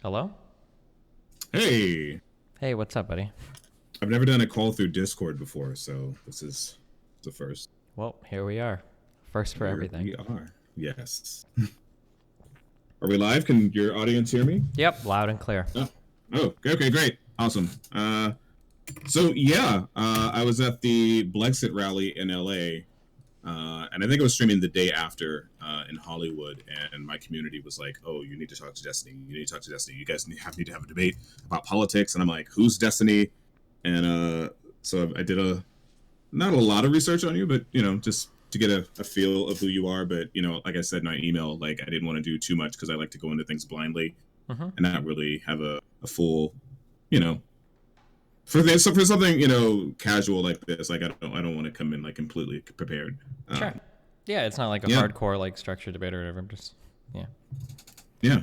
Hello? Hey, Hey, what's up, buddy? I've never done a call through Discord before, so this is the first. Well, here we are. First for Here everything. we are. Yes. Are we live? Can your audience hear me? Yep, loud and clear. Oh, okay, great. Awesome. I was at the Blexit rally in LA, and I think I was streaming the day after in Hollywood, and my community was like, "Oh, you need to talk to Destiny. You need to talk to Destiny. You guys need to have a debate about politics." And I'm like, "Who's Destiny?" And so I did not a lot of research on you, but just to get a feel of who you are. But like I said in my email, like I didn't want to do too much because I like to go into things blindly Mm-hmm. and not really have a full, you know, for something casual like this. Like I don't want to come in like completely prepared. Sure. Yeah, it's not like a Yeah, hardcore like structured debate or whatever. Just yeah. yeah.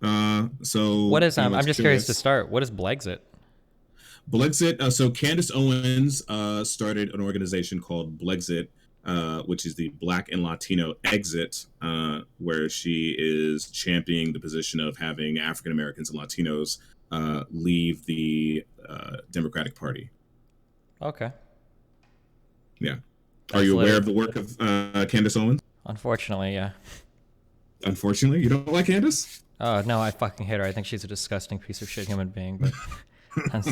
What is I'm I'm just curious to curious. start. What is Blexit? Blexit. So Candace Owens started an organization called Blexit, which is the Black and Latino Exit, where she is championing the position of having African Americans and Latinos leave the Democratic Party. Okay. Yeah. Are That's you aware literally of the work of Candace Owens? unfortunately, yeah. Unfortunately, you don't like Candace? Oh no, I fucking hate her. I think she's a disgusting piece of shit human being, but that's,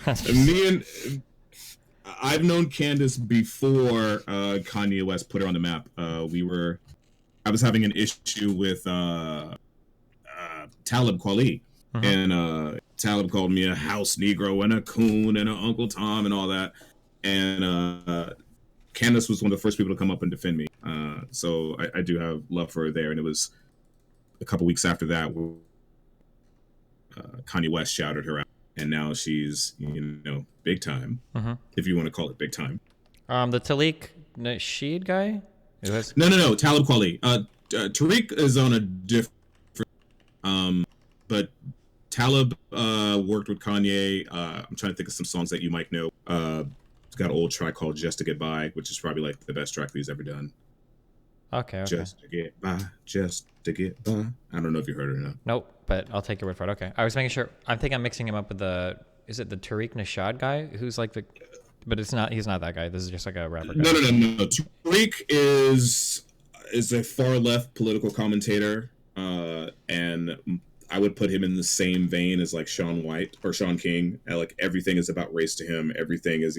that's just Me and I've known Candace before Kanye West put her on the map. I was having an issue with Talib Kweli, mm-hmm. and Talib called me a house Negro and a coon and an Uncle Tom and all that. And Candace was one of the first people to come up and defend me. So I do have love for her there. And it was a couple weeks after that where Kanye West shouted her out. And now she's, big time, Mm-hmm. if you want to call it big time. The Talik Nasheed guy? Who has No. Talib Kweli. Tariq is on a different. But Talib worked with Kanye. I'm trying to think of some songs that you might know. He's got an old track called "Just to Get By," which is probably like the best track that he's ever done. Okay. Just to get by, just to get by. I don't know if you heard it or not. Nope, but I'll take your word for it. Okay. I was making sure. I think I'm mixing him up with is it the Tariq Nashad guy? Who's like but it's not, he's not that guy. This is just like a rapper guy. No. Tariq is a far left political commentator, and I would put him in the same vein as like Sean White or Sean King. Like everything is about race to him. Everything is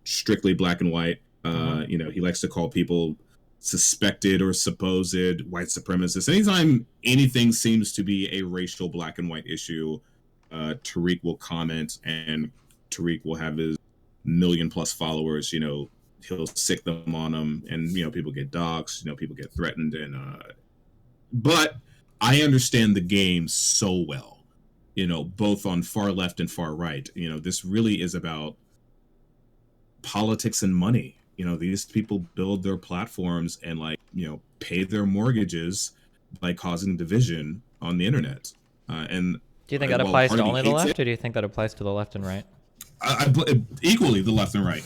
strictly black and white. He likes to call people suspected or supposed white supremacists. Anytime anything seems to be a racial black and white issue, Tariq will comment, and Tariq will have his million+ followers. He'll sick them on them, and people get doxxed. People get threatened, and but I understand the game so well. Both on far left and far right. This really is about politics and money. These people build their platforms and pay their mortgages by causing division on the internet. And Do you think that while applies part to of me only the hates left, it, or do you think that applies to the left and right? equally the left and right.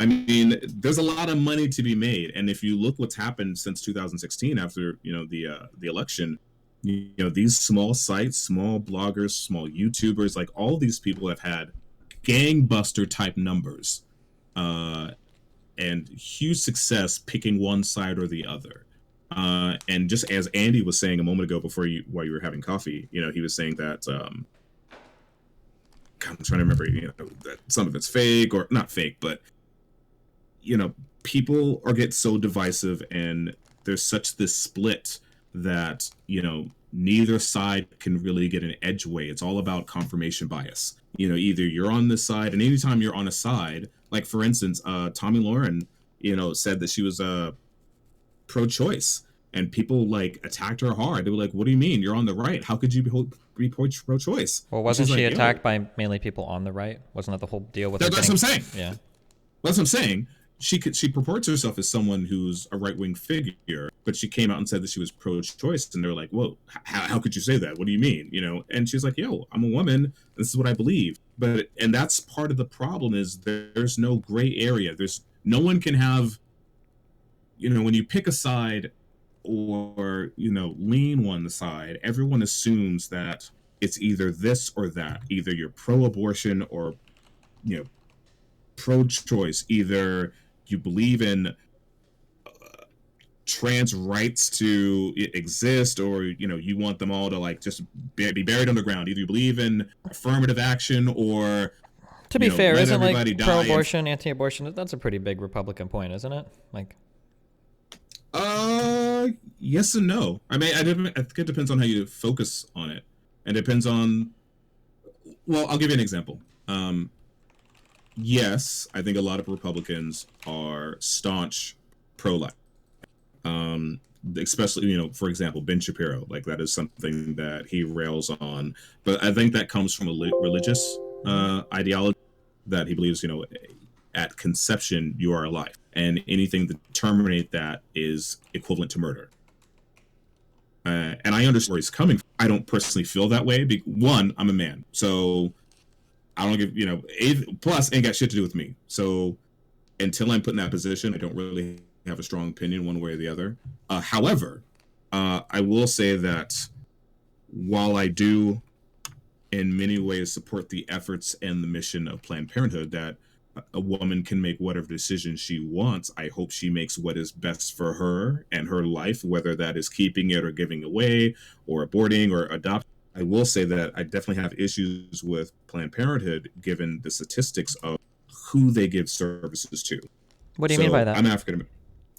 I mean, there's a lot of money to be made, and if you look what's happened since 2016 after the election, these small sites, small bloggers, small YouTubers, like all these people have had gangbuster type numbers. And huge success picking one side or the other. And just as Andy was saying a moment ago while you were having coffee, he was saying that I'm trying to remember, that some of it's fake or not fake, but people get so divisive, and there's such this split that neither side can really get an edge way. It's all about confirmation bias. Either you're on this side, and anytime you're on a side, like for instance, Tommy Lauren, said that she was pro-choice, and people attacked her hard. They were like, "What do you mean? You're on the right. How could you be pro-choice?" Well, And wasn't she's she like, attacked "Yo, by mainly people on the right? Wasn't that the whole deal with her that's getting? what I'm saying. Yeah. That's what I'm saying. She purports herself as someone who's a right-wing figure, but she came out and said that she was pro-choice, and they're like, "Whoa, how could you say that? What do you mean?" And she's like, "Yo, I'm a woman. This is what I believe." And that's part of the problem is there's no gray area. There's no one can have, when you pick a side or lean one side, everyone assumes that it's either this or that. Either you're pro-abortion or, you know, pro-choice. Either you believe in trans rights to exist, or, you know, you want them all to like just be buried underground. Either you believe in affirmative action, or, To you be know, fair, let isn't everybody like die. pro-abortion, anti-abortion? That's a pretty big Republican point, isn't it? Like, Yes and no. I mean, I think it depends on how you focus on it, and depends on. Well, I'll give you an example. Yes, I think a lot of Republicans are staunch pro-life. Especially, you know, for example, Ben Shapiro, like that is something that he rails on. But I think that comes from a religious ideology, that he believes, you know, at conception you are alive, and anything that terminate that is equivalent to murder. And I understand where he's coming from. I don't personally feel that way. One, I'm a man, so I don't give, you know, plus ain't got shit to do with me. So until I'm put in that position, I don't really have a strong opinion one way or the other. However, I will say that while I do in many ways support the efforts and the mission of Planned Parenthood, that a woman can make whatever decision she wants, I hope she makes what is best for her and her life, whether that is keeping it or giving away or aborting or adopting. I will say that I definitely have issues with Planned Parenthood given the statistics of who they give services to. what do you mean by So that? I'm African American.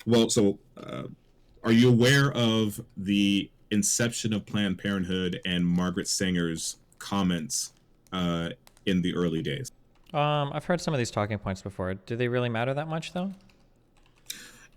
Well, so are you aware of the inception of Planned Parenthood and Margaret Sanger's comments in the early days? I've heard some of these talking points before. Do they really matter that much, though?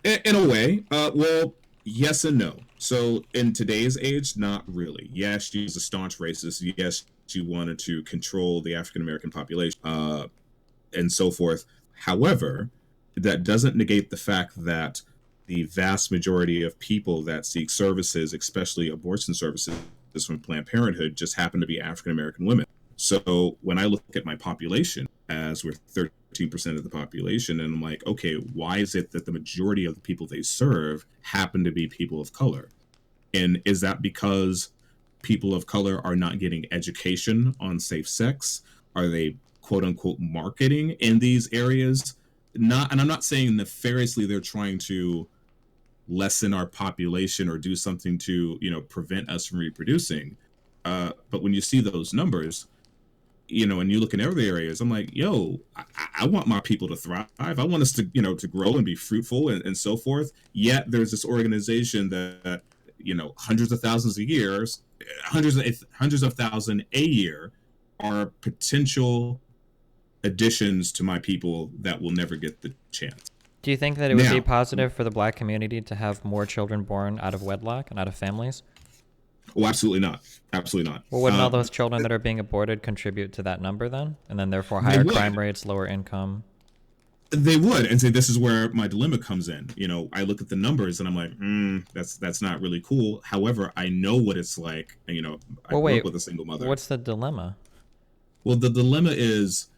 In a way, well, yes and no. So in today's age, not really. Yes, she's a staunch racist. Yes, she wanted to control the African American population, and so forth. However, that doesn't negate the fact that the vast majority of people that seek services, especially abortion services from Planned Parenthood, just happen to be African American women. So when I look at my population, as we're 13% of the population, and I'm like, okay, why is it that the majority of the people they serve happen to be people of color? And is that because people of color are not getting education on safe sex? Are they quote unquote marketing in these areas? Not, and I'm not saying nefariously they're trying to lessen our population or do something to, you know, prevent us from reproducing. But when you see those numbers, you know, and you look in other areas, I'm like, yo, I want my people to thrive. I want us to, you know, to grow and be fruitful and so forth. Yet there's this organization that, you know, hundreds of thousands a year, hundreds of thousands a year are potential additions to my people that will never get the chance. Do you think that it would be Now, positive for the black community to have more children born out of wedlock and out of families? oh, absolutely not. Absolutely not. Well, wouldn't all those children that are being aborted contribute to that number then? And then therefore They higher would. crime rates, lower income? They would, and say this is where my dilemma comes in. You know, I look at the numbers and I'm like, that's not really cool. However, I know what it's like. And, you know, I Well, grew wait, up with a single mother. what's the dilemma? Well, the dilemma is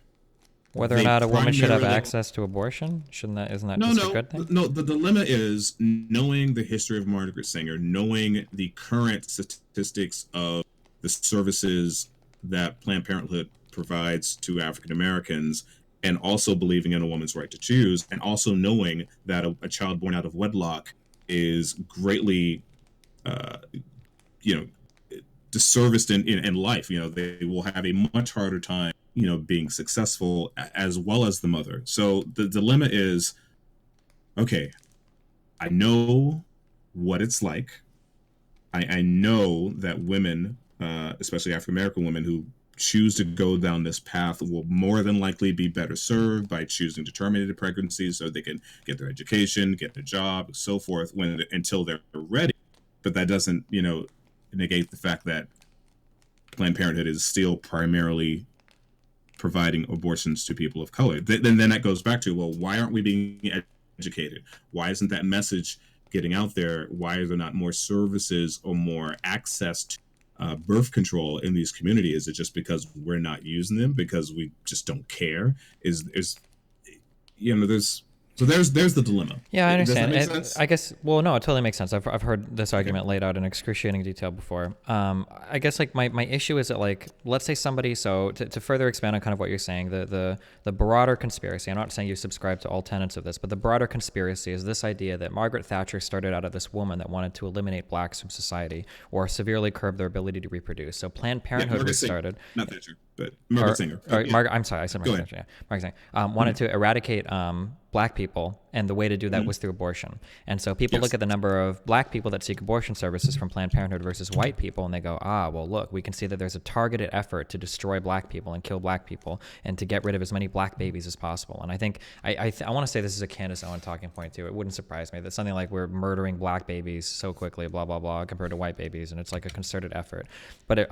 Whether or they not a woman should have primarily- access to abortion? Isn't that No, just a no, good thing? no. The dilemma is knowing the history of Margaret Sanger, knowing the current statistics of the services that Planned Parenthood provides to African Americans, and also believing in a woman's right to choose, and also knowing that a child born out of wedlock is greatly, you know, disserviced in life. You know, they will have a much harder time, you know, being successful, as well as the mother. So the dilemma is, okay, I know what it's like. I know that women, especially African American women who choose to go down this path, will more than likely be better served by choosing to terminate a pregnancy so they can get their education, get their job, so forth, until they're ready. But that doesn't, you know, negate the fact that Planned Parenthood is still primarily providing abortions to people of color. Then that goes back to, well, why aren't we being educated? Why isn't that message getting out there? Why are there not more services or more access to birth control in these communities? Is it just because we're not using them, because we just don't care? Is you know, there's So there's the dilemma. Yeah, I Does that understand. make sense? I guess, well, no, it totally makes sense. I've heard this argument laid out in excruciating detail before. I guess like my issue is that like, let's say somebody, so to further expand on kind of what you're saying, the broader conspiracy, I'm not saying you subscribe to all tenets of this, but the broader conspiracy is this idea that Margaret Thatcher started out as this woman that wanted to eliminate blacks from society or severely curb their ability to reproduce. So Planned Parenthood was started. Not Thatcher, but Margaret Sanger. I'm sorry, I said Margaret Thatcher. Yeah, Margaret Sanger wanted to eradicate black people, and the way to do that was through abortion. And so people look at the number of black people that seek abortion services from Planned Parenthood versus white people, and they go, well, look, we can see that there's a targeted effort to destroy black people and kill black people and to get rid of as many black babies as possible. And I think, I want to say this is a Candace Owen talking point too. It wouldn't surprise me that something like we're murdering black babies so quickly, blah, blah, blah, compared to white babies, and it's like a concerted effort. But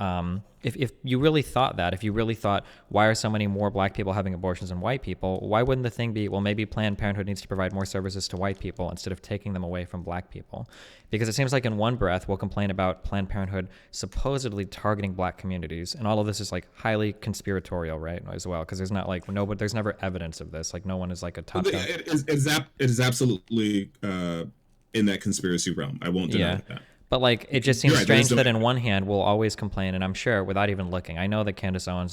if you really thought that, if you really thought, why are so many more black people having abortions than white people, why wouldn't the thing be, well, maybe Planned Parenthood needs to provide more services to white people instead of taking them away from black people? Because it seems like in one breath we'll complain about Planned Parenthood supposedly targeting black communities, and all of this is like highly conspiratorial, right, as well, because there's not like there's never evidence of this. Like no one is like a top down. It is absolutely in that conspiracy realm. I won't deny that. But like, it just seems strange that in one hand we'll always complain, and I'm sure without even looking, I know that Candace Owens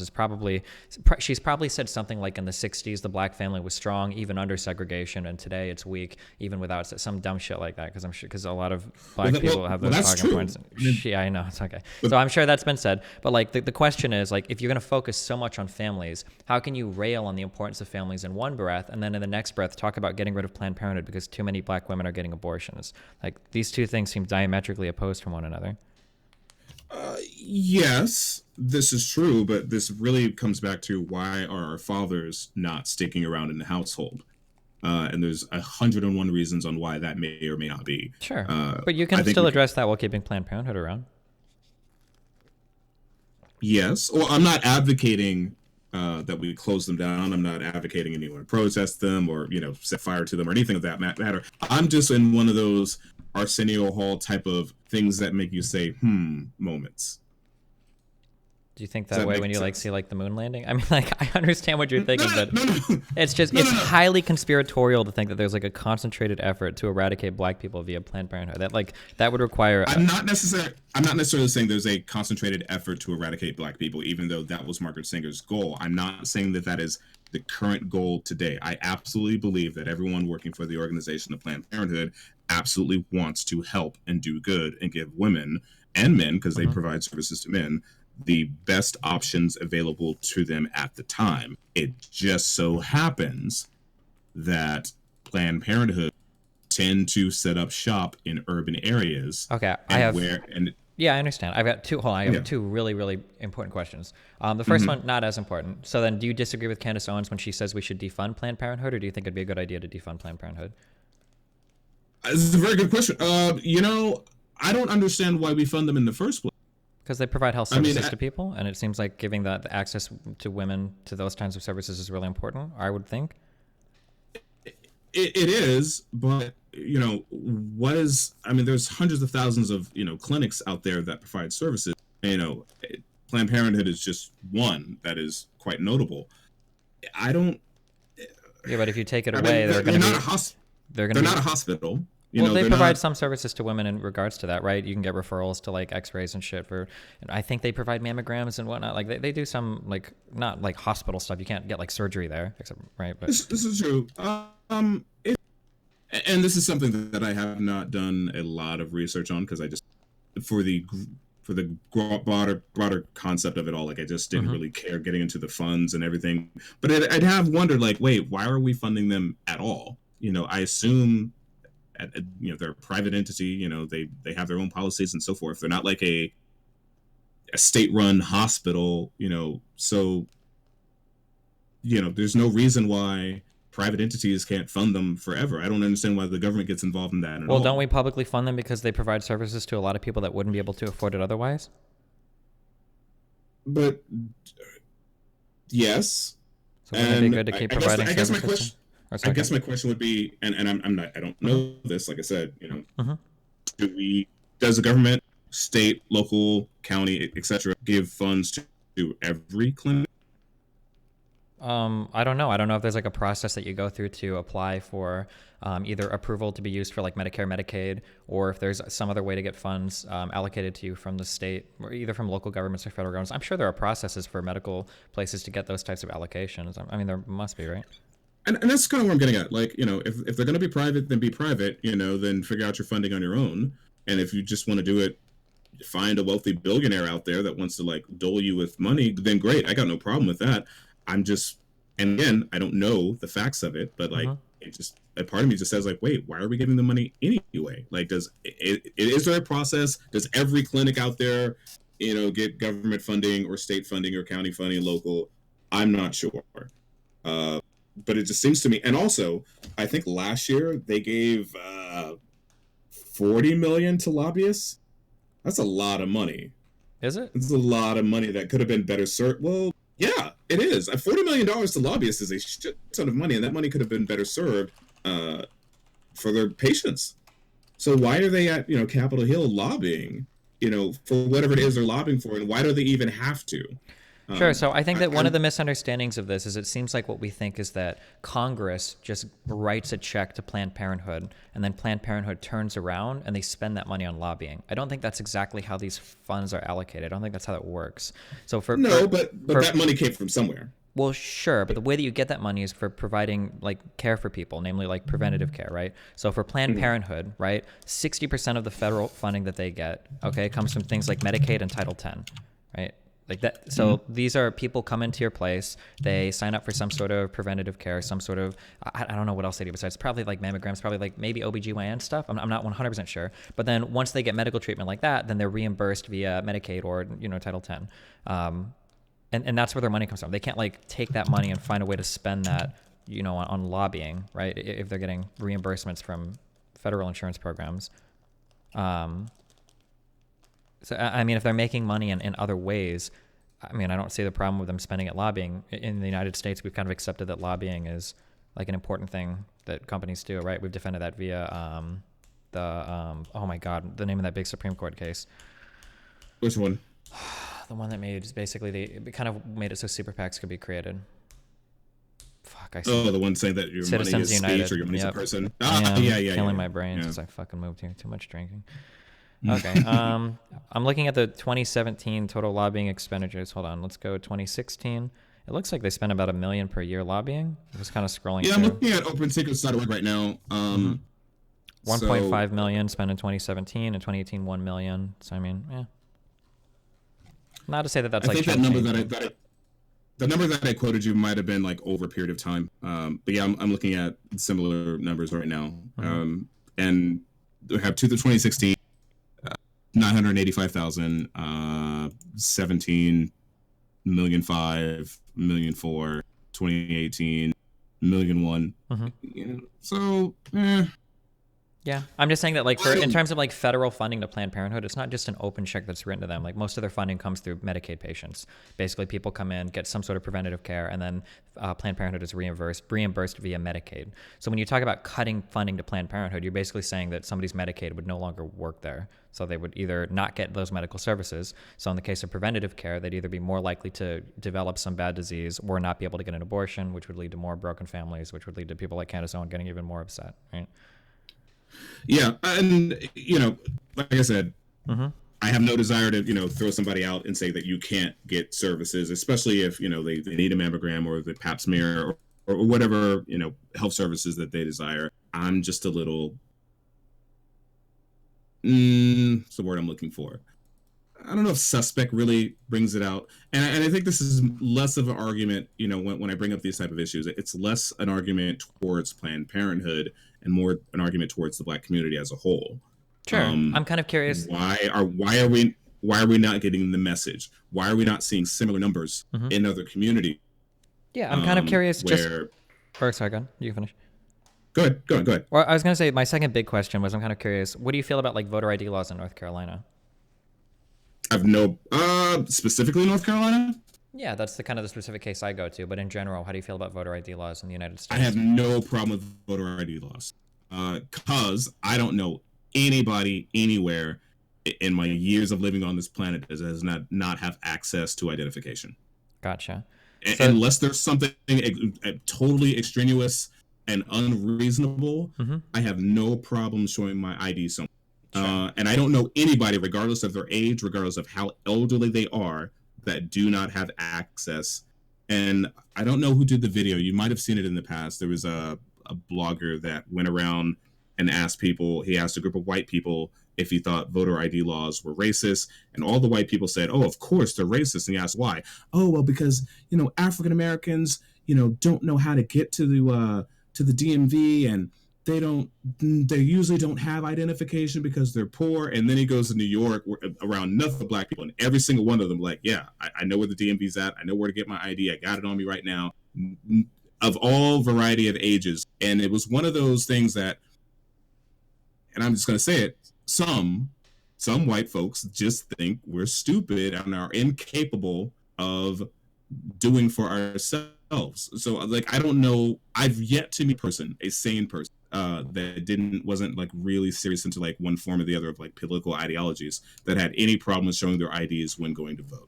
she's probably said something like in the 60s the black family was strong even under segregation, and today it's weak even without some dumb shit like that, because a lot of black people have those talking points. Yeah, I know, it's okay. So I'm sure that's been said, but like the question is, like, if you're going to focus so much on families, how can you rail on the importance of families in one breath and then in the next breath talk about getting rid of Planned Parenthood because too many black women are getting abortions? Like, these two things seem diametrically opposed from one another. Yes, this is true, but this really comes back to why are our fathers not sticking around in the household? And there's 101 reasons on why that may or may not be. Sure, but you can still address that while keeping Planned Parenthood around. Yes. Well, I'm not advocating that we close them down. I'm not advocating anyone to protest them or, set fire to them or anything of that matter. I'm just in one of those Arsenio Hall type of things that make you say, moments. Do you think that way when you like see like the moon landing? I mean, like, I understand what you're thinking, but it's just it's highly conspiratorial to think that there's like a concentrated effort to eradicate black people via Planned Parenthood. That would require. I'm not necessarily saying there's a concentrated effort to eradicate black people, even though that was Margaret Sanger's goal. I'm not saying that is the current goal today. I absolutely believe that everyone working for the organization of Planned Parenthood absolutely wants to help and do good and give women and men, because they provide services to men, the best options available to them at the time. It just so happens that Planned Parenthood tend to set up shop in urban areas. Okay, yeah, I understand. I've got two. Hold on, I have two really, really important questions. The first one, not as important. So then, do you disagree with Candace Owens when she says we should defund Planned Parenthood, or do you think it'd be a good idea to defund Planned Parenthood? This is a very good question. I don't understand why we fund them in the first place. Because they provide health services to people, and it seems like giving the access to women to those kinds of services is really important, I would think. It is, but there's hundreds of thousands of clinics out there that provide services. Planned Parenthood is just one that is quite notable. I don't. Yeah, but if you take it away, they're not a hospital. They provide some services to women in regards to that, right? You can get referrals to like X-rays and shit and I think they provide mammograms and whatnot. Like they do some like not like hospital stuff. You can't get like surgery there, except right. But this is true. And this is something that I have not done a lot of research on because I just for the broader concept of it all, like I just didn't really care getting into the funds and everything. But I'd have wondered, like, wait, why are we funding them at all? I assume. They're a private entity. They have their own policies and so forth. They're not like a state-run hospital. So there's no reason why private entities can't fund them forever. I don't understand why the government gets involved in that at all. Well, don't we publicly fund them because they provide services to a lot of people that wouldn't be able to afford it otherwise? But yes. So wouldn't it be good to keep providing services? I guess my question would be, and I don't know this, like I said, does the government, state, local, county, etc., give funds to every clinic? I don't know. I don't know if there's like a process that you go through to apply for either approval to be used for like Medicare, Medicaid, or if there's some other way to get funds allocated to you from the state or either from local governments or federal governments. I'm sure there are processes for medical places to get those types of allocations. I mean, there must be, right? And that's kind of what I'm getting at. Like, if they're going to be private, then be private, then figure out your funding on your own. And if you just want to do it, find a wealthy billionaire out there that wants to like dole you with money, then great. I got no problem with that. I'm just, and again, I don't know the facts of it, but like, it just, a part of me just says like, wait, why are we giving them money anyway? Like, is there a process? Does every clinic out there, get government funding or state funding or county funding, local? I'm not sure. But it just seems to me, and also, I think last year they gave $40 million to lobbyists. That's a lot of money. Is it? It's a lot of money that could have been better served. Well, yeah, it is. $40 million to lobbyists is a shit ton of money, and that money could have been better served for their patients. So why are they at Capitol Hill lobbying, for whatever it is they're lobbying for, and why do they even have to? Sure. So I think that one of the misunderstandings of this is it seems like what we think is that Congress just writes a check to Planned Parenthood and then Planned Parenthood turns around and they spend that money on lobbying. I don't think that's exactly how these funds are allocated. I don't think that's how that works. So but that money came from somewhere. Well, sure, but the way that you get that money is for providing like care for people, namely like preventative care, right? So for Planned Parenthood, right, 60% of the federal funding that they get, okay, comes from things like Medicaid and Title X, right? Like that. So these are people come into your place. They sign up for some sort of preventative care, some sort of, I don't know what else they do besides probably like mammograms, probably like maybe OBGYN stuff. I'm not 100% sure. But then once they get medical treatment like that, then they're reimbursed via Medicaid or, Title X. And that's where their money comes from. They can't like take that money and find a way to spend that, on lobbying, right? If they're getting reimbursements from federal insurance programs. So, I mean, if they're making money in other ways, I mean, I don't see the problem with them spending it lobbying. In the United States, we've kind of accepted that lobbying is like an important thing that companies do, right? We've defended that via oh my God, the name of that big Supreme Court case. Which one? The one that made basically it kind of made it so super PACs could be created. Fuck, the one saying that your Citizens money is United. speech or your money's a person. Yeah. Killing my brain since I fucking moved here. Too much drinking. Okay. I'm looking at the 2017 total lobbying expenditures. Hold on. Let's go 2016. It looks like they spent about $1 million per year lobbying. I was kind of scrolling through. I'm looking at OpenSecrets.org right now. 1.5 million spent in 2017 and 2018 $1 million. So I mean, not to say that that's I think that number the number that I quoted you might have been like over a period of time. But yeah, I'm looking at similar numbers right now. And we have 2016. 985,000, 17 million 5 million 4, 2018 million 1. So yeah, I'm just saying that like in terms of like federal funding to Planned Parenthood, it's not just an open check that's written to them. Like most of their funding comes through Medicaid patients. Basically, people come in, get some sort of preventative care, and then Planned Parenthood is reimbursed via Medicaid. So when you talk about cutting funding to Planned Parenthood, you're basically saying that somebody's Medicaid would no longer work there. So they would either not get those medical services. So in the case of preventative care, they'd either be more likely to develop some bad disease or not be able to get an abortion, which would lead to more broken families, which would lead to people like Candace Owen getting even more upset, right? Yeah, and like I said, I have no desire to throw somebody out and say that you can't get services, especially if they need a mammogram or the Pap smear or whatever health services that they desire. I'm just a little what's the word I'm looking for? I don't know if suspect really brings it out, and I think this is less of an argument. When I bring up these type of issues, it's less an argument towards Planned Parenthood and more an argument towards the Black community as a whole. Sure, I'm kind of curious. Why are we not getting the message? Why are we not seeing similar numbers in other communities? Yeah, I'm kind of curious. Sorry, go on. You can finish. Go ahead. Well, I was going to say my second big question was I'm kind of curious. What do you feel about like voter ID laws in North Carolina? I've no specifically North Carolina. Yeah, that's the kind of the specific case I go to. But in general, how do you feel about voter ID laws in the United States? I have no problem with voter ID laws because I don't know anybody anywhere in my years of living on this planet that does not have access to identification. Gotcha. So, unless there's something totally extraneous and unreasonable, I have no problem showing my ID somewhere. Sure. And I don't know anybody, regardless of their age, regardless of how elderly they are, that do not have access. And I don't know who did the video. You might have seen it in the past. There was a blogger that went around and asked people, he asked a group of white people if he thought voter ID laws were racist. And all the white people said, oh, of course they're racist. And he asked why. Oh, well, because, African Americans, don't know how to get to the DMV, and they usually don't have identification because they're poor. And then he goes to New York around nothing but black people, and every single one of them like, yeah, I know where the DMV's at. I know where to get my ID. I got it on me right now, of all variety of ages. And it was one of those things that, and I'm just going to say it, some white folks just think we're stupid and are incapable of doing for ourselves. So like, I don't know, I've yet to meet a sane person that wasn't like really serious into like one form or the other of like political ideologies, that had any problem with showing their IDs when going to vote.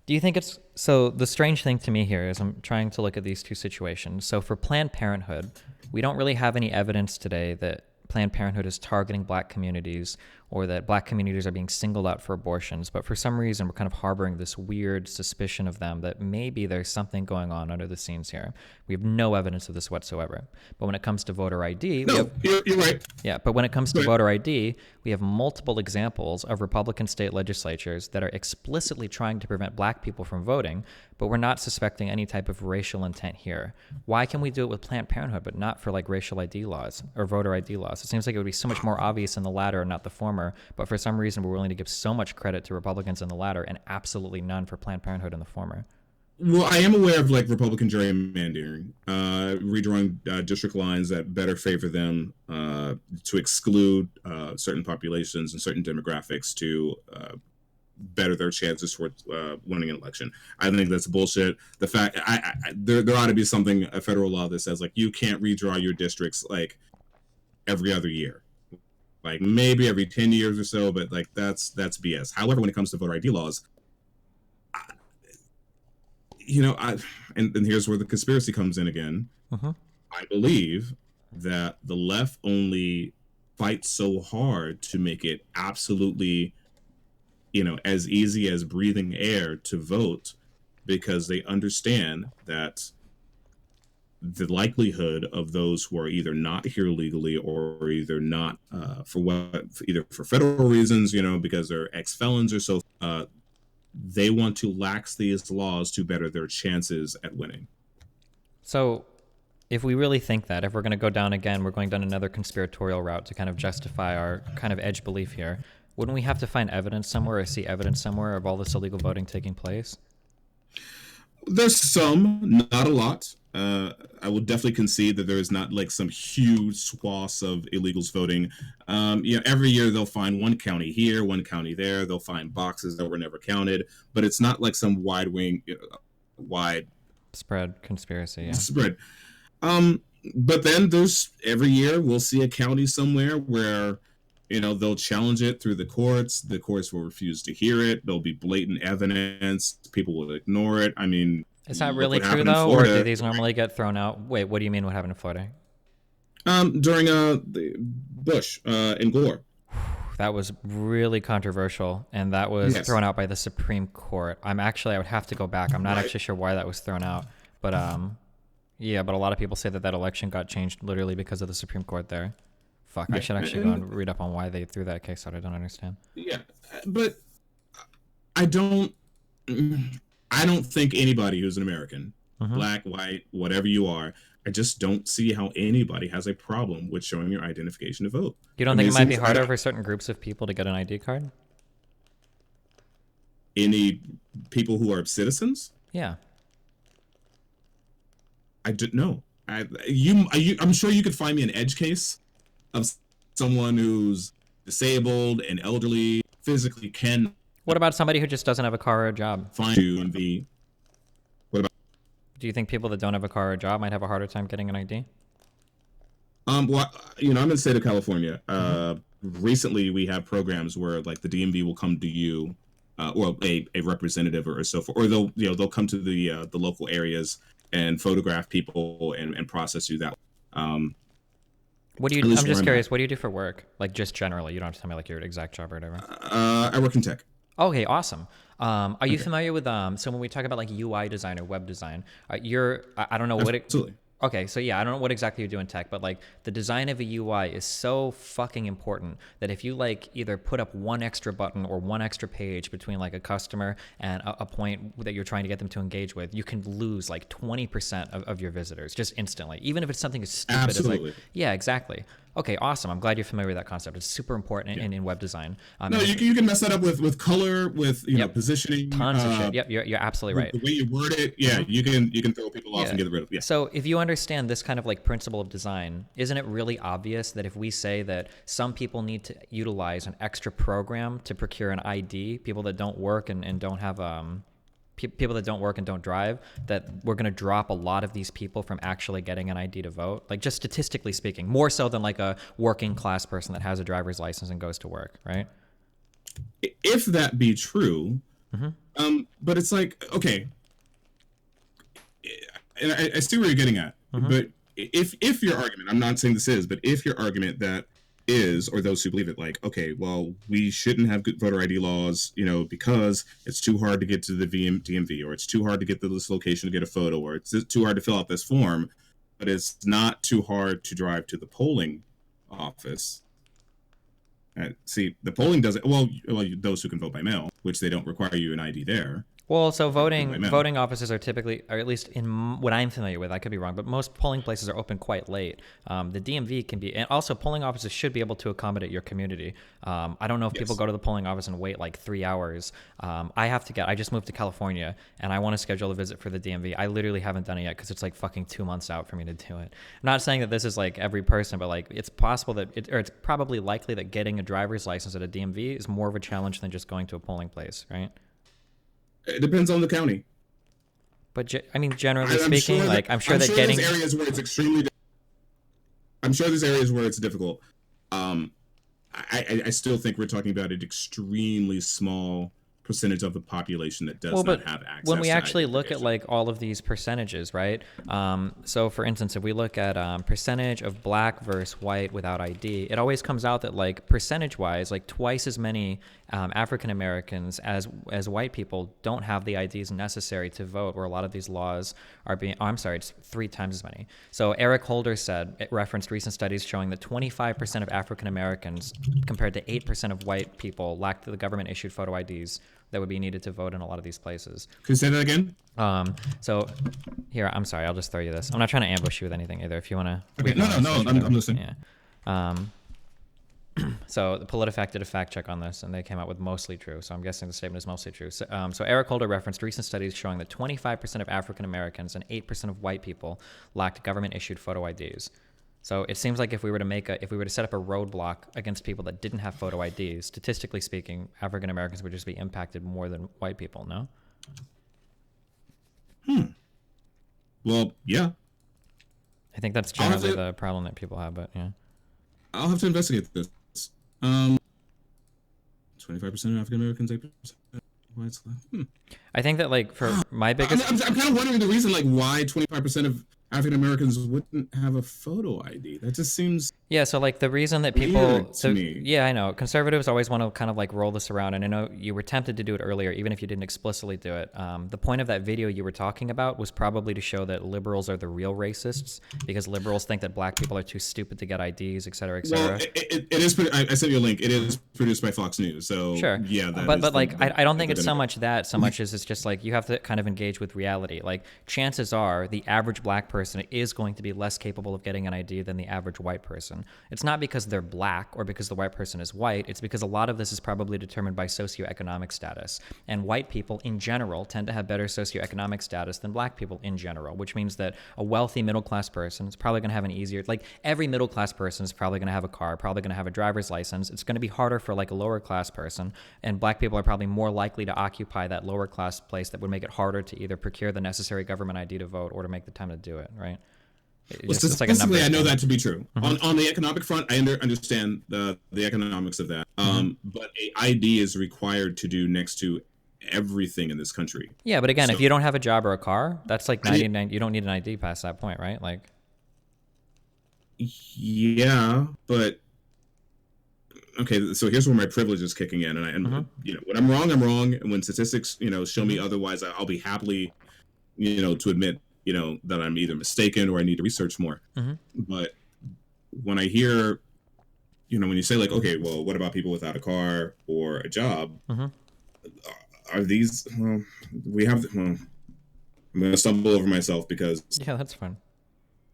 Do you think it's so? The strange thing to me here is I'm trying to look at these two situations. So for Planned Parenthood, we don't really have any evidence today that Planned Parenthood is targeting black communities or that black communities are being singled out for abortions. But for some reason, we're kind of harboring this weird suspicion of them that maybe there's something going on under the scenes here. We have no evidence of this whatsoever. But when it comes to voter ID... You're right. Yeah, but when it comes to voter ID, we have multiple examples of Republican state legislatures that are explicitly trying to prevent black people from voting, but we're not suspecting any type of racial intent here. Why can we do it with Planned Parenthood, but not for like racial ID laws or voter ID laws? It seems like it would be so much more obvious in the latter and not the former, but for some reason we're willing to give so much credit to Republicans in the latter and absolutely none for Planned Parenthood in the former. Well, I am aware of like Republican gerrymandering, redrawing district lines that better favor them, to exclude certain populations and certain demographics to better their chances towards winning an election. I think that's bullshit. The fact there ought to be something, a federal law that says like you can't redraw your districts like every other year, like maybe every 10 years or so, but like that's BS. However, when it comes to voter ID laws, and here's where the conspiracy comes in again. I believe that the left only fights so hard to make it absolutely, as easy as breathing air to vote, because they understand that the likelihood of those who are either not here legally or either not either for federal reasons, because they're ex-felons or so, they want to lax these laws to better their chances at winning. So if we really think that, if we're going to go down again, we're going down another conspiratorial route to kind of justify our kind of edge belief here, wouldn't we have to find evidence somewhere or see evidence somewhere of all this illegal voting taking place? There's some, not a lot. I will definitely concede that there is not like some huge swaths of illegals voting. Every year they'll find one county here, one county there. They'll find boxes that were never counted, but it's not like some wide spread conspiracy. Yeah. Spread. But then every year we'll see a county somewhere where they'll challenge it through the courts. The courts will refuse to hear it. There'll be blatant evidence. People will ignore it. I mean, is that really true though, or do these normally get thrown out? Wait, what do you mean? What happened in Florida? During the Bush and Gore. That was really controversial, and that was thrown out by the Supreme Court. I would have to go back. I'm not actually sure why that was thrown out, but but a lot of people say that election got changed literally because of the Supreme Court there. Fuck, I should actually go and read up on why they threw that case out. I don't understand. Yeah, but I don't think anybody who's an American, black, white, whatever you are, I just don't see how anybody has a problem with showing your identification to vote. You don't think it might be harder for certain groups of people to get an ID card? Any people who are citizens? Yeah. I don't know. I'm sure you could find me an edge case of someone who's disabled and elderly, physically can. What about somebody who just doesn't have a car or a job? Find you and be. What about? Do you think people that don't have a car or a job might have a harder time getting an ID? Well, I'm in the state of California. Recently, we have programs where like the DMV will come to you or a representative or so forth, or they'll come to the local areas and photograph people and process through that. What do you? I'm just curious. What do you do for work? Like just generally, you don't have to tell me like your exact job or whatever. I work in tech. Okay, awesome. Are you familiar with so when we talk about like UI design or web design, I don't know what it. Absolutely. Okay, so yeah, I don't know what exactly you do in tech, but like the design of a UI is so fucking important that if you like either put up one extra button or one extra page between like a customer and a point that you're trying to get them to engage with, you can lose like 20% of your visitors just instantly, even if it's something as stupid Absolutely. as like, yeah, exactly. Okay, awesome. I'm glad you're familiar with that concept. It's super important in web design. No, you can mess that up with color, with you know, positioning, tons of shit. Yep, you're absolutely right. The way you word it, you can throw people off and get rid of. Yeah. So if you understand this kind of like principle of design, isn't it really obvious that if we say that some people need to utilize an extra program to procure an ID, people that don't work and don't have people that don't work and don't drive, that we're going to drop a lot of these people from actually getting an ID to vote? Like just statistically speaking, more so than like a working class person that has a driver's license and goes to work, right? If that be true, but it's like, okay, and I see where you're getting at, but if your argument, I'm not saying this is, but if your argument that is, or those who believe it, like, okay, well, we shouldn't have good voter ID laws, you know, because it's too hard to get to the DMV, or it's too hard to get to this location to get a photo, or it's too hard to fill out this form, but it's not too hard to drive to the polling office. And see, the polling doesn't, well, those who can vote by mail, which they don't require you an ID there. Well, so voting offices are typically, or at least in what I'm familiar with, I could be wrong, but most polling places are open quite late. The DMV can be, and also polling offices should be able to accommodate your community. I don't know if people go to the polling office and wait like 3 hours. I just moved to California and I want to schedule a visit for the DMV. I literally haven't done it yet because it's like fucking 2 months out for me to do it. I'm not saying that this is like every person, but like it's possible that, it's probably likely that getting a driver's license at a DMV is more of a challenge than just going to a polling place, right? It depends on the county. But I mean, generally speaking, I'm sure getting there's areas where it's extremely. I'm sure there's areas where it's difficult. I still think we're talking about an extremely small percentage of the population that does not have access. When we actually look at like all of these percentages, right? So for instance, if we look at percentage of black versus white without ID, it always comes out that like percentage wise, like twice as many African Americans as white people don't have the IDs necessary to vote, where a lot of these laws are being, it's 3 times as many. So Eric Holder said, it referenced recent studies showing that 25% of African Americans compared to 8% of white people lacked the government issued photo IDs that would be needed to vote in a lot of these places. Could you say that again? So here, I'm sorry, I'll just throw you this. I'm not trying to ambush you with anything either. If you want to. Okay, no, I'm listening. Yeah. So the PolitiFact did a fact check on this, and they came out with mostly true. So I'm guessing the statement is mostly true. So Eric Holder referenced recent studies showing that 25% of African Americans and 8% of white people lacked government-issued photo IDs. So it seems like if we were to set up a roadblock against people that didn't have photo IDs, statistically speaking, African Americans would just be impacted more than white people. No? Well, yeah. I think that's generally the problem that people have, but yeah. I'll have to investigate this. 25% of African Americans, 8% whites. I think that like for my biggest, I'm kind of wondering the reason, like why 25% of African Americans wouldn't have a photo ID. That just seems so like the reason that people to me. Yeah, I know conservatives always want to kind of like roll this around, and I know you were tempted to do it earlier, even if you didn't explicitly do it. The point of that video you were talking about was probably to show that liberals are the real racists, because liberals think that black people are too stupid to get IDs, et cetera, et cetera. Well, it is. I sent you a link. It is produced by Fox News, so sure. Yeah, but like I don't think it's so much that, so much as it's just like you have to kind of engage with reality. Like chances are the average black person is going to be less capable of getting an ID than the average white person. It's not because they're black or because the white person is white. It's because a lot of this is probably determined by socioeconomic status. And white people in general tend to have better socioeconomic status than black people in general, which means that a wealthy middle class person is probably going to have an easier, like every middle class person is probably going to have a car, probably going to have a driver's license. It's going to be harder for like a lower class person, and black people are probably more likely to occupy that lower class place that would make it harder to either procure the necessary government ID to vote or to make the time to do it, right? Well, statistically, I know that to be true. On the economic front, I understand the economics of that. But a ID is required to do next to everything in this country. Yeah, but again, So if you don't have a job or a car, that's like I mean, 99. You don't need an ID past that point, right? Like, yeah, but okay. So here's where my privilege is kicking in, mm-hmm, when I'm wrong, I'm wrong, and when statistics, show mm-hmm, me otherwise, I'll be happily, to admit, that I'm either mistaken or I need to research more. mm-hmm, But when I hear, when you say like, okay, well, what about people without a car or a job? mm-hmm. Are these? Well, we have. Well, I'm going to stumble over myself because Yeah, that's fine.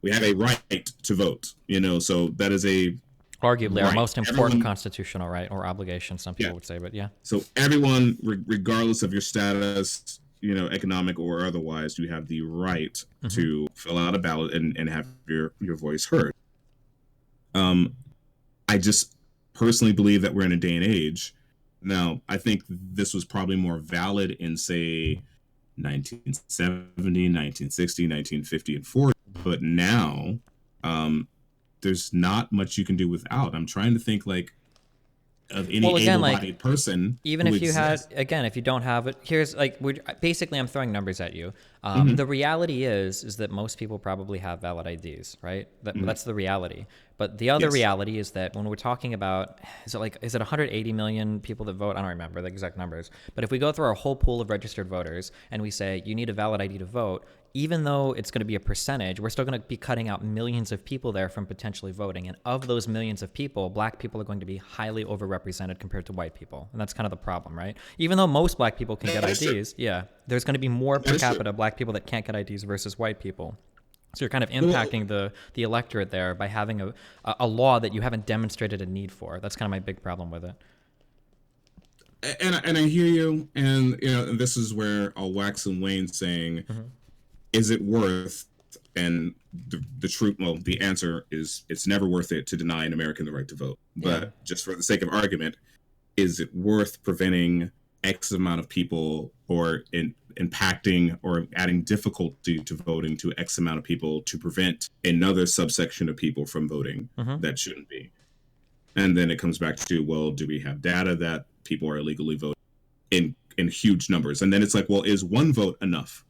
we have a right to vote. So that is a Arguably our right. most important Everyone, constitutional right or obligation, some yeah. people would say, but yeah. So everyone, regardless of your status, economic or otherwise, you have the right Mm-hmm. to fill out a ballot and have your voice heard. I just personally believe that we're in a day and age. Now, I think this was probably more valid in, say, 1970, 1960, 1950, and 40. But now, there's not much you can do without. I'm trying to think like of Well, any again, like, able-bodied person even who if you had, exists. again, if you don't have it, here's like, basically I'm throwing numbers at you. Mm-hmm. The reality is that most people probably have valid IDs, right? That's the reality. But the other Yes. reality is that when we're talking about, is it 180 million people that vote? I don't remember the exact numbers. But if we go through our whole pool of registered voters and we say you need a valid ID to vote, even though it's going to be a percentage, we're still going to be cutting out millions of people there from potentially voting. And of those millions of people, black people are going to be highly overrepresented compared to white people. And that's kind of the problem, right? Even though most black people can get IDs, yeah, there's going to be more per capita black people that can't get IDs versus white people. So you're kind of impacting the electorate there by having a law that you haven't demonstrated a need for. That's kind of my big problem with it. And I hear you, and and this is where I'll wax and wane saying, Mm-hmm. is it worth? And the truth, well, the answer is it's never worth it to deny an American the right to vote. But Yeah. just for the sake of argument, is it worth preventing X amount of people or impacting or adding difficulty to voting to X amount of people to prevent another subsection of people from voting Mm-hmm. that shouldn't be? And then it comes back to, well, do we have data that people are illegally voting in huge numbers? And then it's like, well, is one vote enough?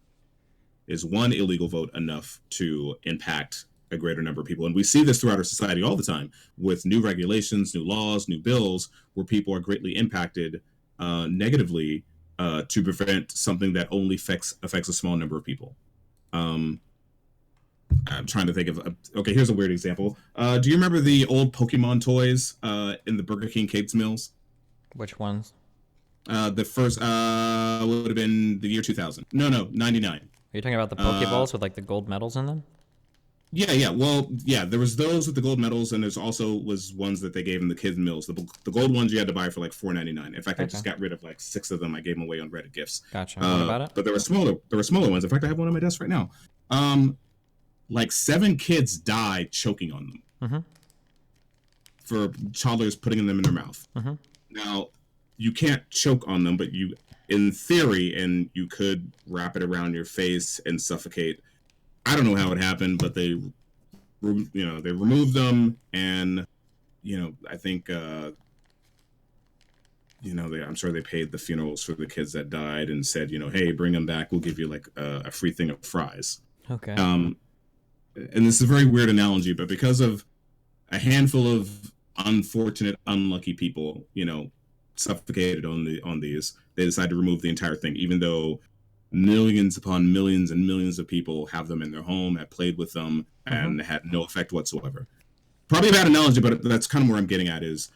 Is one illegal vote enough to impact a greater number of people? And we see this throughout our society all the time with new regulations, new laws, new bills, where people are greatly impacted negatively to prevent something that only affects a small number of people. I'm trying to think of, okay, here's a weird example. Do you remember the old Pokemon toys in the Burger King kids meals? Which ones? The first would have been the year 2000. No, 99. Are you talking about the Pokeballs with like the gold medals in them? Yeah. Well, yeah, there was those with the gold medals, and there's also was ones that they gave in the kids meals. The gold ones you had to buy for like $4.99. In fact, I just got rid of like 6 of them. I gave them away on Reddit gifts. Gotcha. What about it? But there were smaller ones. In fact, I have one on my desk right now. Like 7 kids died choking on them Mm-hmm. for toddlers putting them in their mouth. Mm-hmm. Now, you can't choke on them, but you, in theory, and you could wrap it around your face and suffocate. I don't know how it happened, but they removed them, and I think I'm sure they paid the funerals for the kids that died and said, hey, bring them back, we'll give you like a free thing of fries. Okay. And this is a very weird analogy, but because of a handful of unfortunate, unlucky people, suffocated on these, they decided to remove the entire thing, even though millions upon millions and millions of people have them in their home, have played with them, and had no effect whatsoever. Probably a bad analogy, but that's kind of where I'm getting at is,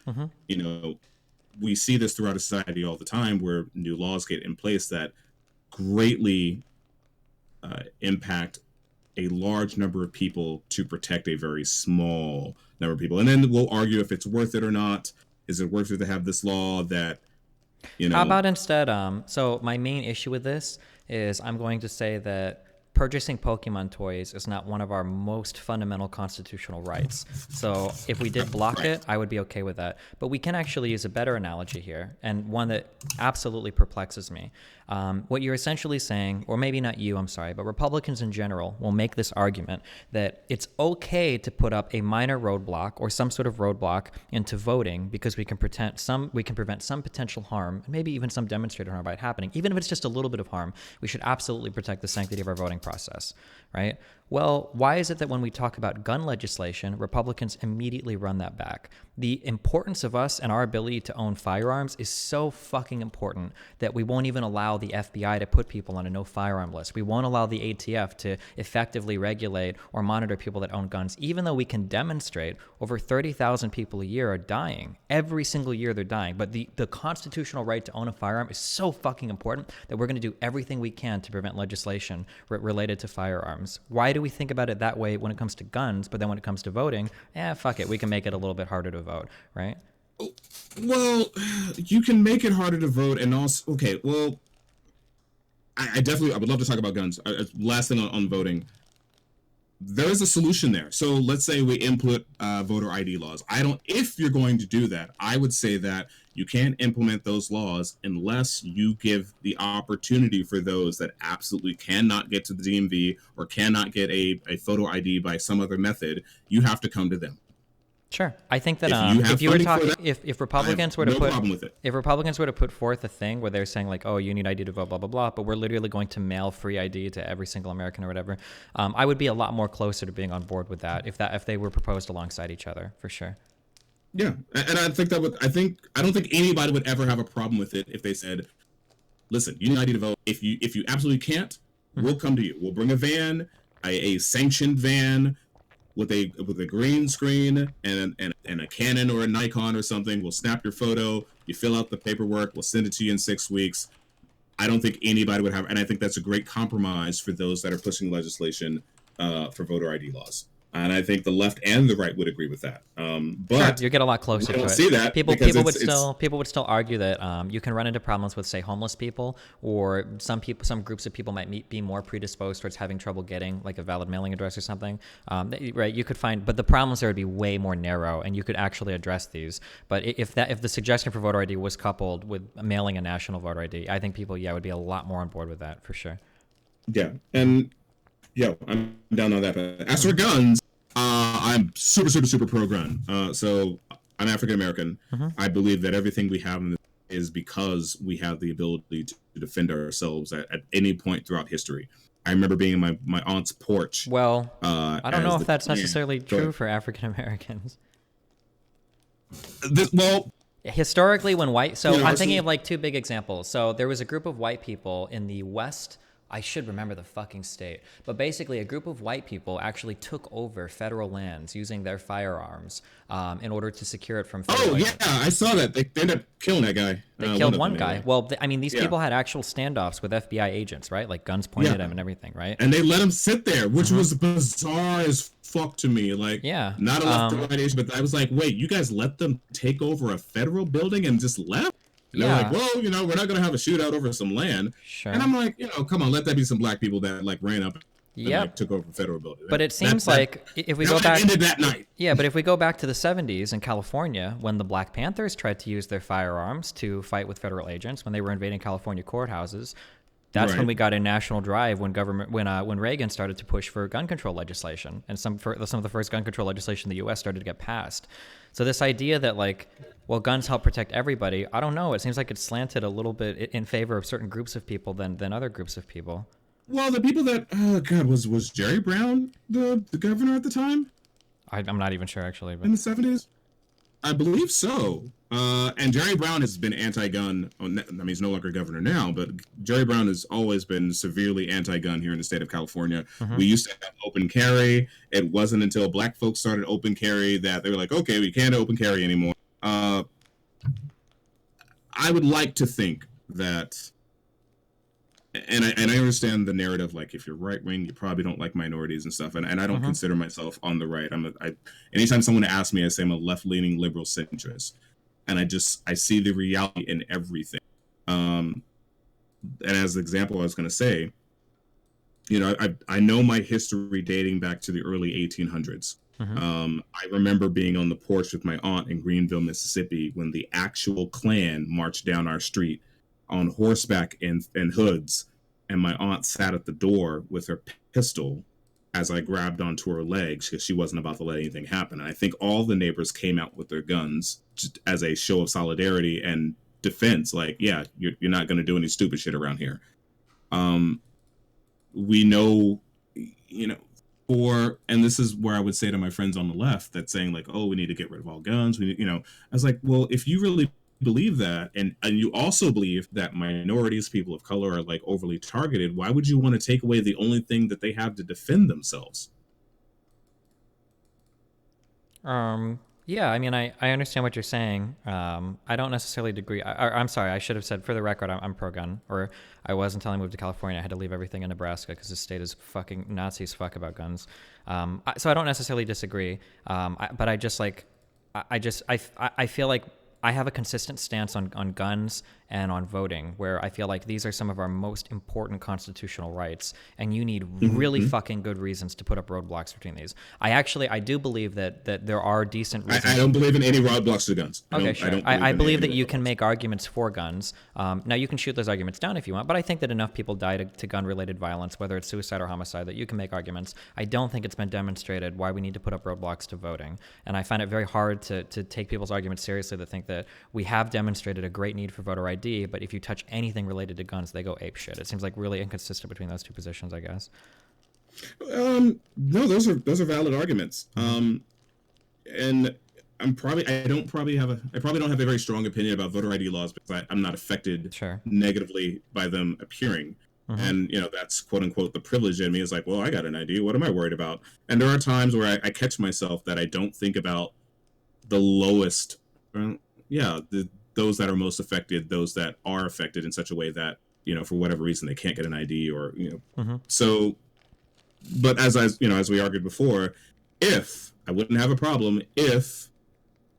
we see this throughout society all the time where new laws get in place that greatly impact a large number of people to protect a very small number of people. And then we'll argue if it's worth it or not. Is it worth it to have this law that, How about instead, so my main issue with this is I'm going to say that purchasing Pokemon toys is not one of our most fundamental constitutional rights. So if we did block it, I would be okay with that. But we can actually use a better analogy here, and one that absolutely perplexes me. What you're essentially saying, or maybe not you, I'm sorry, but Republicans in general will make this argument that it's okay to put up a minor roadblock or some sort of roadblock into voting because we can prevent some potential harm, maybe even some demonstrated harm by it happening. Even if it's just a little bit of harm, we should absolutely protect the sanctity of our voting process, right? Well, why is it that when we talk about gun legislation, Republicans immediately run that back? The importance of us and our ability to own firearms is so fucking important that we won't even allow the FBI to put people on a no firearm list. We won't allow the ATF to effectively regulate or monitor people that own guns, even though we can demonstrate over 30,000 people a year are dying. Every single year they're dying. But the constitutional right to own a firearm is so fucking important that we're going to do everything we can to prevent legislation related to firearms. Why do we think about it that way when it comes to guns, but then when it comes to voting, fuck it, we can make it a little bit harder to vote, right? Well, you can make it harder to vote, and also, okay, well, I would love to talk about guns. Last thing on voting, there is a solution there. So let's say we input voter ID laws. If you're going to do that, I would say that you can't implement those laws unless you give the opportunity for those that absolutely cannot get to the DMV or cannot get a photo ID by some other method. You have to come to them. Sure, I think that if Republicans were to if Republicans were to put forth a thing where they're saying like, oh, you need ID to vote, blah blah blah, but we're literally going to mail free ID to every single American or whatever, I would be a lot more closer to being on board with that if they were proposed alongside each other, for sure. Yeah, and I think I don't think anybody would ever have a problem with it if they said, listen, you need ID to vote. If you absolutely can't, we'll come to you. We'll bring a van, a sanctioned van, with a green screen and a Canon or a Nikon or something. We'll snap your photo, you fill out the paperwork, we'll send it to you in 6 weeks. I don't think anybody would have, and I think that's a great compromise for those that are pushing legislation for voter ID laws. And I think the left and the right would agree with that. But sure, you get a lot closer to it. See that people would still argue that you can run into problems with, say, homeless people, or some groups of people might be more predisposed towards having trouble getting like a valid mailing address or something. Right? You could find, but the problems there would be way more narrow, and you could actually address these. But if the suggestion for voter ID was coupled with mailing a national voter ID, I think people would be a lot more on board with that for sure. Yeah, and I'm down on that. But as for guns, I'm super pro gun. So I'm African American. Mm-hmm. I believe that everything we have is because we have the ability to defend ourselves at any point throughout history. I remember being in my aunt's porch. Well, I don't know if that's necessarily true for African Americans. Historically, when white, I'm thinking of like two big examples. So there was a group of white people in the West. I should remember the fucking state. But basically, a group of white people actually took over federal lands using their firearms in order to secure it from federal agents. I saw that. They ended up killing that guy. They killed one guy. Anyway. Well, these people had actual standoffs with FBI agents, right? Like guns pointed at him and everything, right? And they let him sit there, which was bizarre as fuck to me. Like, not a left or right issue, but I was like, wait, you guys let them take over a federal building and just left? And they're like, well, we're not going to have a shootout over some land. Sure. And I'm like, come on, let that be some black people that like ran up and took over federal building. But it seems like if we go back, ended that night. Yeah, but if we go back to the 70s in California, when the Black Panthers tried to use their firearms to fight with federal agents, when they were invading California courthouses, that's when we got a national drive when Reagan started to push for gun control legislation, and some of the first gun control legislation in the U.S. started to get passed. So this idea that guns help protect everybody, I don't know. It seems like it's slanted a little bit in favor of certain groups of people than other groups of people. Well, the people that was Jerry Brown the governor at the time? I'm not even sure actually. But... in the 70s, I believe so. And Jerry Brown has been anti-gun. He's no longer governor now, but Jerry Brown has always been severely anti-gun here in the state of California. Mm-hmm. We used to have open carry. It wasn't until black folks started open carry that they were like, okay, we can't open carry anymore. I would like to think that, and I understand the narrative, like if you're right wing, you probably don't like minorities and stuff, and I don't consider myself on the right. Anytime someone asks me, I say I'm a left-leaning liberal centrist. And I see the reality in everything. And as an example, I was going to say, I know my history dating back to the early 1800s. I remember being on the porch with my aunt in Greenville, Mississippi, when the actual Klan marched down our street on horseback and hoods, and my aunt sat at the door with her pistol as I grabbed onto her legs because she wasn't about to let anything happen. And I think all the neighbors came out with their guns just as a show of solidarity and defense. Like, yeah, you're not going to do any stupid shit around here. We know, and this is where I would say to my friends on the left that's saying like, oh, we need to get rid of all guns. I was like, well, if you really believe that, and you also believe that minorities, people of color are like overly targeted, why would you want to take away the only thing that they have to defend themselves? Yeah, I mean, I understand what you're saying. I don't necessarily agree. I'm sorry, I should have said, for the record, I'm pro-gun. Or I was until I moved to California. I had to leave everything in Nebraska because the state is fucking Nazis fuck about guns. So I don't necessarily disagree. But I just like, I feel like I have a consistent stance on guns and on voting, where I feel like these are some of our most important constitutional rights, and you need really fucking good reasons to put up roadblocks between these. I do believe that there are decent reasons. I don't believe in any roadblocks to guns. Okay, sure. I believe that you can make arguments for guns. Now, you can shoot those arguments down if you want, but I think that enough people die to gun-related violence, whether it's suicide or homicide, that you can make arguments. I don't think it's been demonstrated why we need to put up roadblocks to voting, and I find it very hard to take people's arguments seriously that think that we have demonstrated a great need for voter ID, but if you touch anything related to guns, they go apeshit. It seems like really inconsistent between those two positions, I guess. No, those are valid arguments. And I probably don't have a very strong opinion about voter ID laws because I'm not affected negatively by them appearing. And that's quote unquote the privilege in me is like, well, I got an ID. What am I worried about? And there are times where I catch myself that I don't think about the lowest. Those that are most affected, those that are affected in such a way that, for whatever reason, they can't get an ID or, So, but as we argued before, if I wouldn't have a problem if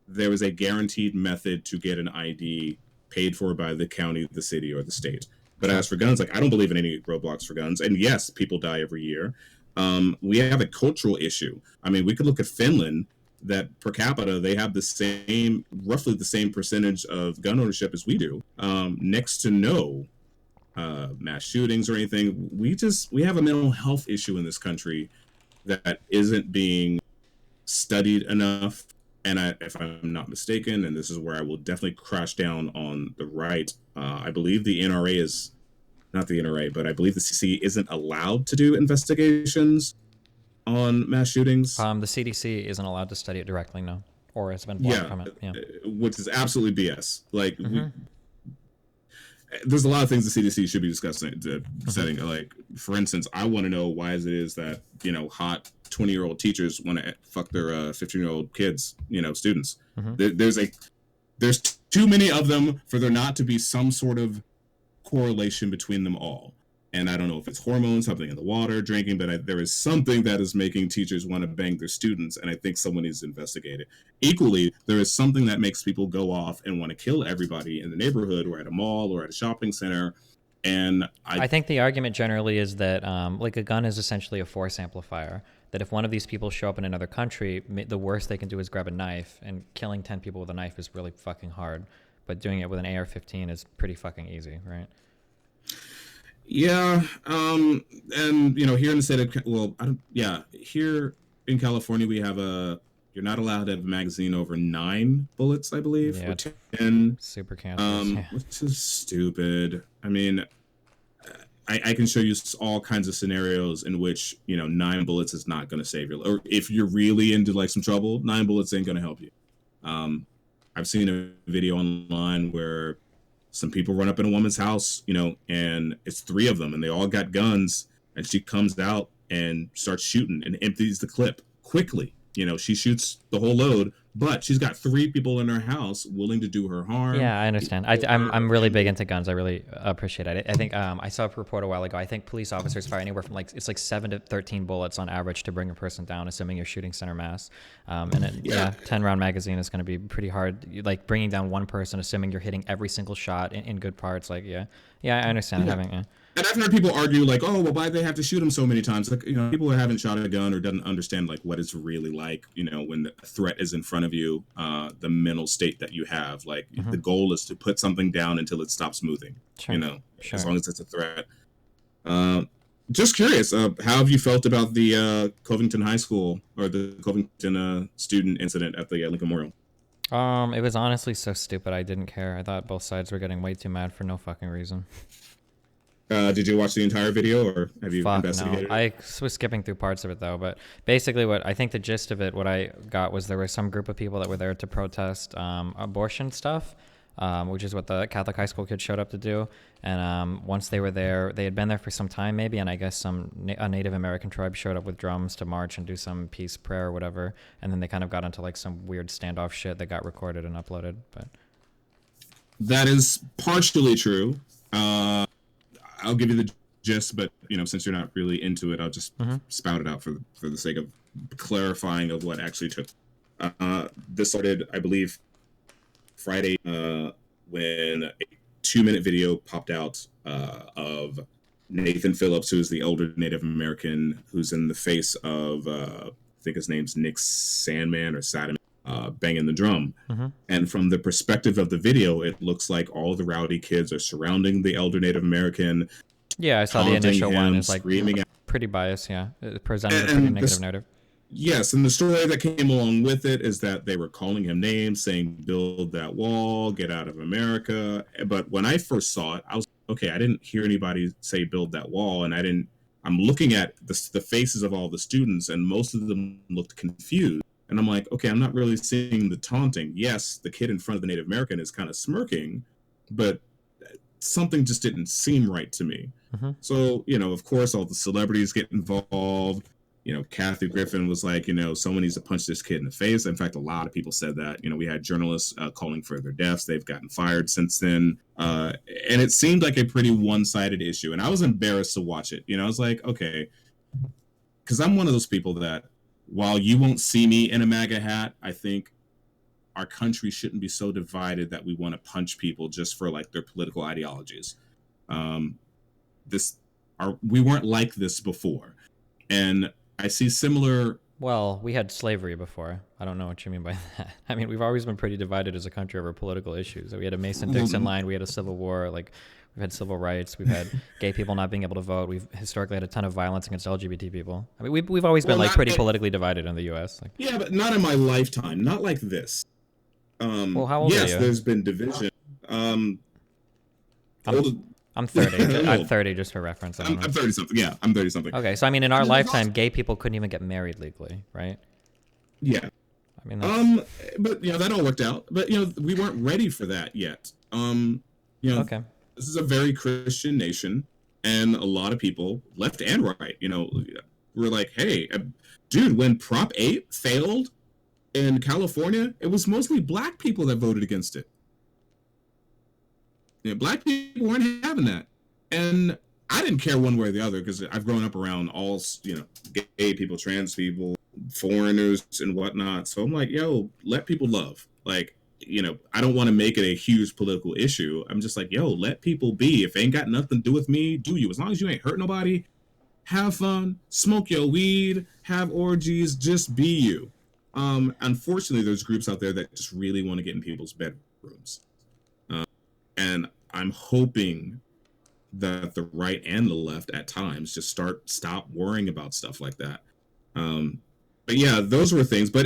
there was a guaranteed method to get an ID paid for by the county, the city, or the state. But as for guns, like I don't believe in any roadblocks for guns. And yes, people die every year. We have a cultural issue. I mean, we could look at Finland, that per capita, they have roughly the same percentage of gun ownership as we do. Next to no mass shootings or anything. We have a mental health issue in this country that isn't being studied enough. And if I'm not mistaken, and this is where I will definitely crash down on the right, I believe the NRA is, not the NRA, but I believe the CC isn't allowed to do investigations on mass shootings. The CDC isn't allowed to study it directly, no, or it's been blocked from it. Yeah, which is absolutely BS. Like, there's a lot of things the CDC should be discussing, setting. Like, for instance, I want to know why it is that hot 20-year-old teachers want to fuck their 15-year-old kids, students. There's too many of them for there not to be some sort of correlation between them all. And I don't know if it's hormones, something in the water, drinking, but there is something that is making teachers want to bang their students, and I think someone needs to investigate it. Equally, there is something that makes people go off and want to kill everybody in the neighborhood or at a mall or at a shopping center. And I think the argument generally is that like a gun is essentially a force amplifier. That if one of these people show up in another country, the worst they can do is grab a knife, and killing 10 people with a knife is really fucking hard. But doing it with an AR-15 is pretty fucking easy, right? Yeah, and here in the state of here in California we have you're not allowed to have a magazine over 9 bullets, I believe, or 10. Super cancerous, which is stupid. I mean, I can show you all kinds of scenarios in which 9 bullets is not going to save your, or if you're really into like some trouble, 9 bullets ain't going to help you. I've seen a video online where some people run up in a woman's house, and it's 3 of them, and they all got guns, and she comes out and starts shooting and empties the clip quickly. She shoots the whole load, but she's got 3 people in her house willing to do her harm. Yeah, I understand. I'm really big into guns. I really appreciate it. I think I saw a report a while ago. I think police officers fire anywhere from it's 7 to 13 bullets on average to bring a person down, assuming you're shooting center mass. 10-round magazine is going to be pretty hard. Like bringing down one person, assuming you're hitting every single shot in good parts. Like, Yeah, I understand Yeah. having. Yeah. And I've heard people argue like, oh, well, why do they have to shoot him so many times? Like, people who haven't shot a gun or doesn't understand like what it's really like, when the threat is in front of you, the mental state that you have. Like the goal is to put something down until it stops moving. Sure. As long as it's a threat. Just curious, how have you felt about the Covington High School or the Covington student incident at the Lincoln Memorial? It was honestly so stupid. I didn't care. I thought both sides were getting way too mad for no fucking reason. Did you watch the entire video, or have you investigated? No. I was skipping through parts of it though, but basically, what I think the gist of it, what I got was there was some group of people that were there to protest abortion stuff, which is what the Catholic high school kids showed up to do. And once they were there, they had been there for some time maybe, and I guess a Native American tribe showed up with drums to march and do some peace prayer or whatever, and then they kind of got into like some weird standoff shit that got recorded and uploaded. But that is partially true. I'll give you the gist, but since you're not really into it, I'll just spout it out for the sake of clarifying of what actually took. This started, I believe, Friday when a 2-minute video popped out of Nathan Phillips, who is the older Native American who's in the face of I think his name's Nick Sandman or Sadman, banging the drum. And from the perspective of the video, it looks like all the rowdy kids are surrounding the elder Native American. Yeah, I saw the initial one. It's like screaming pretty biased, yeah. It presented a pretty negative narrative. Yes, and the story that came along with it is that they were calling him names, saying, build that wall, get out of America. But when I first saw it, I was, okay, I didn't hear anybody say build that wall, and I'm looking at the faces of all the students, and most of them looked confused. And I'm like, okay, I'm not really seeing the taunting. Yes, the kid in front of the Native American is kind of smirking, but something just didn't seem right to me. So, of course, all the celebrities get involved. Kathy Griffin was like, someone needs to punch this kid in the face. In fact, a lot of people said that. We had journalists calling for their deaths. They've gotten fired since then. And it seemed like a pretty one-sided issue. And I was embarrassed to watch it. I was like, okay, because I'm one of those people that, while you won't see me in a MAGA hat, I think our country shouldn't be so divided that we want to punch people just for like their political ideologies. We weren't like this before. And I see similar. Well, we had slavery before. I don't know what you mean by that. I mean, we've always been pretty divided as a country over political issues. We had a Mason-Dixon line. We had a civil war. Like, we've had civil rights. We've had gay people not being able to vote. We've historically had a ton of violence against LGBT people. I mean, we've always been like pretty politically divided in the U.S. Like, yeah, but not in my lifetime. Not like this. Well, how old are you? Yes, there's been division. I'm 30. I'm 30, just for reference. I'm 30-something. Yeah, I'm 30-something. Okay, so I mean, in our lifetime, gay people couldn't even get married legally, right? Yeah. I mean, that's... but that all worked out. But we weren't ready for that yet. Okay. This is a very Christian nation, and a lot of people, left and right, were like, hey, dude, when Prop 8 failed in California, it was mostly black people that voted against it. Black people weren't having that. And I didn't care one way or the other because I've grown up around all, gay people, trans people, foreigners and whatnot. So I'm like, yo, let people love. Like, I don't want to make it a huge political issue. I'm just like, yo, let people be. If it ain't got nothing to do with me, do you. As long as you ain't hurt nobody, have fun, smoke your weed, have orgies, just be you. Unfortunately, there's groups out there that just really want to get in people's bedrooms. And I'm hoping that the right and the left at times just stop worrying about stuff like that. But yeah, those were things. But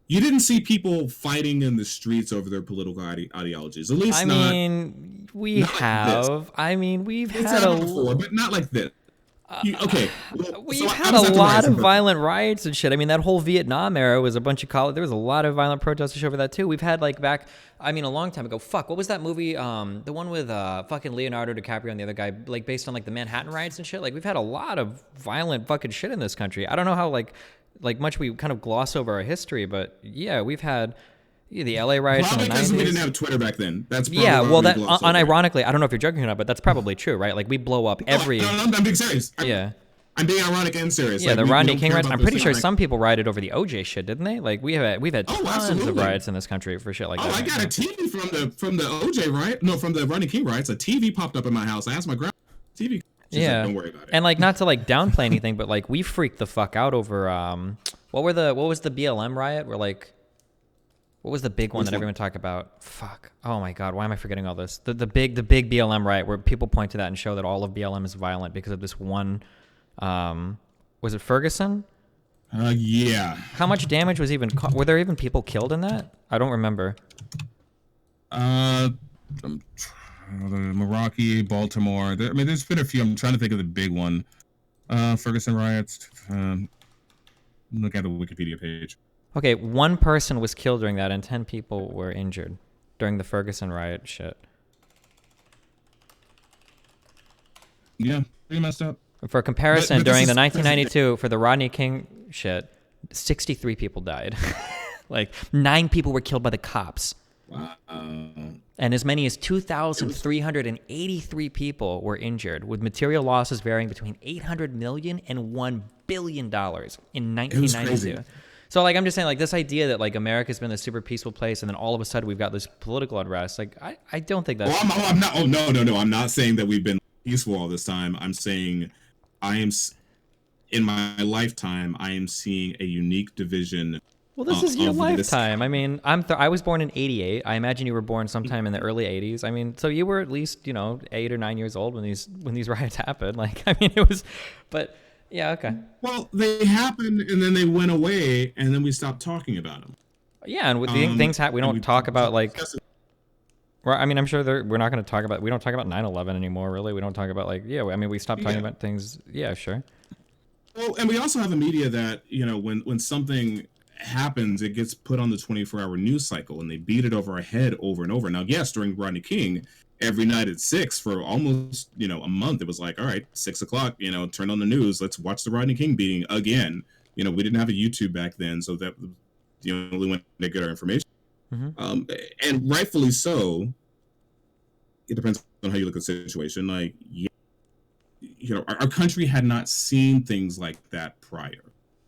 you didn't see people fighting in the streets over their political ideologies. At least we have. Like I mean, we've had before, but not like this. We've had a lot of violent riots and shit. I mean, that whole Vietnam era was a bunch of there was a lot of violent protests over that too. We've had a long time ago. Fuck, what was that movie? The one with fucking Leonardo DiCaprio and the other guy, like based on like the Manhattan riots and shit. Like we've had a lot of violent fucking shit in this country. I don't know how like much we kind of gloss over our history, but yeah, we've had. Yeah, the LA riots in the 90s. Because we didn't have Twitter back then. That's probably that unironically, I don't know if you're joking or not, but that's probably true, right? Like we blow up every. No, I'm being serious. Yeah. I'm being ironic and serious. Yeah, Like the we Rodney don't King care riots. about I'm those pretty things. sure Like, some people rioted over the OJ shit, didn't they? Like we've had oh, tons of absolutely. riots in this country for shit like Oh, that. I got a TV from the OJ riot. No, from the Rodney King riots. A TV popped up in my house. I asked my grandma, TV. She's like, don't worry about it. And like, not to like downplay anything, but like we freaked the fuck out over what was the BLM riot? Where like, what was the big one that everyone talked about? Fuck. Oh my god, why am I forgetting all this? The big BLM riot where people point to that and show that all of BLM is violent because of this one. Was it Ferguson? Yeah. How much damage was even? Were there even people killed in that? I don't remember. The Milwaukee, Baltimore. I mean, there's been a few. I'm trying to think of the big one. Ferguson riots. Look at the Wikipedia page. Okay, one person was killed during that, and 10 people were injured during the Ferguson riot shit. Yeah, pretty messed up. For comparison, but during the 1992, for the Rodney King shit, 63 people died. Like, 9 people were killed by the cops. Wow. And as many as 2,383 people were injured, with material losses varying between $800 million and $1 billion in 1992. So, like, I'm just saying, like, this idea that, like, America's been this super peaceful place, and then all of a sudden we've got this political unrest, like, I don't think that's... I'm not... Oh, no. I'm not saying that we've been peaceful all this time. I'm saying in my lifetime, I am seeing a unique division. Well, this is your lifetime. I mean, I was born in 88. I imagine you were born sometime in the early 80s. I mean, so you were at least, 8 or 9 years old when these riots happened. Like, I mean, it was... But... Yeah, okay. Well, they happened, and then they went away, and then we stopped talking about them. Yeah, and with things happen, we don't talk about, like... Well, I mean, I'm sure we're not going to talk about... We don't talk about 9/11 anymore, really. We don't talk about, like... Yeah, I mean, we stopped talking about things... Yeah, sure. Well, and we also have a media that, when something happens, it gets put on the 24-hour news cycle, and they beat it over our head over and over. Now, yes, during Rodney King... Every night at 6 for almost, a month, it was like, all right, 6 o'clock, turn on the news. Let's watch the Rodney King beating again. We didn't have a YouTube back then, so that was the only way to get our information. Mm-hmm. And rightfully so. It depends on how you look at the situation. Like, our country had not seen things like that prior.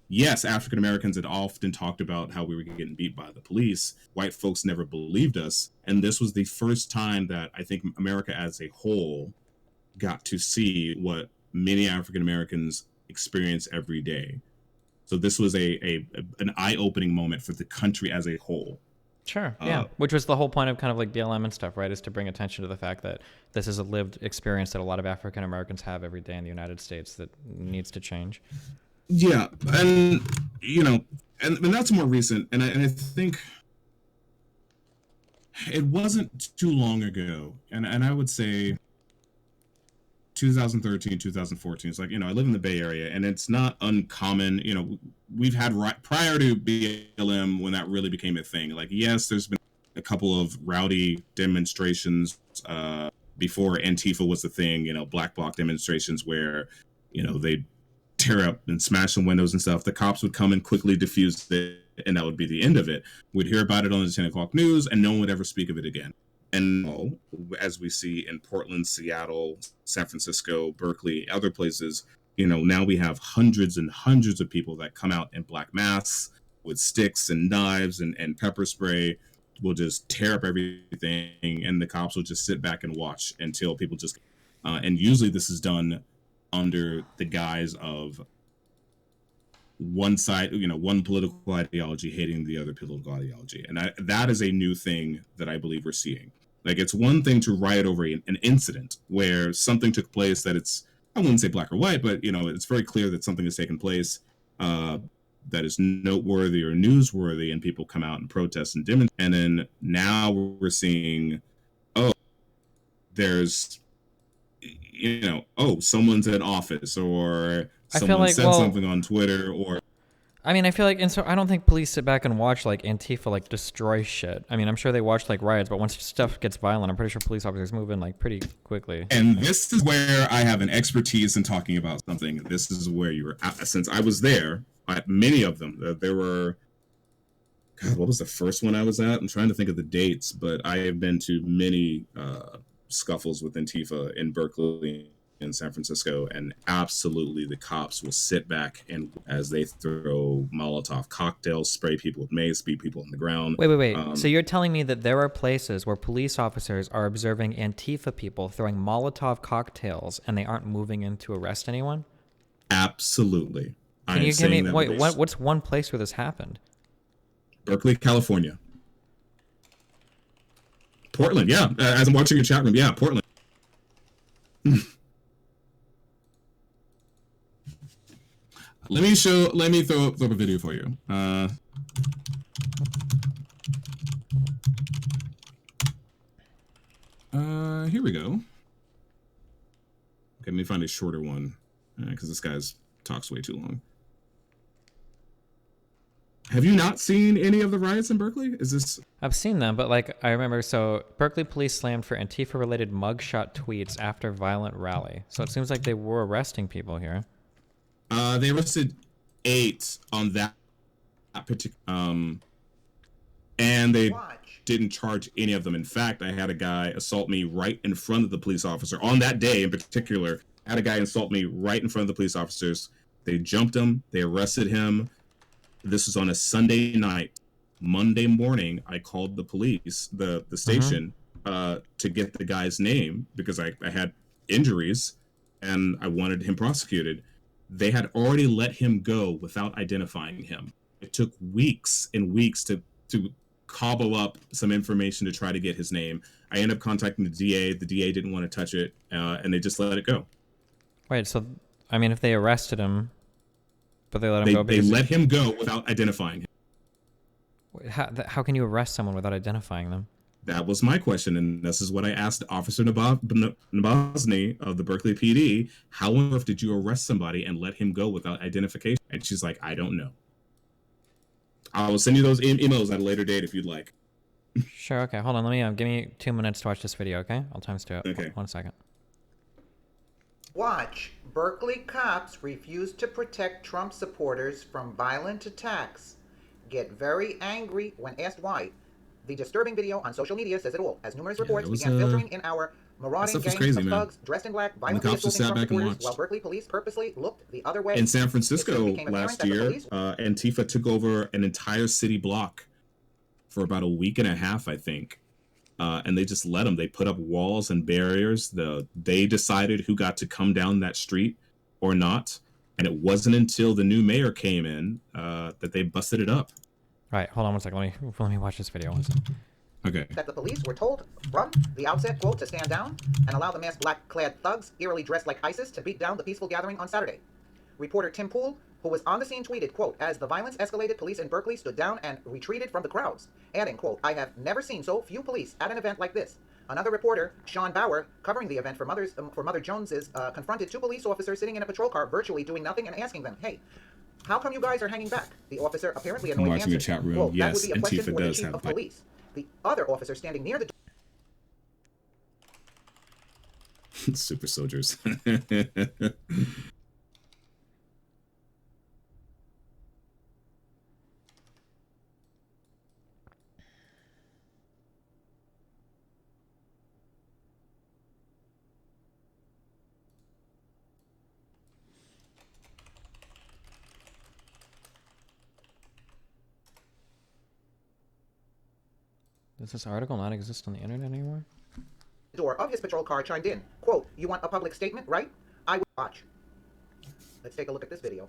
Yes, African Americans had often talked about how we were getting beat by the police. White folks never believed us. And this was the first time that I think America as a whole got to see what many African Americans experience every day. So this was an eye-opening moment for the country as a whole. Sure, yeah. Which was the whole point of kind of like BLM and stuff, right? Is to bring attention to the fact that this is a lived experience that a lot of African Americans have every day in the United States that needs to change. Yeah, and and that's more recent, and I think it wasn't too long ago, and I would say 2013, 2014. It's like, I live in the Bay Area, and it's not uncommon. We've had prior to BLM when that really became a thing. Like, yes, there's been a couple of rowdy demonstrations before Antifa was the thing. Black bloc demonstrations where they tear up and smash some windows and stuff. The cops would come and quickly defuse it, and that would be the end of it. We'd hear about it on the 10 o'clock news, and no one would ever speak of it again. And as we see in Portland, Seattle, San Francisco, Berkeley, other places, now we have hundreds and hundreds of people that come out in black masks with sticks and knives and pepper spray, will just tear up everything, and the cops will just sit back and watch until people just... and usually this is done under the guise of one side, one political ideology hating the other political ideology. And that is a new thing that I believe we're seeing. Like, it's one thing to riot over an incident where something took place that it's, I wouldn't say black or white, but, it's very clear that something has taken place that is noteworthy or newsworthy, and people come out and protest and demonstrate. And then now we're seeing, there's... someone's in office, or someone said something on Twitter, or... I mean, I feel like, and so I don't think police sit back and watch, like, Antifa, like, destroy shit. I mean, I'm sure they watch, like, riots, but once stuff gets violent, I'm pretty sure police officers move in, like, pretty quickly. And this is where I have an expertise in talking about something. This is where you were... Since I was there, at many of them, there were... God, what was the first one I was at? I'm trying to think of the dates, but I have been to many... scuffles with Antifa in Berkeley in San Francisco, and absolutely the cops will sit back and as they throw Molotov cocktails, spray people with mace, beat people on the ground. Wait. So you're telling me that there are places where police officers are observing Antifa people throwing Molotov cocktails and they aren't moving in to arrest anyone? Absolutely. Can you give me, what's one place where this happened? Berkeley, California. Portland, yeah. As I'm watching your chat room, yeah, Portland. Let me throw up a video for you. Here we go. Okay, let me find a shorter one because this guy's talks way too long. Have you not seen any of the riots in Berkeley? Is this? I've seen them, but like I remember, so Berkeley police slammed for Antifa-related mugshot tweets after violent rally. So it seems like they were arresting people here. They arrested 8 on that particular, and they didn't charge any of them. In fact, I had a guy assault me right in front of the police officer on that day in particular. I had a guy assault me right in front of the police officers. They jumped him. They arrested him. This was on a Sunday night. Monday morning, I called the police, the station, to get the guy's name because I had injuries and I wanted him prosecuted. They had already let him go without identifying him. It took weeks and weeks to cobble up some information to try to get his name. I ended up contacting the DA. The DA didn't want to touch it, and they just let it go. Wait, so, I mean, if they arrested him, but they let him go because... They let him go without identifying him. How can you arrest someone without identifying them? That was my question, and this is what I asked Officer Nabozny of the Berkeley PD. How on earth did you arrest somebody and let him go without identification? And she's like, I don't know. I will send you those emails at a later date if you'd like. Sure, okay. Hold on, let me give me 2 minutes to watch this video, okay? I'll times 2 it. Okay. 1 second. Watch. Berkeley cops refuse to protect Trump supporters from violent attacks. Get very angry when asked why. The disturbing video on social media says it all, as numerous reports began filtering in our marauding gangs of thugs dressed in black, violently assaulting Trump supporters, while Berkeley police purposely looked the other way. In San Francisco last year, Antifa took over an entire city block for about a week and a half, I think. And they just let them. They put up walls and barriers. They decided who got to come down that street or not. And it wasn't until the new mayor came in that they busted it up. All right, hold on 1 second. Let me watch this video. 1 second. Okay. That the police were told from the outset, quote, to stand down and allow the masked black-clad thugs, eerily dressed like ISIS, to beat down the peaceful gathering on Saturday. Reporter Tim Pool, who was on the scene, tweeted, quote, as the violence escalated, police in Berkeley stood down and retreated from the crowds, adding, quote, I have never seen so few police at an event like this. Another reporter, Sean Bauer, covering the event for Mother Jones's, confronted 2 police officers sitting in a patrol car, virtually doing nothing, and asking them, hey, how come you guys are hanging back? The officer, apparently annoyed, answered, your chat room. well, Yes, that would be a question Antifa for the does chief have of police. The other officer standing near the Super soldiers. Does this article not exist on the internet anymore? door of his patrol car chimed in, quote, you want a public statement, right? I will watch. Let's take a look at this video.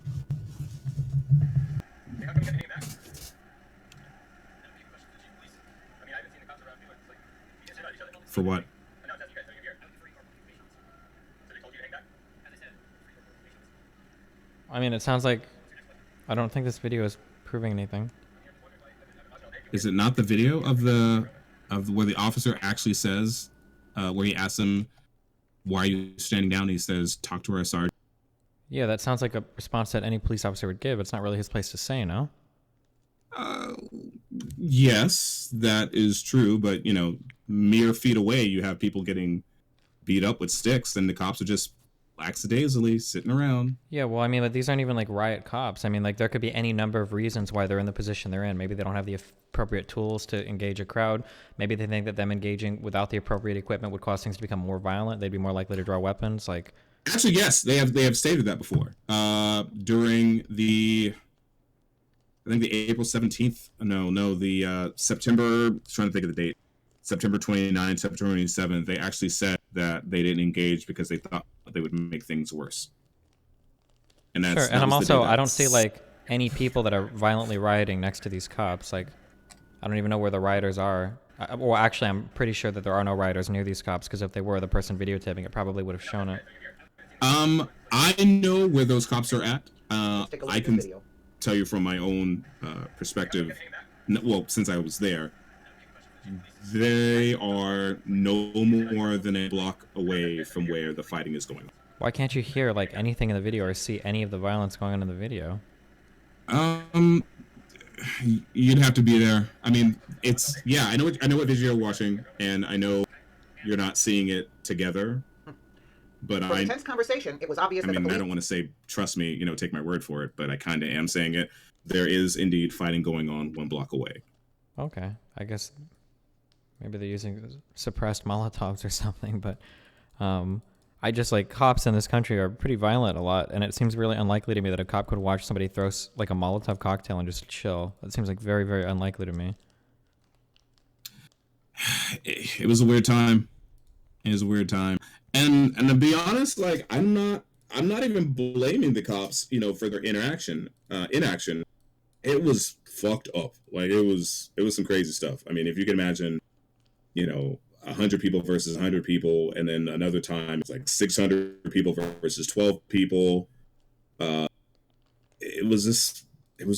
For what? I mean, it sounds like I don't think this video is proving anything. Is it not the video of where the officer actually says, where he asks him, why are you standing down? And he says, talk to our sergeant. Yeah, that sounds like a response that any police officer would give. It's not really his place to say, no? Yes, that is true. But, mere feet away, you have people getting beat up with sticks, and the cops are just lackadaisically sitting around. Yeah, well, I mean, but these aren't even like riot cops. I mean, like there could be any number of reasons why they're in the position they're in. Maybe they don't have the appropriate tools to engage a crowd. Maybe they think that them engaging without the appropriate equipment would cause things to become more violent. They'd be more likely to draw weapons. Like, Actually, yes, they have stated that before. During the I think the April 17th. No, the September. Trying to think of the date. September 29th, September 27th. They actually said that they didn't engage because they thought they would make things worse. And Sure, and that I'm was the day also, I that. don't see like any people that are violently rioting next to these cops. Like, I don't even know where the rioters are. Well, actually, I'm pretty sure that there are no rioters near these cops, because if they were, the person videotaping it probably would have shown it. I know where those cops are at. Let's take a look I at this can video. tell you from my own perspective. Well, since I was there, they are no more than a block away from where the fighting is going Why can't you hear like anything in the video or see any of the violence going on in the video? on. You'd have to be there. I mean, it's I know what video you're watching, and I know you're not seeing it together. But For intense conversation, it was obvious I that mean, the I police... don't want to say trust me, take my word for it, but I kind of am saying it. There is indeed fighting going on 1 block away. Okay, I guess maybe they're using suppressed Molotovs or something, but I just like cops in this country are pretty violent a lot, and it seems really unlikely to me that a cop could watch somebody throw like a Molotov cocktail and just chill. That seems like very, very unlikely to me. It was a weird time. It was a weird time, and to be honest, like I'm not even blaming the cops, for their inaction. It was fucked up. Like it was some crazy stuff. I mean, if you can imagine, 100 people versus 100 people, and then another time it's like 600 people versus 12 people. It was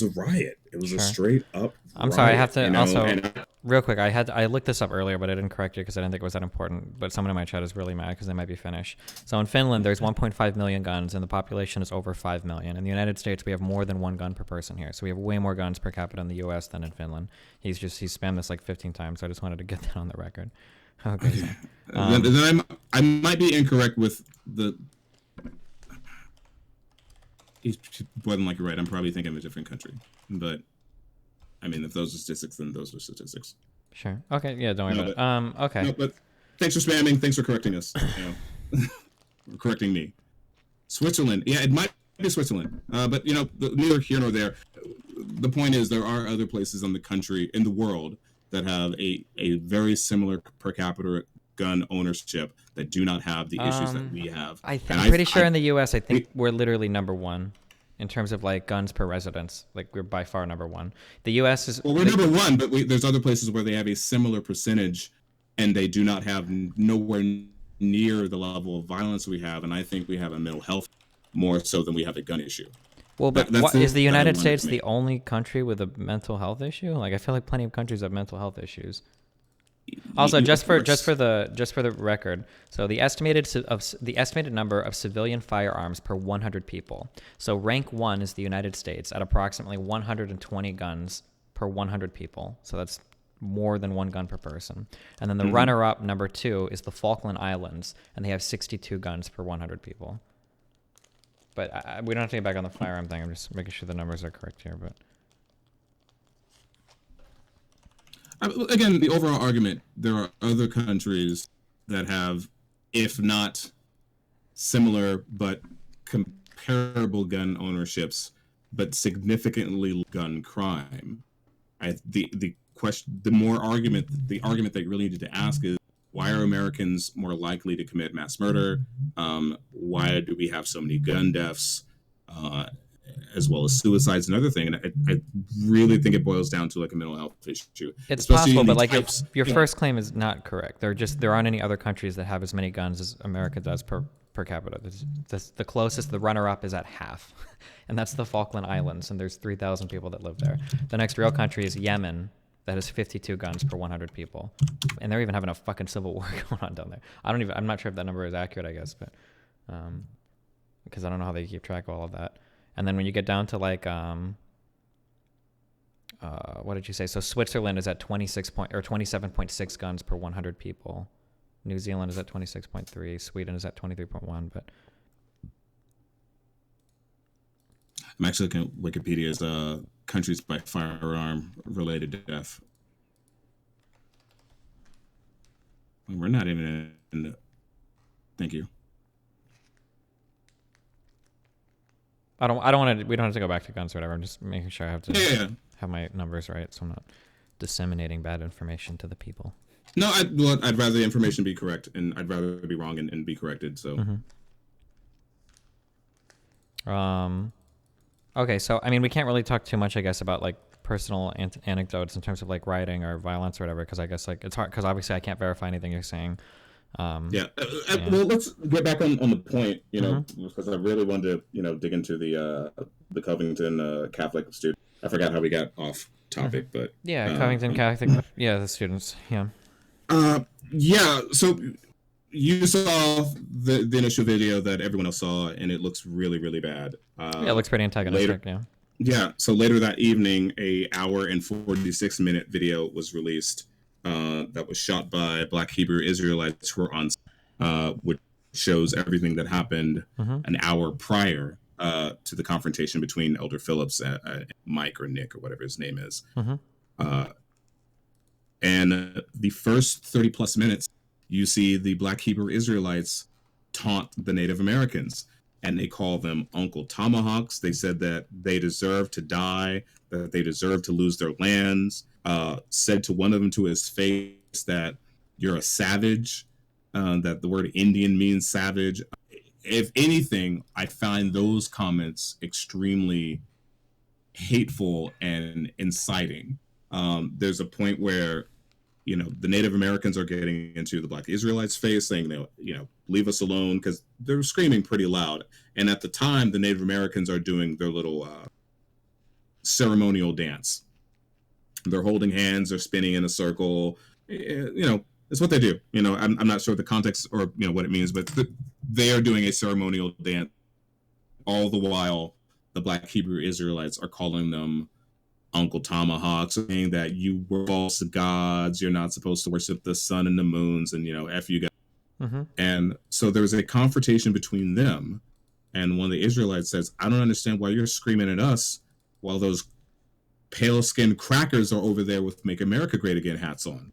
a riot. It was a straight up I'm riot, sorry, I have to also, and real quick, I looked this up earlier, but I didn't correct it because I didn't think it was that important. But someone in my chat is really mad because they might be Finnish. So in Finland, there's 1.5 million guns, and the population is over 5 million. In the United States, we have more than 1 gun per person here. So we have way more guns per capita in the U.S. than in Finland. He's spammed this like 15 times, so I just wanted to get that on the record. Okay. So, then I might be incorrect with the. He's more than likely right. I'm probably thinking of a different country, but I mean, if those are statistics, then those are statistics. Sure. Okay. Yeah. Don't worry about it. Okay. No, but thanks for spamming. Thanks for correcting us. Correcting me. Switzerland. Yeah, it might be Switzerland. But neither here nor there. The point is, there are other places in the world that have a very similar per capita gun ownership that do not have the issues that we have. I'm pretty sure in the U.S., I think we're literally number 1 in terms of like guns per residence. Like we're by far number 1. The U.S. is... Well, we're number 1, but there's other places where they have a similar percentage and they do not have nowhere near the level of violence we have. And I think we have a mental health more so than we have a gun issue. Well, but is the United States the only country with a mental health issue? Like, I feel like plenty of countries have mental health issues. Also, just for the record, so the estimated number of civilian firearms per 100 people. So rank 1 is the United States at approximately 120 guns per 100 people. So that's more than 1 gun per person. And then the runner-up, number 2, is the Falkland Islands, and they have 62 guns per 100 people. But we don't have to get back on the firearm thing. I'm just making sure the numbers are correct here. But again, the overall argument, there are other countries that have, if not similar, but comparable gun ownerships, but significantly gun crime. The argument that you really needed to ask is, why are Americans more likely to commit mass murder? Why do we have so many gun deaths, as well as suicides and other things? And I really think it boils down to like a mental health issue. It's possible, but like your first claim is not correct. There aren't any other countries that have as many guns as America does per capita. The closest, the runner-up is at half, and that's the Falkland Islands, and there's 3,000 people that live there. The next real country is Yemen, that has 52 guns per 100 people, and they're even having a fucking civil war going on down there. I'm not sure if that number is accurate, I guess, but because I don't know how they keep track of all of that. And then when you get down to like what did you say? So Switzerland is at 27.6 guns per 100 people. New Zealand is at 26.3. Sweden is at 23.1. But I'm actually looking at Wikipedia's countries by firearm related death. We're not even in. Thank you. I don't want to. We don't have to go back to guns or whatever. I'm just making sure I have to Yeah. have my numbers right, so I'm not disseminating bad information to the people. No, I'd rather the information be correct, and I'd rather be wrong and be corrected. So. Okay, so I mean, we can't really talk too much, I guess, about like personal anecdotes in terms of like rioting or violence or whatever, because I guess like it's hard because obviously I can't verify anything you're saying. Yeah. Well, let's get back on the point, because I really wanted to, dig into the Covington Catholic student. I forgot how we got off topic, but Covington Catholic, the students, yeah. So you saw the initial video that everyone else saw, and it looks really, really bad. It looks pretty antagonistic. Yeah. So later that evening, a hour and 46-minute video was released. That was shot by Black Hebrew Israelites who were on, which shows everything that happened an hour prior to the confrontation between Elder Phillips and Mike or Nick or whatever his name is. And the first 30 plus minutes, you see the Black Hebrew Israelites taunt the Native Americans, and they call them Uncle Tomahawks. They said that they deserve to die, that they deserve to lose their lands. Said to one of them to his face that you're a savage, that the word Indian means savage. If anything, I find those comments extremely hateful and inciting. There's a point where, the Native Americans are getting into the Black Israelites' face, saying, leave us alone, because they're screaming pretty loud. And at the time, the Native Americans are doing their little ceremonial dance. They're holding hands, they're spinning in a circle. It's what they do. I'm not sure the context or, what it means, but they are doing a ceremonial dance. All the while, the Black Hebrew Israelites are calling them Uncle Tomahawks, saying that you were false gods, you're not supposed to worship the sun and the moons, and, F you guys. And so there was a confrontation between them, and one of the Israelites says, I don't understand why you're screaming at us while those pale-skinned crackers are over there with Make America Great Again hats on.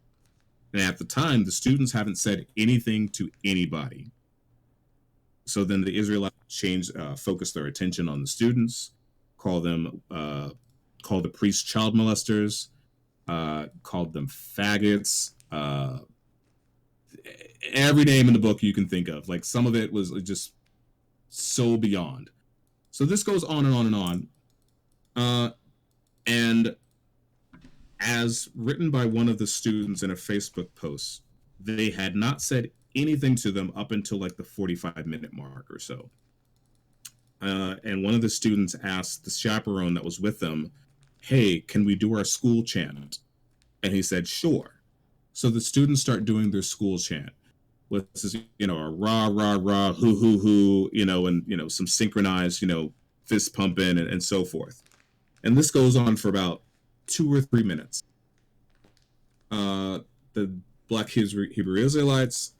And at the time, the students haven't said anything to anybody. So then the Israelites focused their attention on the students, call the priests child molesters, called them faggots, every name in the book you can think of. Like, some of it was just so beyond. So this goes on and on and on. And as written by one of the students in a Facebook post, they had not said anything to them up until like the 45-minute mark or so. And one of the students asked the chaperone that was with them, hey, can we do our school chant? And he said, sure. So the students start doing their school chant with this, a rah, rah, rah, hoo, hoo, hoo, and, some synchronized, fist pumping and so forth. And this goes on for about 2 or 3 minutes. The Black Hebrew Israelites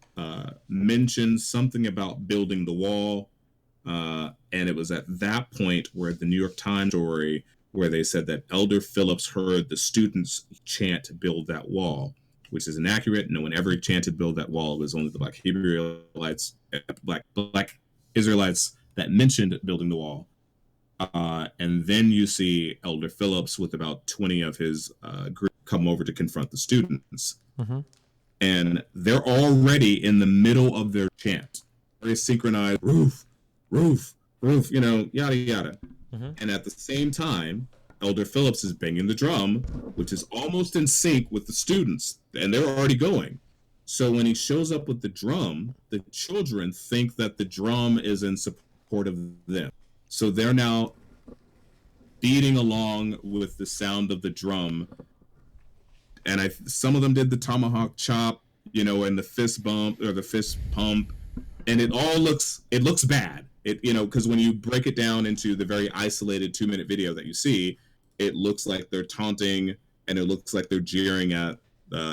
mentioned something about building the wall. And it was at that point where the New York Times story, where they said that Elder Phillips heard the students chant build that wall, which is inaccurate. No one ever chanted build that wall. It was only the Black Hebrew Israelites, Black Israelites that mentioned building the wall. And then you see Elder Phillips with about 20 of his group come over to confront the students. And they're already in the middle of their chant. Very synchronized, roof, roof, roof, yada, yada. And at the same time, Elder Phillips is banging the drum, which is almost in sync with the students, and they're already going. So when he shows up with the drum, the children think that the drum is in support of them. So they're now beating along with the sound of the drum. And some of them did the tomahawk chop, and the fist bump or the fist pump. And it looks bad. Because when you break it down into the very isolated 2-minute video that you see, it looks like they're taunting and it looks like they're jeering at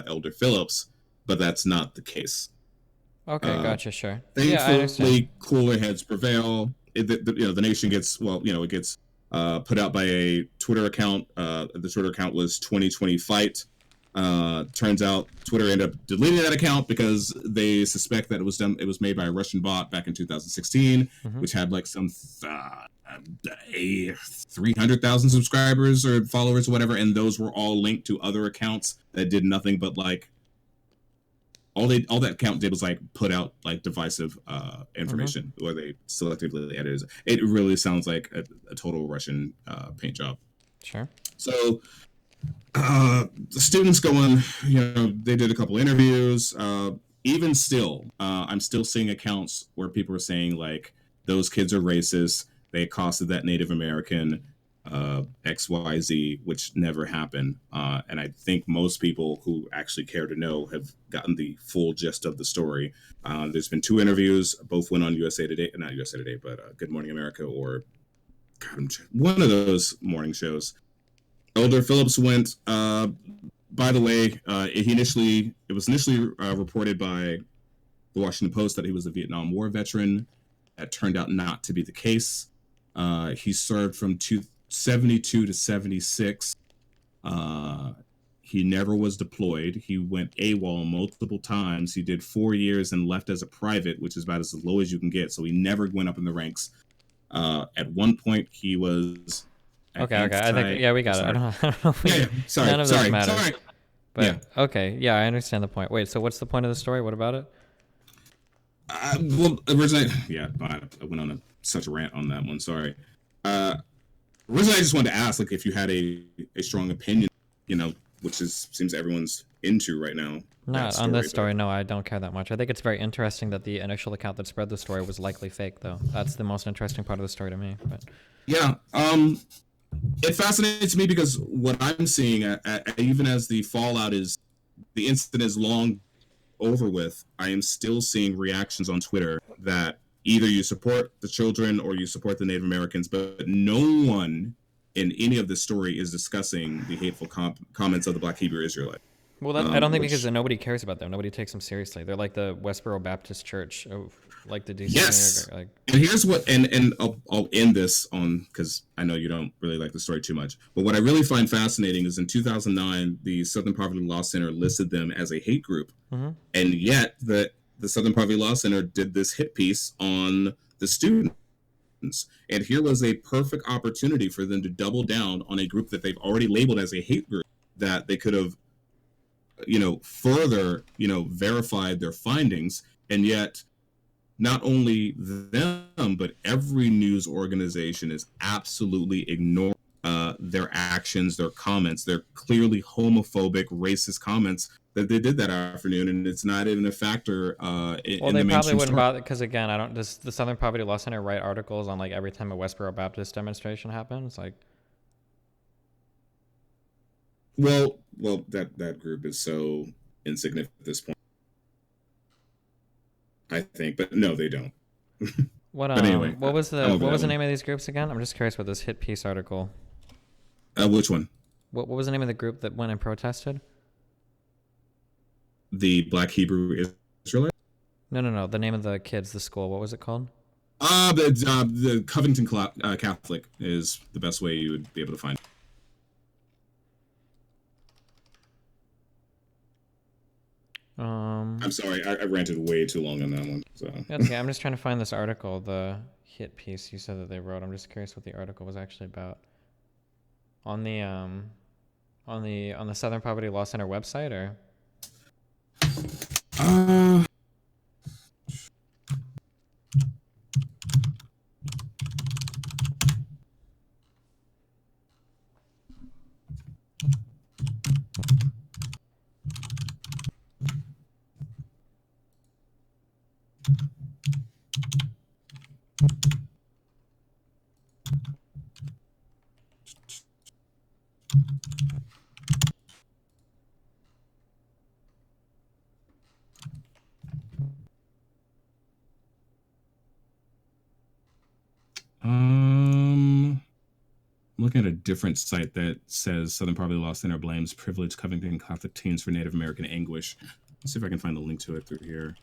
Elder Phillips, but that's not the case. Okay, gotcha, sure. Thankfully, cooler heads prevail. The nation gets, it gets put out by a Twitter account. The Twitter account was 2020 Fight. Turns out Twitter ended up deleting that account because they suspect that it was made by a Russian bot back in 2016, which had like some a 300,000 subscribers or followers or whatever, and those were all linked to other accounts that did nothing but like all that account did was like put out like divisive information, where they selectively edited. It really sounds like a total Russian paint job. Sure. So the students going, they did a couple interviews. Even still, I'm still seeing accounts where people are saying like those kids are racist. They accosted that Native American XYZ, which never happened. And I think most people who actually care to know have gotten the full gist of the story. There's been 2 interviews. Both went on USA Today, not USA Today, but Good Morning America or one of those morning shows. Elder Phillips went, by the way, it was initially reported by the Washington Post that he was a Vietnam War veteran. That turned out not to be the case. He served from 72 to 76. He never was deployed. He went AWOL multiple times. He did 4 years and left as a private, which is about as low as you can get. So he never went up in the ranks. At one point, he was... Okay. I think we got it. I don't know. Sorry. None of this matters. Sorry. But okay, I understand the point. Wait, so what's the point of the story? What about it? Well, originally, I went on such a rant on that one. Sorry. Originally, I just wanted to ask, like, if you had a strong opinion, which seems everyone's into right now. Not on this story. No, I don't care that much. I think it's very interesting that the initial account that spread the story was likely fake, though. That's the most interesting part of the story to me. But yeah, it fascinates me because what I'm seeing, even as the fallout is, the incident is long over with, I am still seeing reactions on Twitter that either you support the children or you support the Native Americans, but no one in any of this story is discussing the hateful comments of the Black Hebrew Israelite. Well, I don't think because nobody cares about them. Nobody takes them seriously. They're like the Westboro Baptist Church, like the DC. Yes. And here's what, and I'll end this on, because I know you don't really like the story too much, but what I really find fascinating is in 2009, the Southern Poverty Law Center listed them as a hate group, and yet the Southern Poverty Law Center did this hit piece on the students. And here was a perfect opportunity for them to double down on a group that they've already labeled as a hate group, that they could have, further, verified their findings. And yet not only them, but every news organization is absolutely ignoring their actions, their comments, their clearly homophobic, racist comments that they did that afternoon, and it's not even a factor in they the probably wouldn't story. bother, because again, does the Southern Poverty Law Center write articles on like every time a Westboro Baptist demonstration happens? Like, well, that group is so insignificant at this point, I think, but no, they don't. But anyway, what was the name of these groups again? I'm just curious about this hit piece article. Which one? What was the name of the group that went and protested? The Black Hebrew Israelite? No. The name of the kids, the school. What was it called? The Covington Catholic is the best way you would be able to find it. I'm sorry, I ranted way too long on that one. So. That's okay. I'm just trying to find this article, the hit piece you said that they wrote. I'm just curious what the article was actually about. On the Southern Poverty Law Center website, or? Looking at a different site that says Southern Poverty Law Center blames privileged Covington Catholic teens for Native American anguish. Let's see if I can find the link to it through here.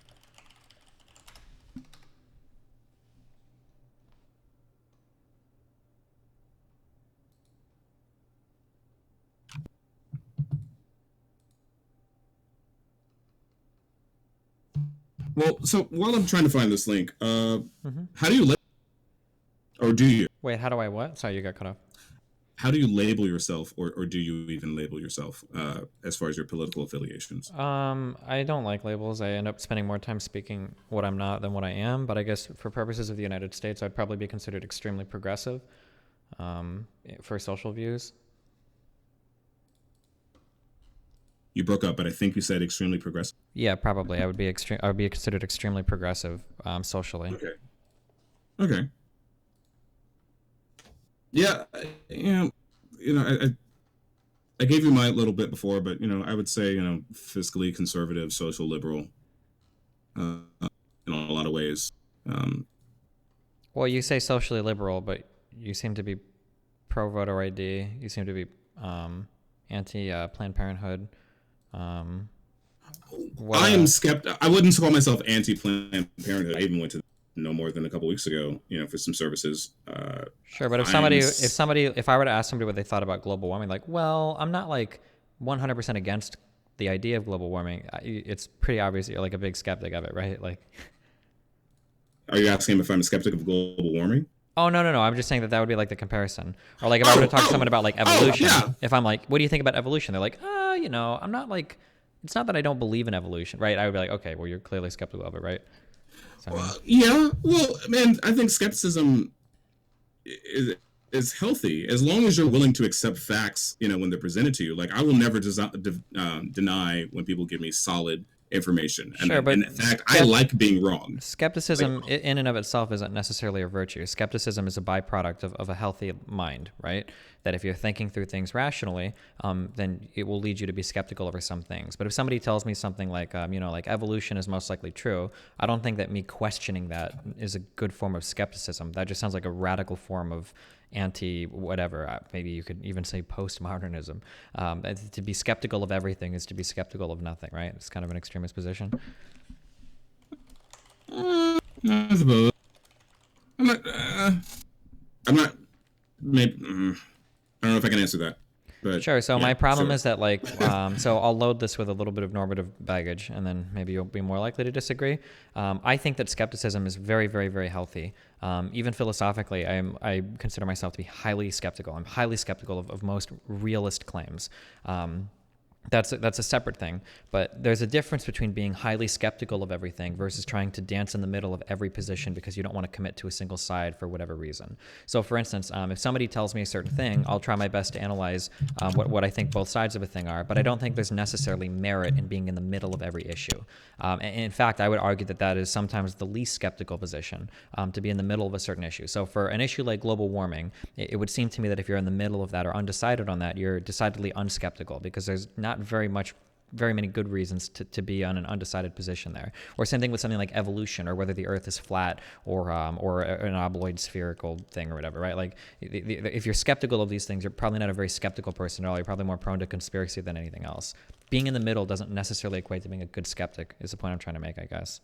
Well, so while I'm trying to find this link, how do you or do you? Wait, how do I what? Sorry, you got cut off. How do you label yourself, or do you even label yourself as far as your political affiliations? I don't like labels. I end up spending more time speaking what I'm not than what I am. But I guess for purposes of the United States, I'd probably be considered extremely progressive for social views. You broke up, but I think you said extremely progressive. Yeah, probably. I would be I would be considered extremely progressive socially. Okay. Okay. Yeah. I gave you my little bit before, but I would say fiscally conservative, social liberal, uh, in a lot of ways. Well, you say socially liberal, but you seem to be pro voter ID. You seem to be anti Planned Parenthood. I am skeptical. I wouldn't call myself anti Planned Parenthood. I even went to no more than a couple weeks ago, for some services. Sure, but if I were to ask somebody what they thought about global warming, like, well, I'm not like 100% against the idea of global warming. It's pretty obvious that you're like a big skeptic of it, right? Like, are you asking if I'm a skeptic of global warming? Oh, no. I'm just saying that would be like the comparison. Or like if I were to talk to someone about like evolution, yeah. If I'm like, what do you think about evolution? They're like, I'm not like, it's not that I don't believe in evolution, right? I would be like, okay, well, you're clearly skeptical of it, right? So, yeah. Well, man, I think skepticism is healthy as long as you're willing to accept facts, when they're presented to you. Like, I will never deny when people give me solid information. Sure, but in fact, I like being wrong. Skepticism in and of itself isn't necessarily a virtue. Skepticism is a byproduct of a healthy mind, right? That if you're thinking through things rationally, then it will lead you to be skeptical over some things. But if somebody tells me something like, like evolution is most likely true, I don't think that me questioning that is a good form of skepticism. That just sounds like a radical form of anti-whatever. Maybe you could even say postmodernism. To be skeptical of everything is to be skeptical of nothing, right? It's kind of an extremist position. I suppose. I'm not. Maybe. I don't know if I can answer that. But sure. So yeah, my problem sure. is that like, so I'll load this with a little bit of normative baggage, and then maybe you'll be more likely to disagree. I think that skepticism is very, very, very healthy. Even philosophically, I consider myself to be highly skeptical. I'm highly skeptical of most realist claims. That's a separate thing, but there's a difference between being highly skeptical of everything versus trying to dance in the middle of every position because you don't want to commit to a single side for whatever reason. So, for instance, if somebody tells me a certain thing, I'll try my best to analyze what I think both sides of a thing are, but I don't think there's necessarily merit in being in the middle of every issue. And in fact, I would argue that is sometimes the least skeptical position, to be in the middle of a certain issue. So, for an issue like global warming, it would seem to me that if you're in the middle of that or undecided on that, you're decidedly unskeptical because there's not very many good reasons to be on an undecided position there. Or same thing with something like evolution or whether the Earth is flat or an obloid spherical thing or whatever, right? Like if you're skeptical of these things, you're probably not a very skeptical person at all. You're probably more prone to conspiracy than anything else. Being in the middle doesn't necessarily equate to being a good skeptic is the point I'm trying to make, I guess.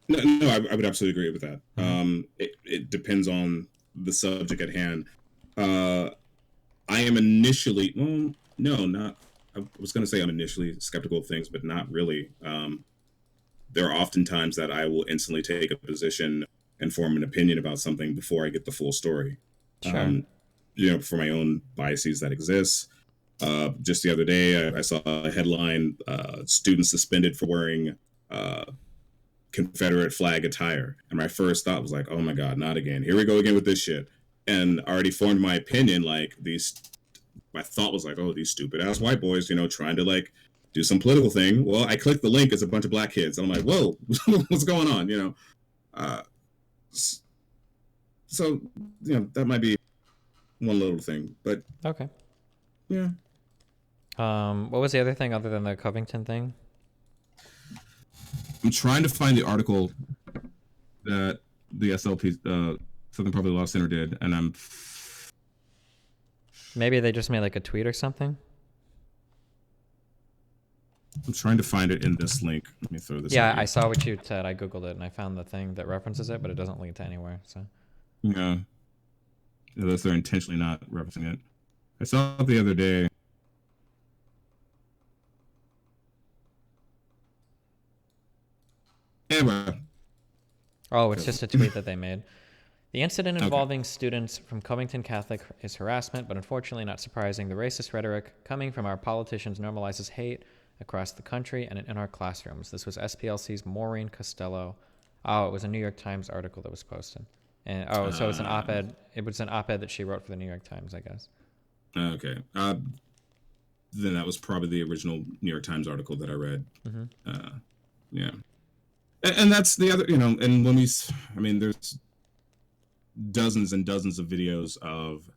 No, I would absolutely agree with that. Mm-hmm. It depends on the subject at hand. I am initially, I was going to say I'm initially skeptical of things, but not really. There are often times that I will instantly take a position and form an opinion about something before I get the full story. Sure. For my own biases that exist. Just the other day, I saw a headline, students suspended for wearing Confederate flag attire. And my first thought was like, oh my God, not again. Here we go again with this shit. And I already formed my opinion, like my thought was like, oh, these stupid ass white boys, trying to like do some political thing. Well, I clicked the link. It's a bunch of black kids. And I'm like, whoa, what's going on? So, that might be one little thing, but okay. Yeah. What was the other thing other than the Covington thing? I'm trying to find the article that the SLP, Southern Poverty Law Center did, and maybe they just made like a tweet or something. I'm trying to find it in this link. Let me throw this. Yeah, I saw what you said. I googled it and I found the thing that references it, but it doesn't link to anywhere. So. Yeah. Unless they're intentionally not referencing it. I saw it the other day. Anyway. Oh, it's just a tweet that they made. The incident involving students from Covington Catholic is harassment, but unfortunately not surprising. The racist rhetoric coming from our politicians normalizes hate across the country and in our classrooms. This was SPLC's Maureen Costello. Oh, it was a New York Times article that was posted. And so it's an op-ed. It was an op-ed that she wrote for the New York Times, I guess. Okay. Then that was probably the original New York Times article that I read. Yeah. And that's the other, and when there's dozens and dozens of videos of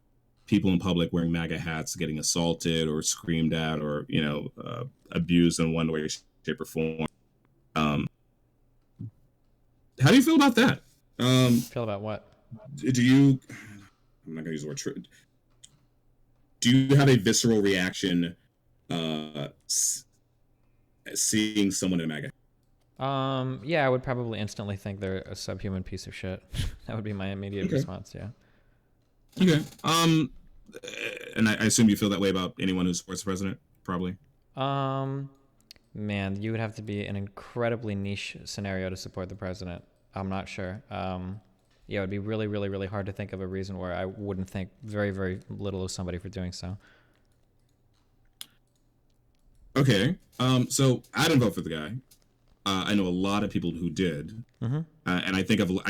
people in public wearing MAGA hats getting assaulted or screamed at or, abused in one way, shape, or form. How do you feel about that? Feel about what? Do you, I'm not going to use the word true. Do you have a visceral reaction seeing someone in MAGA? Yeah, I would probably instantly think they're a subhuman piece of shit. That would be my immediate response, yeah. Okay. And I assume you feel that way about anyone who supports the president, probably? Man, you would have to be an incredibly niche scenario to support the president. I'm not sure. Yeah, it would be really, really, really hard to think of a reason where I wouldn't think very, very little of somebody for doing so. Okay. So I didn't vote for the guy. I know a lot of people who did, and I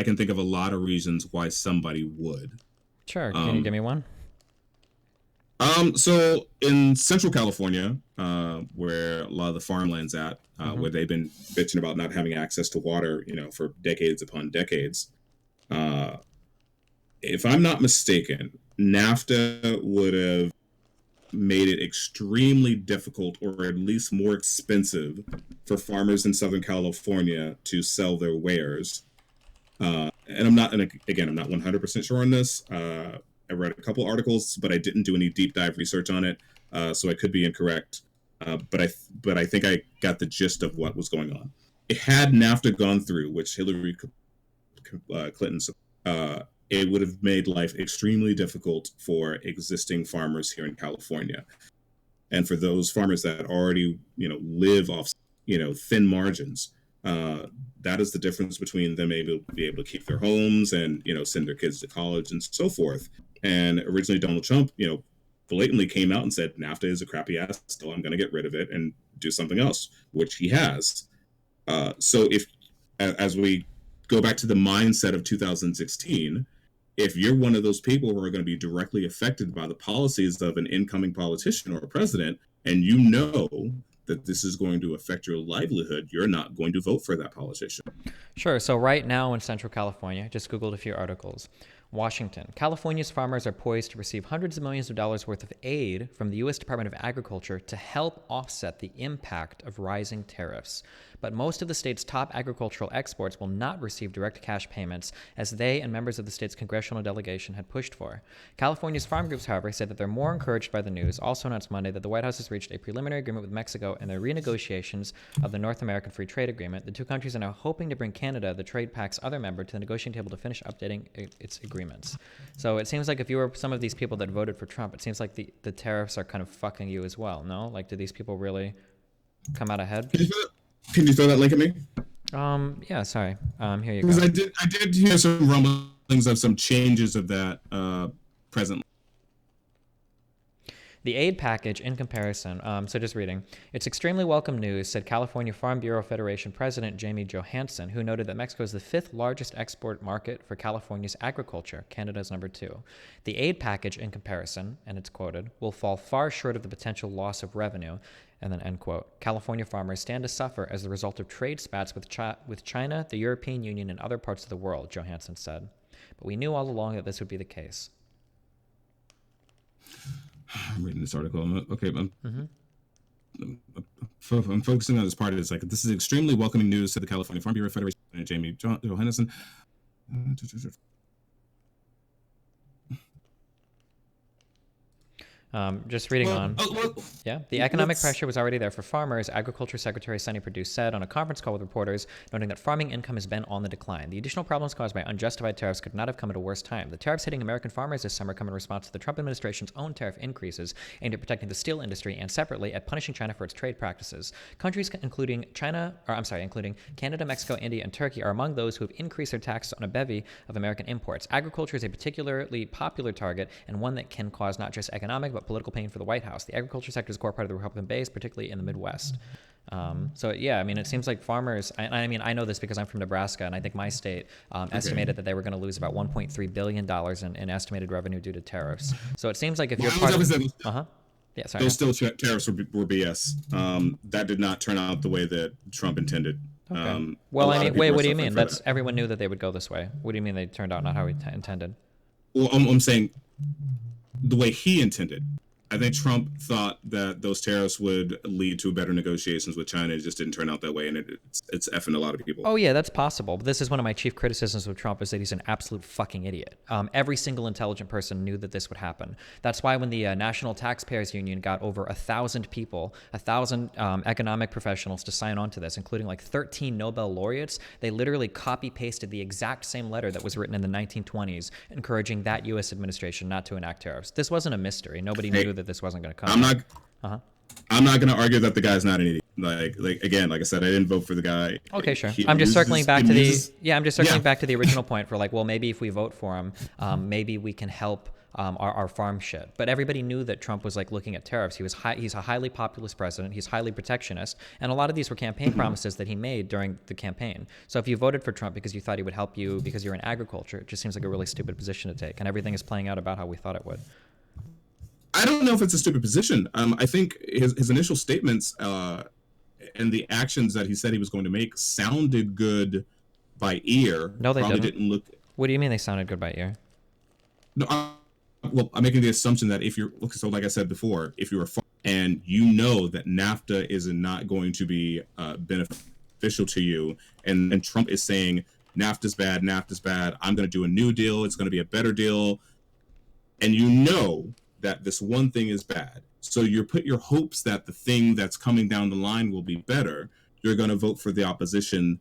can think of a lot of reasons why somebody would. Sure. Can you give me one? So in Central California, where a lot of the farmland's at, where they've been bitching about not having access to water, for decades upon decades. If I'm not mistaken, NAFTA would have made it extremely difficult, or at least more expensive, for farmers in Southern California to sell their wares. And I'm not 100% sure on this. I read a couple articles, but I didn't do any deep dive research on it, so I could be incorrect. But I think I got the gist of what was going on. It had NAFTA gone through, which Hillary Clinton, it would have made life extremely difficult for existing farmers here in California, and for those farmers that already live off thin margins. That is the difference between them able to keep their homes and send their kids to college and so forth. And originally Donald Trump blatantly came out and said NAFTA is a crappy ass deal. I'm going to get rid of it and do something else, which he has. So as we go back to the mindset of 2016, if you're one of those people who are going to be directly affected by the policies of an incoming politician or a president, and that this is going to affect your livelihood, you're not going to vote for that politician. Sure. So right now in Central California, just Googled a few articles. Washington. California's farmers are poised to receive hundreds of millions of dollars worth of aid from the U.S. Department of Agriculture to help offset the impact of rising tariffs. But most of the state's top agricultural exports will not receive direct cash payments, as they and members of the state's congressional delegation had pushed for. California's farm groups, however, said that they're more encouraged by the news. Also announced Monday that the White House has reached a preliminary agreement with Mexico in their renegotiations of the North American Free Trade Agreement. The two countries are now hoping to bring Canada, the trade pact's other member, to the negotiating table to finish updating its agreements. So it seems like if you were some of these people that voted for Trump, it seems like the tariffs are kind of fucking you as well, no? Like, do these people really come out ahead? Can you throw that link at me? Yeah, sorry. Here you go. Because I did hear some rumblings of some changes of that presently. The aid package, in comparison, so just reading, it's extremely welcome news, said California Farm Bureau Federation President Jamie Johansson, who noted that Mexico is the 5th largest export market for California's agriculture. Canada's number 2. The aid package, in comparison, and it's quoted, will fall far short of the potential loss of revenue, and then end quote. California farmers stand to suffer as the result of trade spats with China, the European Union, and other parts of the world, Johansson said. But we knew all along that this would be the case. I'm reading this article. Okay, I'm focusing on this part. It's like, this is extremely welcoming news to the California Farm Bureau Federation and Jamie Johansson. Just reading on. Well, Yeah, the economic let's- pressure was already there for farmers. Agriculture Secretary Sonny Perdue said on a conference call with reporters, noting that farming income has been on the decline. The additional problems caused by unjustified tariffs could not have come at a worse time. The tariffs hitting American farmers this summer come in response to the Trump administration's own tariff increases aimed at protecting the steel industry and separately at punishing China for its trade practices. Countries including Canada, Mexico, India, and Turkey are among those who have increased their taxes on a bevy of American imports. Agriculture is a particularly popular target and one that can cause not just economic but political pain for the White House. The agriculture sector is a core part of the Republican base, particularly in the Midwest. So yeah, I mean, it seems like farmers. I mean, I know this because I'm from Nebraska, and I think my state estimated that they were going to lose about $1.3 billion in estimated revenue due to tariffs. So it seems like if you're part of, yeah, sorry. Those still tariffs were BS. That did not turn out the way that Trump intended. Okay. Well, I mean, wait, what do you mean? That's everyone knew that they would go this way. What do you mean they turned out not how he intended? Well, I'm saying the way he intended. I think Trump thought that those tariffs would lead to better negotiations with China. It just didn't turn out that way, and it's effing a lot of people. Oh, yeah, that's possible. But this is one of my chief criticisms of Trump is that he's an absolute fucking idiot. Every single intelligent person knew that this would happen. That's why when the National Taxpayers Union got over 1,000 people, 1,000 economic professionals to sign on to this, including like 13 Nobel laureates, they literally copy-pasted the exact same letter that was written in the 1920s, encouraging that U.S. administration not to enact tariffs. This wasn't a mystery. Nobody knew that this wasn't going to come. I'm not going to argue that the guy's not an idiot. Like again, like I said, I didn't vote for the guy. Okay, sure. I'm just circling back to the original point for like, well, maybe if we vote for him, maybe we can help our farm shit. But everybody knew that Trump was like looking at tariffs. He's a highly populist president. He's highly protectionist, and a lot of these were campaign promises that he made during the campaign. So if you voted for Trump because you thought he would help you because you're in agriculture, it just seems like a really stupid position to take. And everything is playing out about how we thought it would. I don't know if it's a stupid position. I think his initial statements and the actions that he said he was going to make sounded good by ear. No, they didn't look. What do you mean they sounded good by ear? No, I'm making the assumption that if you're so, like I said before, if you're a farmer and you know that NAFTA is not going to be beneficial to you, and Trump is saying NAFTA's bad, I'm going to do a new deal, it's going to be a better deal, and you know that this one thing is bad. So you put your hopes that the thing that's coming down the line will be better. You're going to vote for the opposition.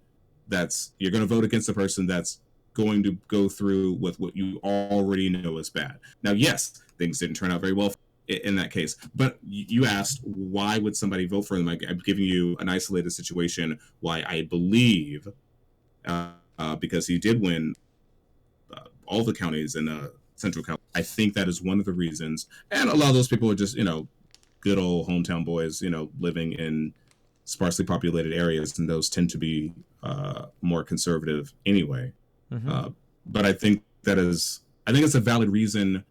You're going to vote against the person that's going to go through with what you already know is bad. Now, yes, things didn't turn out very well in that case. But you asked, why would somebody vote for them? I'm giving you an isolated situation why I believe, because he did win all the counties in Central California. I think that is one of the reasons. And a lot of those people are just, good old hometown boys, living in sparsely populated areas, and those tend to be more conservative anyway. Mm-hmm. But I think it's a valid reason.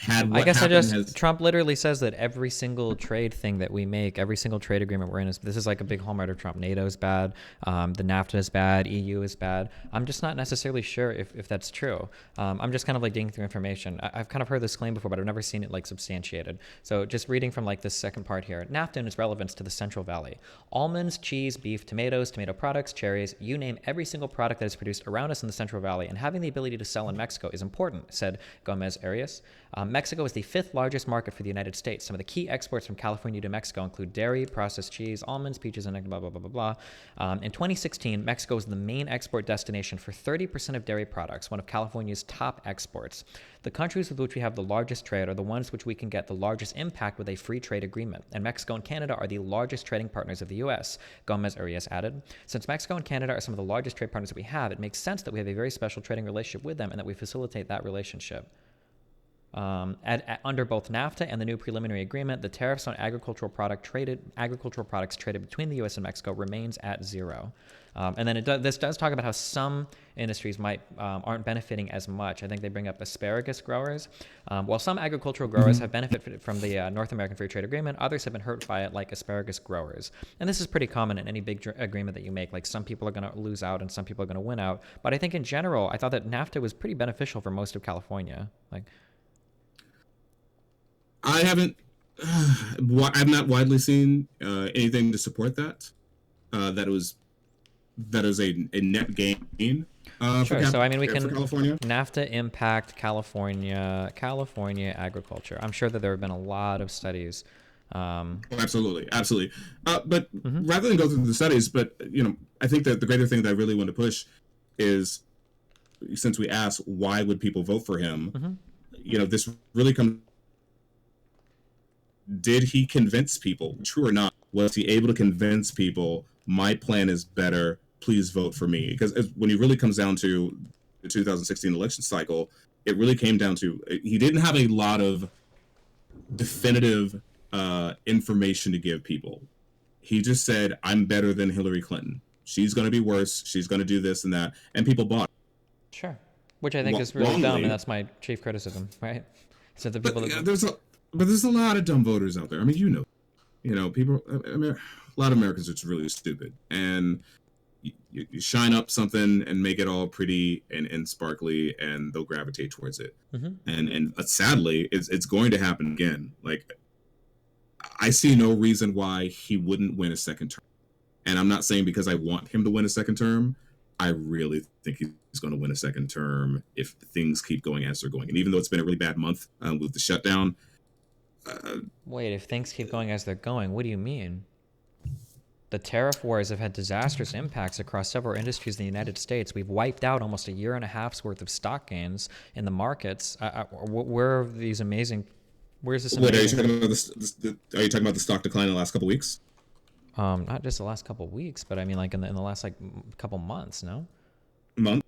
Trump literally says that every single trade thing that we make, every single trade agreement we're in, this is like a big hallmark of Trump. NATO's bad, the NAFTA is bad, EU is bad. I'm just not necessarily sure if that's true. I'm just kind of like digging through information. I've kind of heard this claim before, but I've never seen it like substantiated. So just reading from like this second part here, NAFTA and its relevance to the Central Valley. Almonds, cheese, beef, tomatoes, tomato products, cherries, you name every single product that is produced around us in the Central Valley, and having the ability to sell in Mexico is important, said Gomez Arias. Mexico is the 5th largest market for the United States. Some of the key exports from California to Mexico include dairy, processed cheese, almonds, peaches, and blah, blah, blah, blah, blah. In 2016, Mexico was the main export destination for 30% of dairy products, one of California's top exports. The countries with which we have the largest trade are the ones which we can get the largest impact with a free trade agreement, and Mexico and Canada are the largest trading partners of the U.S., Gomez Arias added. Since Mexico and Canada are some of the largest trade partners that we have, it makes sense that we have a very special trading relationship with them and that we facilitate that relationship. Under both NAFTA and the new preliminary agreement, the tariffs on agricultural products traded between the U.S. and Mexico remains at 0. And then this does talk about how some industries aren't benefiting as much. I think they bring up asparagus growers. While some agricultural growers have benefited from the North American Free Trade Agreement, others have been hurt by it, like asparagus growers. And this is pretty common in any big agreement that you make. Like, some people are going to lose out and some people are going to win out. But I think in general, I thought that NAFTA was pretty beneficial for most of California. I've not widely seen anything to support that. That it was that is a net gain. Sure. So I mean, we for can California. NAFTA impact California agriculture. I'm sure that there have been a lot of studies. Oh, absolutely. But Mm-hmm. rather than go through the studies, but I think that the greater thing that I really want to push is, since we asked why would people vote for him, Mm-hmm. This really comes. Did he convince people? True or not? Was he able to convince people my plan is better? Please vote for me. Because when it really comes down to the 2016 election cycle, it really came down to he didn't have a lot of definitive information to give people. He just said, "I'm better than Hillary Clinton. She's going to be worse. She's going to do this and that," and people bought it. Sure. Which I think is really dumb, and that's my chief criticism, right? So the people there's a lot of dumb voters out there. I mean, people. I mean, a lot of Americans are just really stupid, and you shine up something and make it all pretty and sparkly, and they'll gravitate towards it. Mm-hmm. And sadly, it's going to happen again. Like, I see no reason why he wouldn't win a second term, and I'm not saying because I want him to win a second term. I really think he's going to win a second term if things keep going as they're going. And even though it's been a really bad month with the shutdown. Wait, if things keep going as they're going, what do you mean? The tariff wars have had disastrous impacts across several industries in the United States. We've wiped out almost a year and a half's worth of stock gains in the markets. Where are these amazing? Where's this? Wait, amazing... are you talking about the stock decline in the last couple of weeks? Not just the last couple of weeks, but I mean, like in the last couple months. No. Month.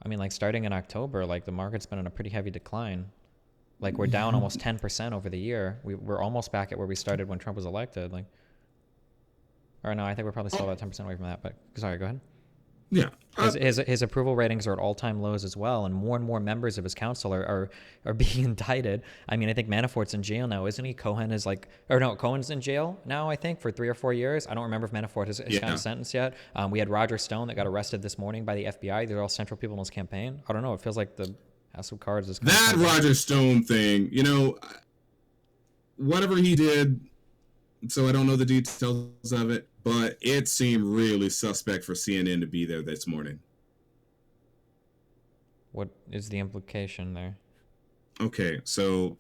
I mean, like starting in October, like the market's been in a pretty heavy decline. Like we're down almost 10% over the year. We're almost back at where we started when Trump was elected. Like, or no, I think we're probably still about 10% away from that. But sorry, go ahead. Yeah. His approval ratings are at all-time lows as well, and more members of his council are being indicted. I mean, I think Manafort's in jail now, isn't he? Cohen's in jail now, I think, for 3 or 4 years. I don't remember if Manafort has gotten sentenced yet. We had Roger Stone that got arrested this morning by the FBI. They're all central people in his campaign. I don't know. It feels like the House of Cards is that Roger Stone thing. Whatever he did. So I don't know the details of it, but it seemed really suspect for CNN to be there this morning. What is the implication there? Okay, so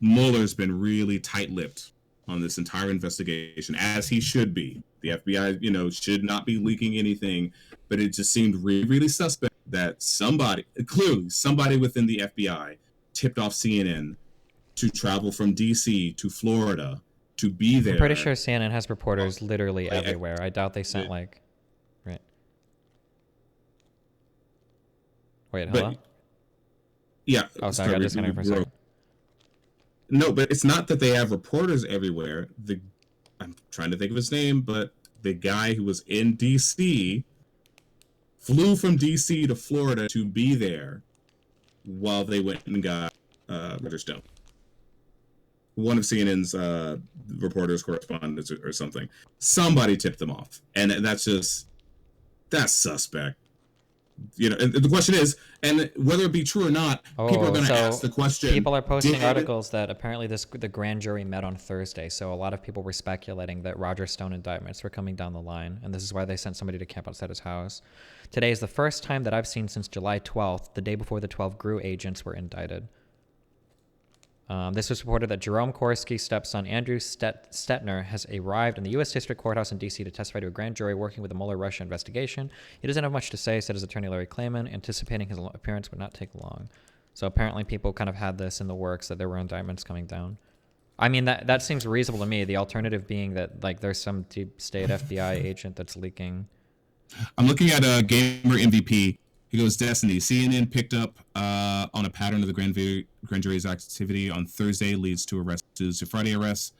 Mueller's been really tight-lipped on this entire investigation, as he should be. The FBI, should not be leaking anything, but it just seemed really, really suspect that somebody within the FBI tipped off CNN to travel from D.C. to Florida to be there. I'm pretty sure CNN has reporters literally everywhere. I doubt they sent right. Wait, hello? Yeah. Oh, sorry, I got disconnected for a second. No, but it's not that they have reporters everywhere. I'm trying to think of his name, but the guy who was in D.C. flew from D.C. to Florida to be there while they went and got Roger Stone. One of CNN's reporters, correspondents, or something. Somebody tipped them off, and that's suspect. And the question is, and whether it be true or not, people are going to ask the question. People are posting articles that apparently the grand jury met on Thursday, so a lot of people were speculating that Roger Stone indictments were coming down the line, and this is why they sent somebody to camp outside his house. Today is the first time that I've seen since July 12th, the day before the 12 GRU agents were indicted. This was reported that Jerome Korski's stepson, Andrew Stetner, has arrived in the U.S. District Courthouse in D.C. to testify to a grand jury working with the Mueller-Russia investigation. He doesn't have much to say, said his attorney Larry Klayman, anticipating his appearance would not take long. So apparently people kind of had this in the works, that there were indictments coming down. I mean, that seems reasonable to me. The alternative being that there's some deep state FBI agent that's leaking. I'm looking at a Gamer MVP. He goes, Destiny. CNN picked up on a pattern of the grand jury's activity on Thursday, leads to arrests to Friday arrests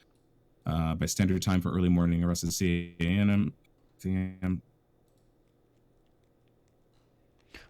by standard time for early morning arrests at CNN.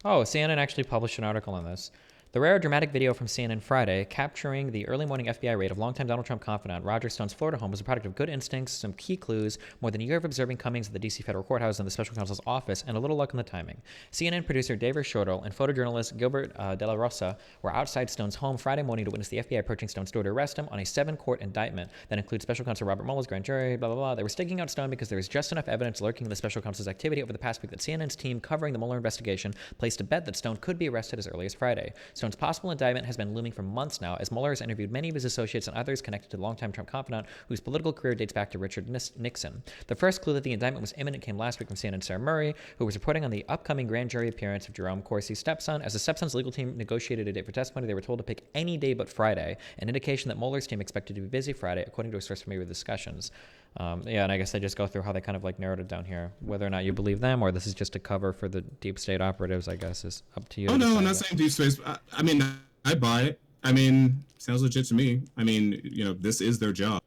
Oh, CNN actually published an article on this. The rare dramatic video from CNN Friday capturing the early morning FBI raid of longtime Donald Trump confidant Roger Stone's Florida home was a product of good instincts, some key clues, more than a year of observing Cummings at the D.C. federal courthouse and the special counsel's office, and a little luck in the timing. CNN producer David Shortle and photojournalist Gilbert De La Rosa were outside Stone's home Friday morning to witness the FBI approaching Stone's door to arrest him on a 7-court indictment that includes special counsel Robert Mueller's grand jury, blah, blah, blah. They were staking out Stone because there was just enough evidence lurking in the special counsel's activity over the past week that CNN's team covering the Mueller investigation placed a bet that Stone could be arrested as early as Friday. Stone's possible indictment has been looming for months now, as Mueller has interviewed many of his associates and others connected to the longtime Trump confidant, whose political career dates back to Richard Nixon. The first clue that the indictment was imminent came last week from CNN's Sarah Murray, who was reporting on the upcoming grand jury appearance of Jerome Corsi's stepson. As the stepson's legal team negotiated a date for testimony, they were told to pick any day but Friday, an indication that Mueller's team expected to be busy Friday, according to a source familiar with discussions. And I guess I just go through how they kind of like narrowed it down here. Whether or not you believe them or this is just a cover for the deep state operatives, I guess, is up to you. Oh, no, I'm not saying deep state. I mean, I buy it. I mean, sounds legit to me. I mean, this is their job.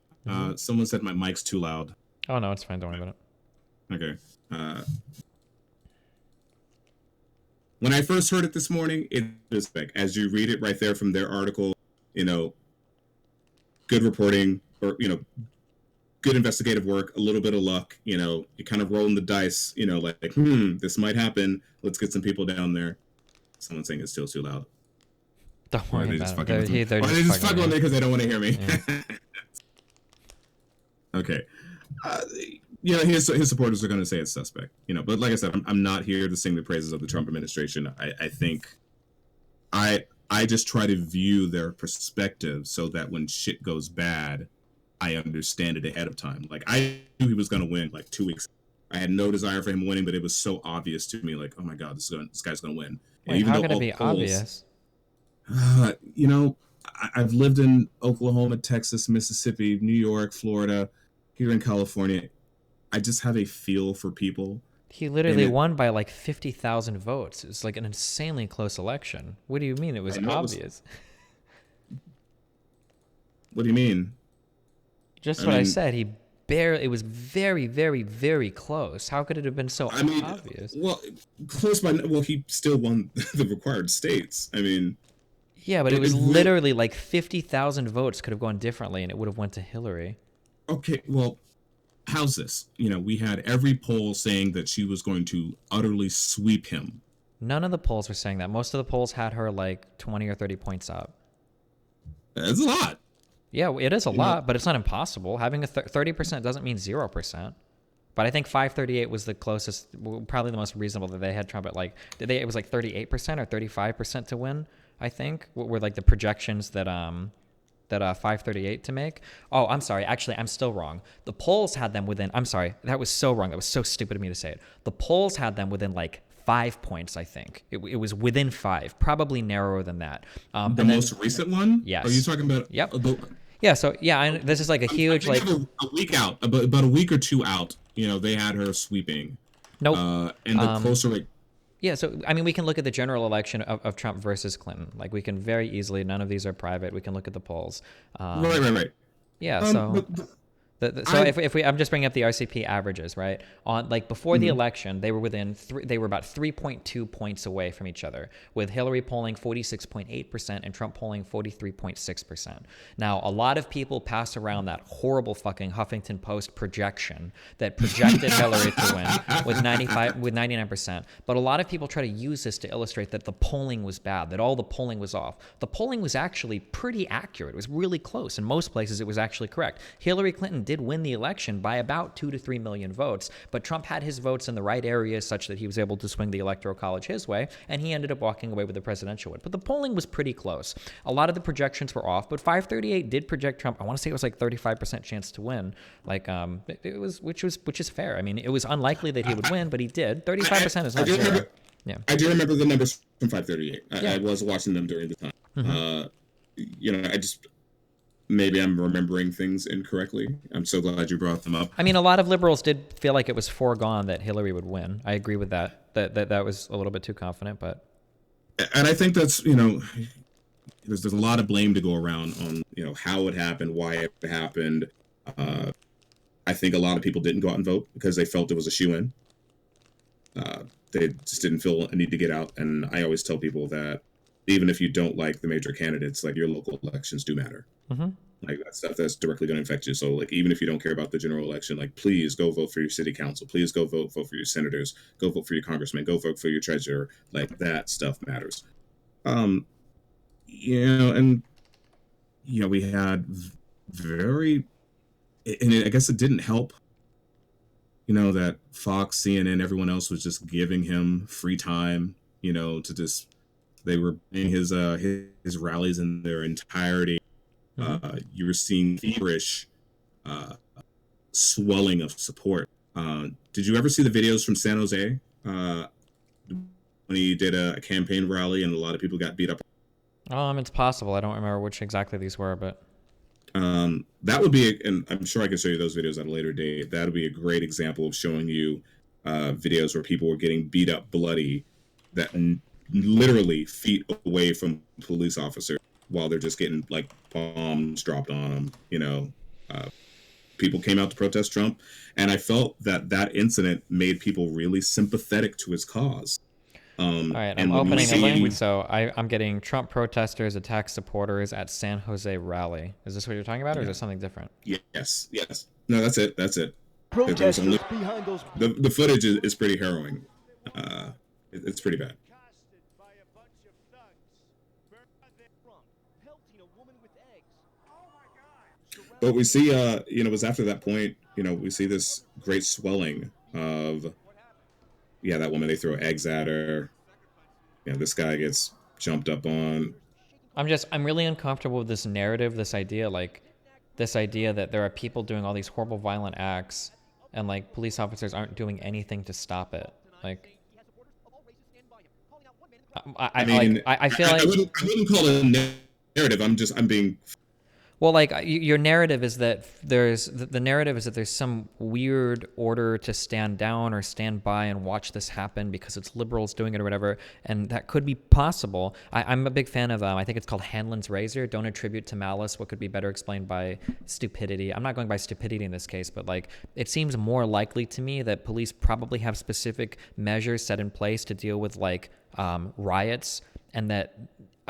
Someone said my mic's too loud. Oh, no, it's fine. Don't worry about it. Okay. When I first heard it this morning, it is like, as you read it right there from their article, good reporting or, good investigative work, a little bit of luck, you kind of rolling the dice, this might happen. Let's get some people down there. Someone's saying it's still too loud. Don't worry about it. They're just fucking with me because they don't want to hear me. Yeah. Okay. His supporters are going to say it's suspect, but like I said, I'm not here to sing the praises of the Trump administration. I think I just try to view their perspective so that when shit goes bad, I understand it ahead of time. Like, I knew he was going to win like 2 weeks. I had no desire for him winning, but it was so obvious to me, like, oh my God, this guy's going to win. Wait, even how can it be obvious? I've lived in Oklahoma, Texas, Mississippi, New York, Florida, here in California. I just have a feel for people. He literally won by like 50,000 votes. It's like an insanely close election. What do you mean it was obvious? What do you mean? Just what I said. It was very, very, very close. How could it have been so obvious? Well, close by. Well, he still won the required states. I mean. Yeah, but it was literally like 50,000 votes could have gone differently, and it would have went to Hillary. Okay, well, how's this? We had every poll saying that she was going to utterly sweep him. None of the polls were saying that. Most of the polls had her like 20 or 30 points up. That's a lot. Yeah, it is a lot, but it's not impossible. Having a 30% doesn't mean 0%. But I think 538 was the closest, probably the most reasonable that they had Trump at it was like 38% or 35% to win, I think, were like the projections that 538 to make. Oh, I'm sorry. Actually, I'm still wrong. The polls had them within, I'm sorry. That was so wrong. That was so stupid of me to say it. The polls had them within like 5 points, I think. It was within 5, probably narrower than that. The most recent one? Yes. Are you talking about? Yep. Yeah, so, this is like a huge, I think a week out, about a week or two out, they had her sweeping. Nope. And the closer it. Yeah, so, we can look at the general election of Trump versus Clinton. Like, we can very easily, none of these are private, we can look at the polls. Right. Yeah, I'm just bringing up the RCP averages, right? On before the election, they were about 3.2 points away from each other, with Hillary polling 46.8% and Trump polling 43.6%. Now, a lot of people pass around that horrible fucking Huffington Post projection that projected Hillary to win with 99%. But a lot of people try to use this to illustrate that the polling was bad, that all the polling was off. The polling was actually pretty accurate. It was really close. In most places, it was actually correct. Hillary Clinton did win the election by about 2 to 3 million votes, but Trump had his votes in the right areas such that he was able to swing the Electoral College his way, and he ended up walking away with the presidential win. But the polling was pretty close. A lot of the projections were off, but 538 did project Trump. I want to say it was like 35% chance to win, it was, which is fair. It was unlikely that he would win, but he did. 35% is not zero. Yeah, I do remember the numbers from 538. Yeah. I was watching them during the time. Mm-hmm. Maybe I'm remembering things incorrectly. I'm so glad you brought them up. A lot of liberals did feel like it was foregone that Hillary would win. I agree with that. That was a little bit too confident, but. And I think that's, there's a lot of blame to go around on, how it happened, why it happened. I think a lot of people didn't go out and vote because they felt it was a shoo-in. They just didn't feel a need to get out. And I always tell people that, even if you don't like the major candidates, like your local elections do matter. Mm-hmm. Like that stuff that's directly going to affect you. So like even if you don't care about the general election, like please go vote for your city council. Please go vote for your senators. Go vote for your congressman. Go vote for your treasurer. Like that stuff matters. And we had very, and I guess it didn't help. That Fox, CNN, everyone else was just giving him free time. To just they were in his rallies in their entirety. You were seeing feverish swelling of support. Did you ever see the videos from San Jose when he did a campaign rally and a lot of people got beat up? It's possible. I don't remember which exactly these were, but that would be, and I'm sure I can show you those videos at a later date. That would be a great example of showing you videos where people were getting beat up bloody, that literally feet away from police officers, while they're just getting like bombs dropped on them. People came out to protest Trump, and I felt that incident made people really sympathetic to his cause. All right, I'm opening a link. So I'm getting Trump protesters attack supporters at San Jose rally. Is this what you're talking about, or is it something different? Yes. No, that's it. Protesters behind those. The footage is pretty harrowing. It's pretty bad. But we see, it was after that point, we see this great swelling of, that woman, they throw eggs at her. This guy gets jumped up on. I'm really uncomfortable with this narrative, this idea that there are people doing all these horrible violent acts and like police officers aren't doing anything to stop it. Like, I feel like I wouldn't call it a narrative. I'm being. Well, like your narrative is that there's some weird order to stand down or stand by and watch this happen because it's liberals doing it or whatever, and that could be possible. I'm a big fan of I think it's called Hanlon's razor. Don't attribute to malice what could be better explained by stupidity. I'm not going by stupidity in this case, but like it seems more likely to me that police probably have specific measures set in place to deal with like riots, and that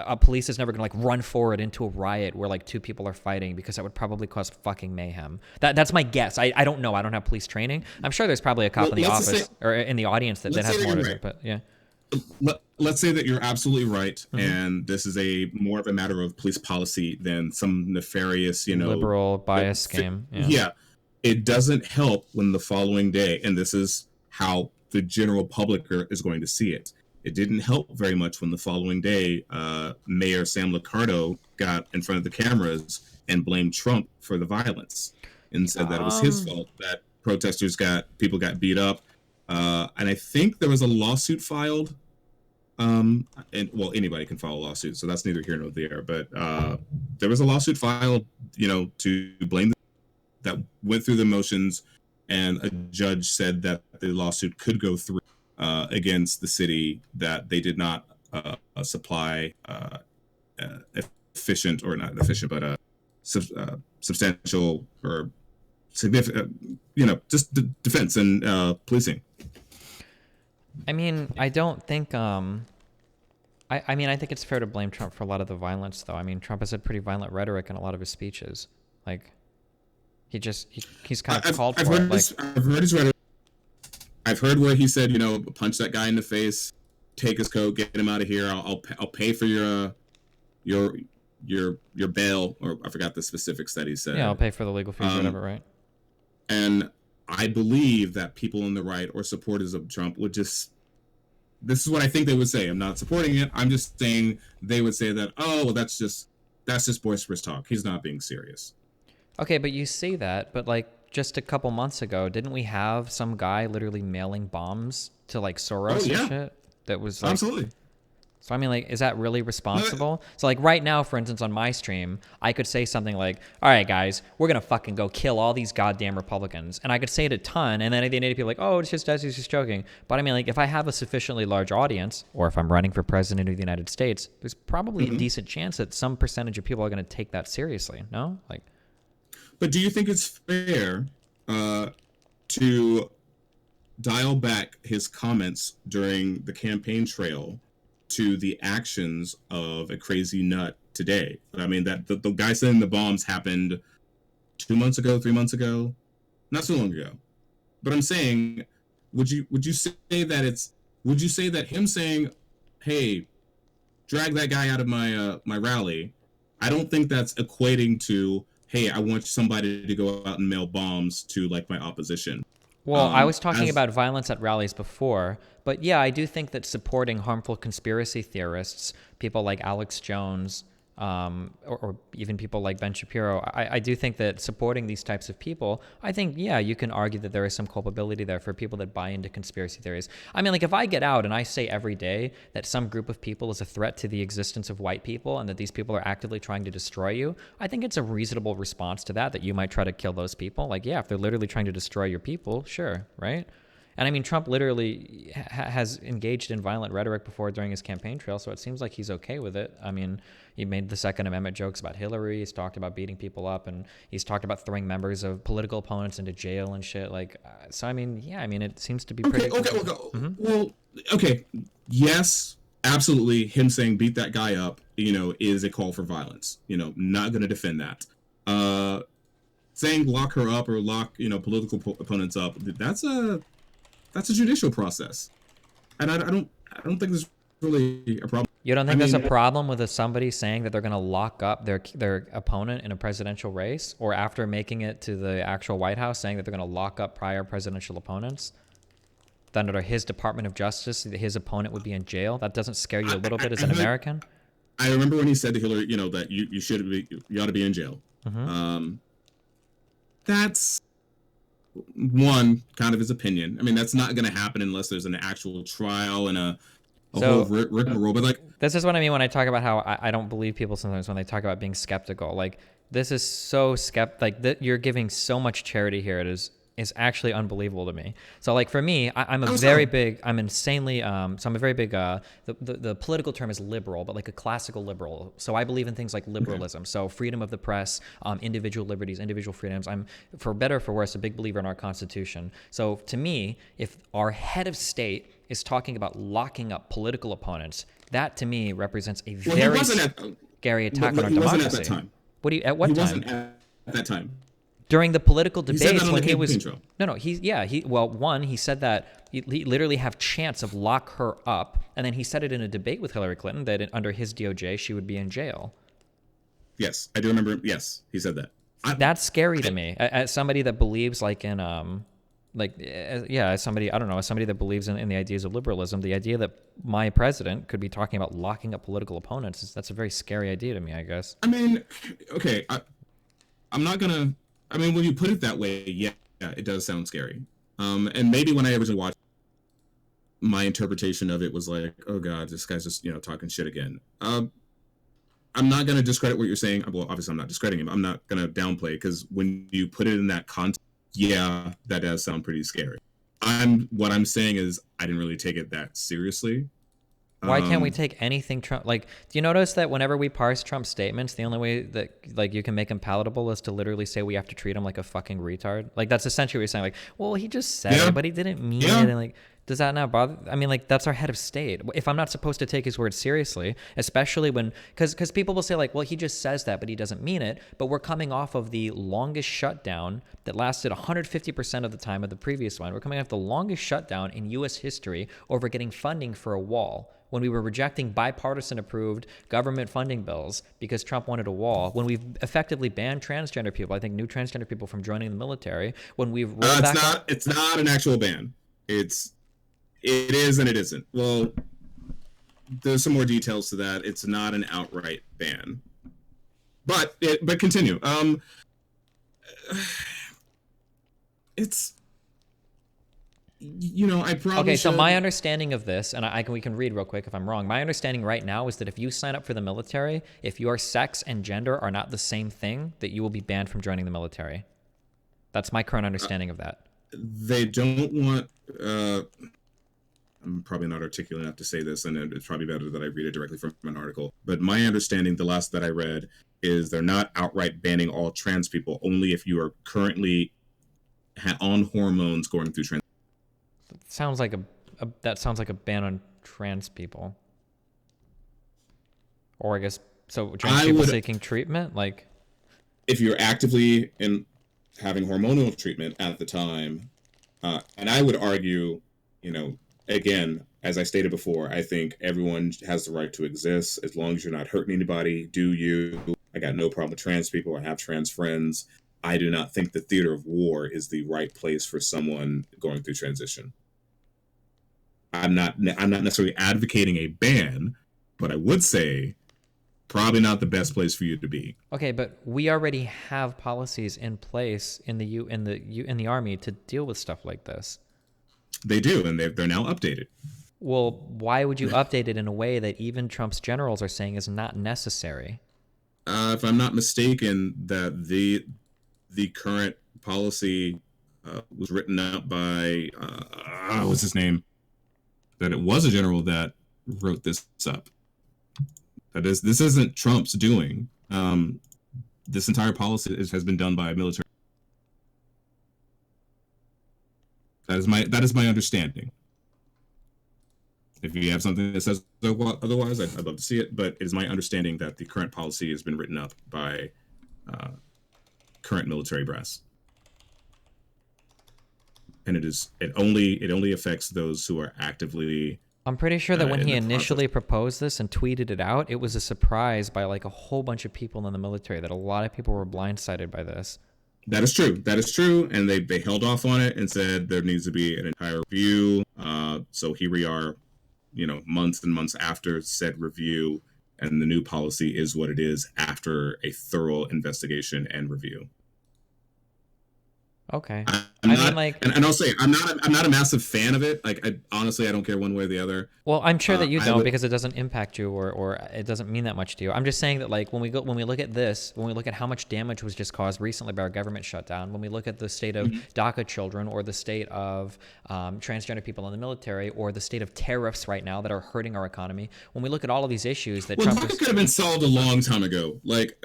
a police is never going to like run forward into a riot where like two people are fighting, because that would probably cause fucking mayhem. That's my guess. I don't know. I don't have police training. I'm sure there's probably a cop in the office or in the audience that has more of it, but yeah. Let's say that you're absolutely right, and this is more of a matter of police policy than some nefarious, liberal bias scheme. Yeah. It doesn't help when the following day, and this is how the general public is going to see it. It didn't help very much when the following day, Mayor Sam Liccardo got in front of the cameras and blamed Trump for the violence and said that it was his fault that people got beat up. And I think there was a lawsuit filed. Anybody can file a lawsuit, so that's neither here nor there. But there was a lawsuit filed, to blame that went through the motions, and a judge said that the lawsuit could go through against the city, that they did not supply efficient, or not efficient, but substantial or significant, just defense and policing. I mean, I don't think. I think it's fair to blame Trump for a lot of the violence, though. I mean, Trump has had pretty violent rhetoric in a lot of his speeches. Like, he's kind of called for it. I've heard his rhetoric. I've heard where he said, punch that guy in the face, take his coat, get him out of here. I'll pay for your bail, or I forgot the specifics that he said. Yeah, I'll pay for the legal fees, whatever, right? And I believe that people on the right or supporters of Trump would just. This is what I think they would say. I'm not supporting it. I'm just saying they would say that, that's just boisterous talk. He's not being serious. Okay, but you say that, but like, just a couple months ago, didn't we have some guy literally mailing bombs to like Soros and shit? That was like, absolutely. So I mean, like, is that really responsible? So like right now, for instance, on my stream, I could say something like, "All right, guys, we're gonna fucking go kill all these goddamn Republicans," and I could say it a ton, and then at the end of the day, people are like, "Oh, it's just Desi's just joking." But I mean, like, if I have a sufficiently large audience, or if I'm running for president of the United States, there's probably a decent chance that some percentage of people are gonna take that seriously. No, like. But do you think it's fair to dial back his comments during the campaign trail to the actions of a crazy nut today. I mean, that the guy sending the bombs happened 2 months ago, 3 months ago, not so long ago. But I'm saying, would you say that him saying, "Hey, drag that guy out of my rally," I don't think that's equating to, "Hey, I want somebody to go out and mail bombs to like my opposition." Well, I was talking As about violence at rallies before, but yeah, I do think that supporting harmful conspiracy theorists, people like Alex Jones, or even people like Ben Shapiro, I do think that supporting these types of people, I think, yeah, you can argue that there is some culpability there for people that buy into conspiracy theories. I mean, like, if I get out and I say every day that some group of people is a threat to the existence of white people and that these people are actively trying to destroy you, I think it's a reasonable response to that you might try to kill those people. Like, yeah, if they're literally trying to destroy your people, sure, right? And I mean, Trump literally has engaged in violent rhetoric before during his campaign trail, so it seems like he's okay with it. I mean, he made the Second Amendment jokes about Hillary. He's talked about beating people up, and he's talked about throwing members of political opponents into jail and shit. Like, so I mean, yeah, I mean, it seems to be pretty. Well, okay, yes, absolutely. Him saying "beat that guy up," is a call for violence. Not going to defend that. Saying "lock her up" or lock political opponents up, that's a judicial process, and I don't think there's really a problem. You don't think there's a problem with somebody saying that they're going to lock up their opponent in a presidential race, or after making it to the actual White House saying that they're going to lock up prior presidential opponents? Then under his Department of Justice, his opponent would be in jail. That doesn't scare you a little bit as an American? I remember when he said to Hillary, that you ought to be in jail. Mm-hmm. That's one kind of his opinion. I mean, that's not going to happen unless there's an actual trial and a whole rigmarole. But like, this is what I mean when I talk about how I don't believe people sometimes when they talk about being skeptical. Like, this is so you're giving so much charity here. It is actually unbelievable to me. So like for me, I'm a very big, I'm insanely, so I'm a very big, the political term is liberal, but like a classical liberal. So I believe in things like liberalism. So freedom of the press, individual liberties, individual freedoms. I'm, for better or for worse, a big believer in our Constitution. So to me, if our head of state is talking about locking up political opponents, that to me represents a very scary attack on our democracy. At that time. At what time? He wasn't at that time. During the political debates when he was he said that he literally have chance of lock her up, and then he said it in a debate with Hillary Clinton that under his DOJ she would be in jail. Yes, I do remember. Yes, he said that. That's scary to me as somebody that believes like in as somebody, I don't know, as somebody that believes in the ideas of liberalism. The idea that my president could be talking about locking up political opponents, that's a very scary idea to me, I guess. I mean, okay, I'm not gonna. I mean, when you put it that way, yeah, it does sound scary. And maybe when I originally watched, my interpretation of it was like, oh god, this guy's just talking shit again. I'm not gonna discredit what you're saying. Well, obviously I'm not discrediting him. I'm not gonna downplay, because when you put it in that context, yeah, that does sound pretty scary. What I'm saying is I didn't really take it that seriously. Why can't we take anything Trump, like, do you notice that whenever we parse Trump's statements, the only way that like you can make him palatable is to literally say we have to treat him like a fucking retard? Like, that's essentially what you're saying. Like, well, he just said it, but he didn't mean it. And like, does that not bother? I mean, like, that's our head of state. If I'm not supposed to take his words seriously, especially when, because people will say like, well, he just says that, but he doesn't mean it. But we're coming off of the longest shutdown that lasted 150% of the time of the previous one. We're coming off the longest shutdown in U.S. history over getting funding for a wall. When we were rejecting bipartisan approved government funding bills because Trump wanted a wall, when we've effectively banned transgender people, I think new transgender people from joining the military, when we've rolled back... It's not an actual ban. It is and it isn't. Well, there's some more details to that. It's not an outright ban. But continue. It's... I probably Okay, so my understanding of this, and we can read real quick if I'm wrong. My understanding right now is that if you sign up for the military, if your sex and gender are not the same thing, that you will be banned from joining the military. That's my current understanding of that. They don't want... I'm probably not articulate enough to say this, and it's probably better that I read it directly from an article. But my understanding, the last that I read, is they're not outright banning all trans people, only if you are currently on hormones going through trans. Sounds like that sounds like a ban on trans people. Or I guess so. Trans I people would, seeking treatment, like if you're actively in having hormonal treatment at the time, and I would argue, you know, again, as I stated before, I think everyone has the right to exist as long as you're not hurting anybody. Do you? I got no problem with trans people. I have trans friends. I do not think the theater of war is the right place for someone going through transition. I'm not necessarily advocating a ban, but I would say probably not the best place for you to be. okay, but we already have policies in place in the army to deal with stuff like this. They do, and they're now updated. Well, why would you update it in a way that even Trump's generals are saying is not necessary? If I'm not mistaken, that the current policy was written out by what's his name? That it was a general that wrote this up. This isn't Trump's doing. This entire policy has been done by a military. That is my understanding. If you have something that says otherwise, I'd love to see it. But it is my understanding that the current policy has been written up by current military brass, and it only affects those who are actively. I'm pretty sure that when he initially process. proposed this and tweeted it out, it was a surprise by like a whole bunch of people in the military, that a lot of people were blindsided by this. That is true. And they held off on it and said there needs to be an entire review. So here we are, months and months after said review, and the new policy is what it is after a thorough investigation and review. Okay. And I'll say I'm not a massive fan of it. Like, honestly, I don't care one way or the other. Well, I'm sure that you don't, because it doesn't impact you, or it doesn't mean that much to you. I'm just saying that, like, when we look at this, when we look at how much damage was just caused recently by our government shutdown, when we look at the state of DACA children, or the state of transgender people in the military, or the state of tariffs right now that are hurting our economy, when we look at all of these issues that Trump DACA could have been solved a long time ago. Like,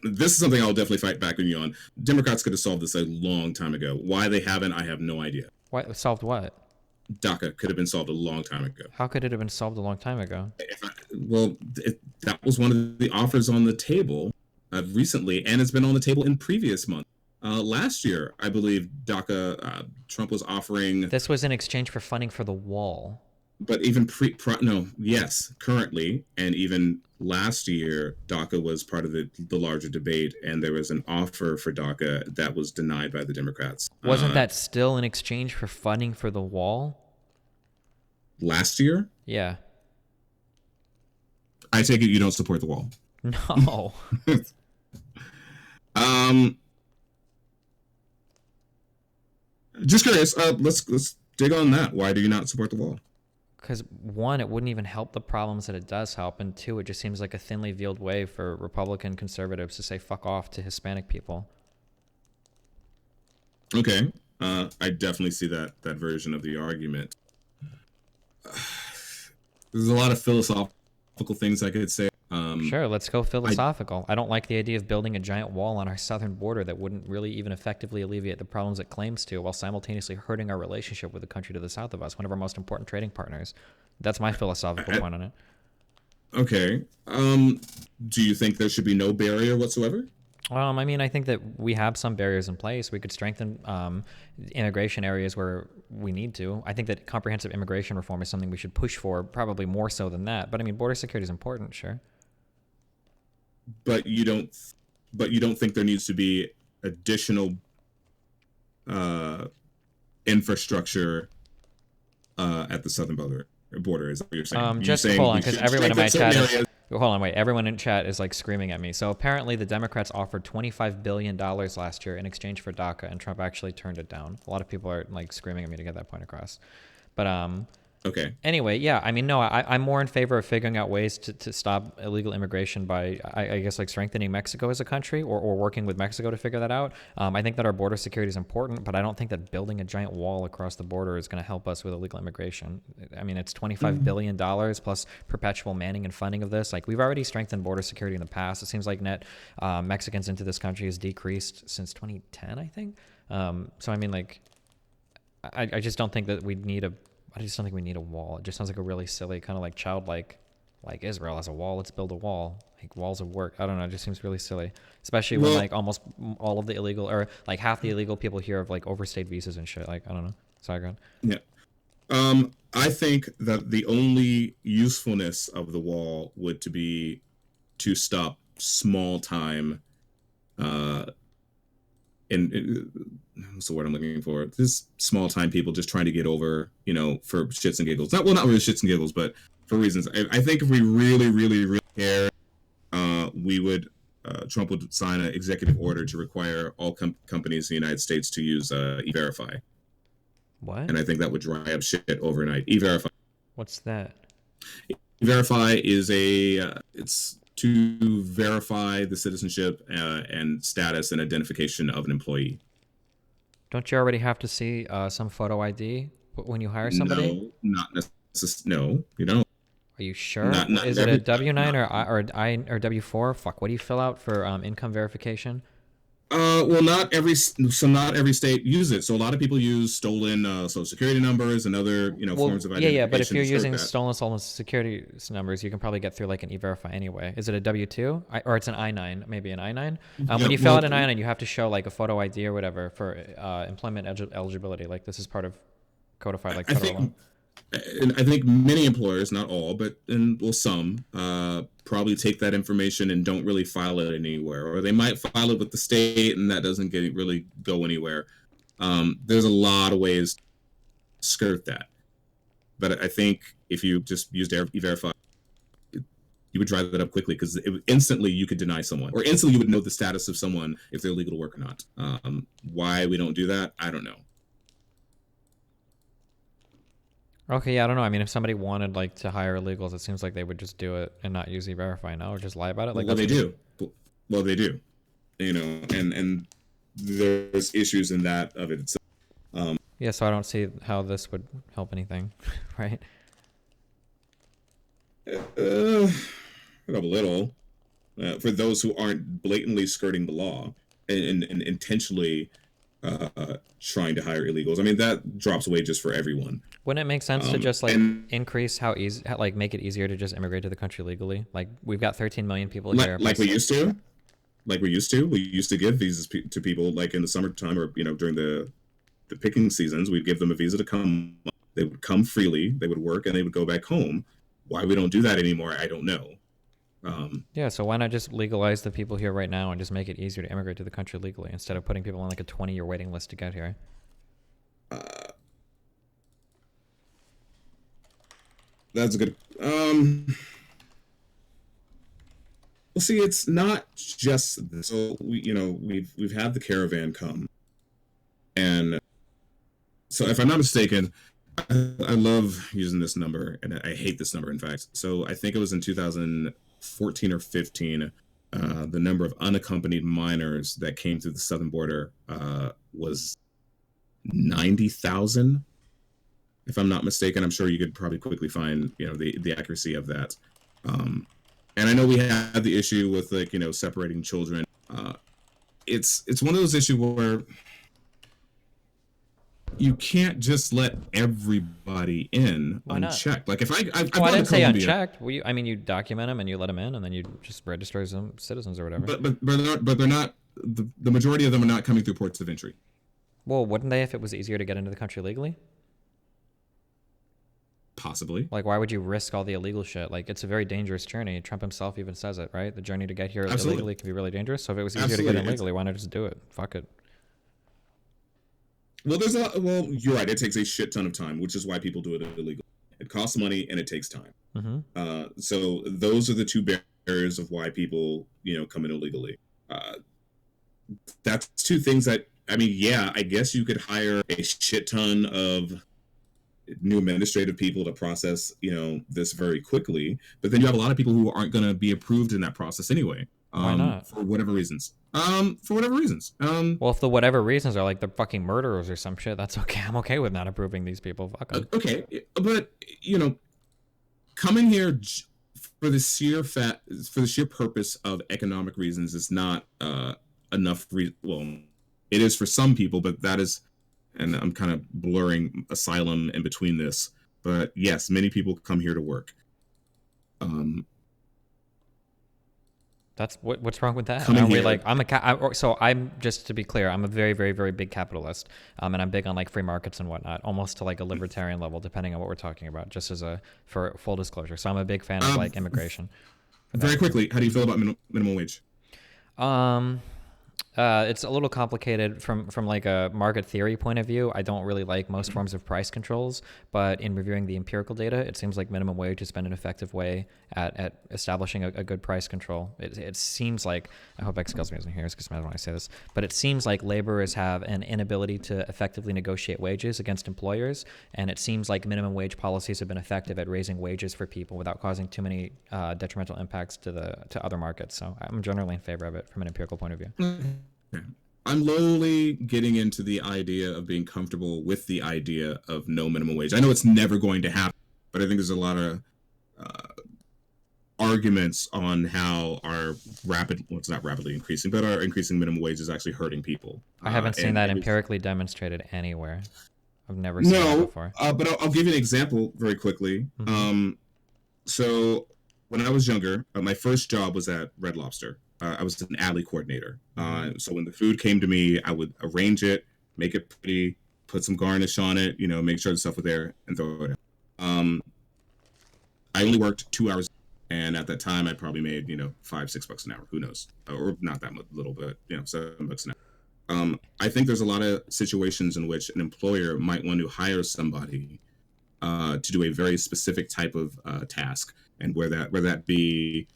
this is something I'll definitely fight back on you on. Democrats could have solved this a long time ago. Why they haven't, I have no idea. What solved what? DACA could have been solved a long time ago. How could it have been solved a long time ago? That was one of the offers on the table recently, and it's been on the table in previous months. Last year, I believe DACA, Trump was offering. This was in exchange for funding for the wall. But even currently, and even last year, DACA was part of the larger debate, and there was an offer for DACA that was denied by the Democrats. Wasn't that still in exchange for funding for the wall? Last year? Yeah. I take it you don't support the wall. No. Just curious. Let's dig on that. Why do you not support the wall? Because one, it wouldn't even help the problems that it does help, and two, it just seems like a thinly veiled way for Republican conservatives to say fuck off to Hispanic people. Okay, I definitely see that version of the argument. There's a lot of philosophical things I could say. Sure, let's go philosophical. I don't like the idea of building a giant wall on our southern border that wouldn't really even effectively alleviate the problems it claims to, while simultaneously hurting our relationship with the country to the south of us, one of our most important trading partners. That's my philosophical point on it. Okay. Do you think there should be no barrier whatsoever? I mean, I think that we have some barriers in place. We could strengthen immigration areas where we need to. I think that comprehensive immigration reform is something we should push for, probably more so than that. But I mean, border security is important, sure. But you don't think there needs to be additional infrastructure at the southern border? Is that what you're saying? Just hold on, because everyone in my chat everyone in chat is like screaming at me. So apparently the Democrats offered $25 billion last year in exchange for DACA, and Trump actually turned it down. A lot of people are like screaming at me to get that point across. But okay. Anyway, yeah, I mean, no, I'm more in favor of figuring out ways to stop illegal immigration by, I guess, like strengthening Mexico as a country, or working with Mexico to figure that out. I think that our border security is important, but I don't think that building a giant wall across the border is going to help us with illegal immigration. I mean, it's $25 billion plus perpetual manning and funding of this. Like, we've already strengthened border security in the past. It seems like net Mexicans into this country has decreased since 2010, I think. So, I mean, like, I just don't think that we need a wall. It just sounds like a really silly, kind of like childlike like Israel has a wall, let's build a wall. Like walls of work. I don't know. It just seems really silly, especially when Well, like almost all of the illegal or like half the illegal people here have like overstayed visas and shit. Like I don't know. Sorry, go on. yeah. I think that the only usefulness of the wall would to be to stop small time, uh, in what's the word I'm looking for? This small time people just trying to get over, for shits and giggles. Not really shits and giggles, but for reasons. I think if we really, really, really care, we would. Trump would sign an executive order to require all companies in the United States to use E-Verify. What? And I think that would dry up shit overnight. E-Verify. What's that? E-Verify is it's to verify the citizenship and status and identification of an employee. Don't you already have to see some photo ID when you hire somebody? No, not necessarily. No, you don't. Are you sure? Not Is every, it a W-9 not, or W-4? Fuck, what do you fill out for income verification? Well, not every state use it. So a lot of people use stolen social security numbers and other forms of identification. Yeah, but if you're using that. stolen security numbers, you can probably get through like an E-Verify anyway. Is it a W-2 or it's an I-9? Maybe an I-9. When you fill out an I-9, you have to show like a photo ID or whatever for employment eligibility. Like this is part of codified like federal law. And I think many employers, not all, but some, probably take that information and don't really file it anywhere, or they might file it with the state, and that doesn't really go anywhere. There's a lot of ways to skirt that, but I think if you just used E-Verify, you would drive that up quickly because instantly you could deny someone, or instantly you would know the status of someone if they're legal to work or not. Why we don't do that, I don't know. Okay, yeah, I don't know. I mean, if somebody wanted like to hire illegals, it seems like they would just do it and not use E-Verify, no, or just lie about it. Like, well, they do. Well, they do. And there's issues in that of it. Yeah, so I don't see how this would help anything, right? A little. For those who aren't blatantly skirting the law and intentionally trying to hire illegals. I mean, that drops wages for everyone. Wouldn't it make sense to just like increase how easy, like make it easier to just immigrate to the country legally? Like we've got 13 million people here. Like we used to. We used to give visas to people like in the summertime or during the picking seasons. We'd give them a visa to come. They would come freely. They would work and they would go back home. Why we don't do that anymore, I don't know. Yeah, so why not just legalize the people here right now and just make it easier to immigrate to the country legally instead of putting people on like a 20-year waiting list to get here? That's a good. Well, see, it's not just this. So we've had the caravan come, and so if I'm not mistaken, I love using this number, and I hate this number. In fact, so I think it was in 2014 or 15. The number of unaccompanied minors that came through the southern border was 90,000. If I'm not mistaken, I'm sure you could probably quickly find, the accuracy of that. And I know we had the issue with separating children. It's one of those issues where you can't just let everybody in unchecked. Like if I didn't say unchecked. You document them and you let them in, and then you just register them citizens or whatever. But they're not. The majority of them are not coming through ports of entry. Well, wouldn't they if it was easier to get into the country legally? Possibly. Like, why would you risk all the illegal shit? Like, it's a very dangerous journey. Trump himself even says it, right? The journey to get here illegally can be really dangerous. So if it was easier to get in legally, why not just do it? Fuck it. Well, you're right. It takes a shit ton of time, which is why people do it illegally. It costs money and it takes time. Mm-hmm. So those are the two barriers of why people, come in illegally. That's two things that, I guess you could hire a shit ton of new administrative people to process, this very quickly. But then you have a lot of people who aren't going to be approved in that process anyway. Why not? For whatever reasons. Well, if the whatever reasons are like they're fucking murderers or some shit, that's okay. I'm okay with not approving these people. Fuck them. Okay, but coming here for the sheer purpose of economic reasons is not enough. Well, it is for some people, but that is, and I'm kind of blurring asylum in between this. But yes, many people come here to work. Um, That's what's wrong with that? Coming Aren't we here. like so I'm just to be clear, I'm a very very very big capitalist, and I'm big on like free markets and whatnot, almost to like a libertarian level, depending on what we're talking about. Just as a for full disclosure, so I'm a big fan of like immigration. Very quickly, how do you feel about minimum wage? Um, it's a little complicated from like a market theory point of view. I don't really like most forms of price controls, but in reviewing the empirical data, it seems like minimum wage has been an effective way at establishing a good price control. It seems like, I hope Excel isn't here because when I say this, but it seems like laborers have an inability to effectively negotiate wages against employers, and it seems like minimum wage policies have been effective at raising wages for people without causing too many detrimental impacts to other markets. So I'm generally in favor of it from an empirical point of view. Okay. I'm slowly getting into the idea of being comfortable with the idea of no minimum wage. I know it's never going to happen, but I think there's a lot of arguments on how our it's not rapidly increasing, but our increasing minimum wage is actually hurting people. I haven't seen that empirically demonstrated anywhere. I've never seen that before. But I'll give you an example very quickly. Mm-hmm. So when I was younger, my first job was at Red Lobster. I was an alley coordinator. So when the food came to me, I would arrange it, make it pretty, put some garnish on it, make sure the stuff was there, and throw it out. I only worked 2 hours, and at that time, I probably made $5-6 an hour. Who knows? Or not that much, little, but $7 an hour. I think there's a lot of situations in which an employer might want to hire somebody to do a very specific type of task, and where that be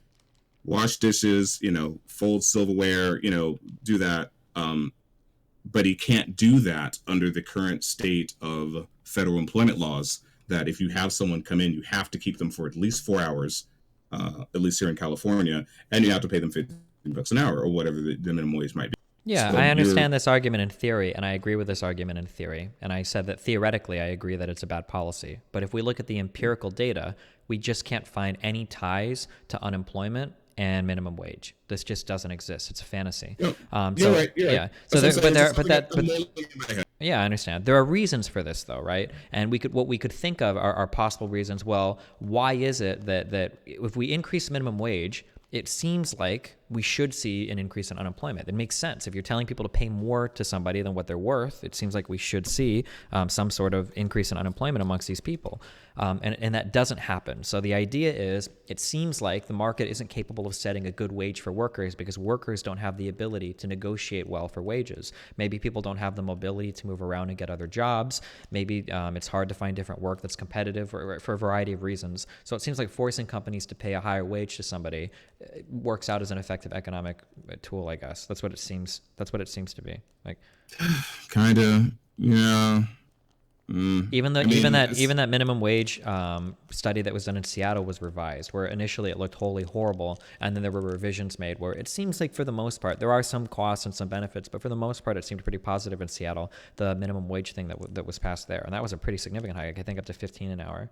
wash dishes, fold silverware, do that. But he can't do that under the current state of federal employment laws, that if you have someone come in, you have to keep them for at least 4 hours, at least here in California, and you have to pay them $15 an hour or whatever the minimum wage might be. Yeah, So I understand this argument in theory, and I agree with this argument in theory. And I said that theoretically, I agree that it's a bad policy. But if we look at the empirical data, we just can't find any ties to unemployment and minimum wage. This just doesn't exist. It's a fantasy. You're right. Yeah. So yeah, I understand. There are reasons for this, though, right? And what we could think of are possible reasons. Well, why is it that if we increase minimum wage, it seems like we should see an increase in unemployment? It makes sense. If you're telling people to pay more to somebody than what they're worth, it seems like we should see some sort of increase in unemployment amongst these people. And that doesn't happen. So the idea is, it seems like the market isn't capable of setting a good wage for workers because workers don't have the ability to negotiate well for wages. Maybe people don't have the mobility to move around and get other jobs. Maybe it's hard to find different work that's competitive for a variety of reasons. So it seems like forcing companies to pay a higher wage to somebody works out as an effective economic tool, I guess. That's what it seems to be. Like, kind of, yeah. Even that minimum wage study that was done in Seattle was revised, where initially it looked wholly horrible, and then there were revisions made where it seems like for the most part there are some costs and some benefits, but for the most part it seemed pretty positive in Seattle. The minimum wage thing that was passed there, and that was a pretty significant hike. I think up to $15 an hour.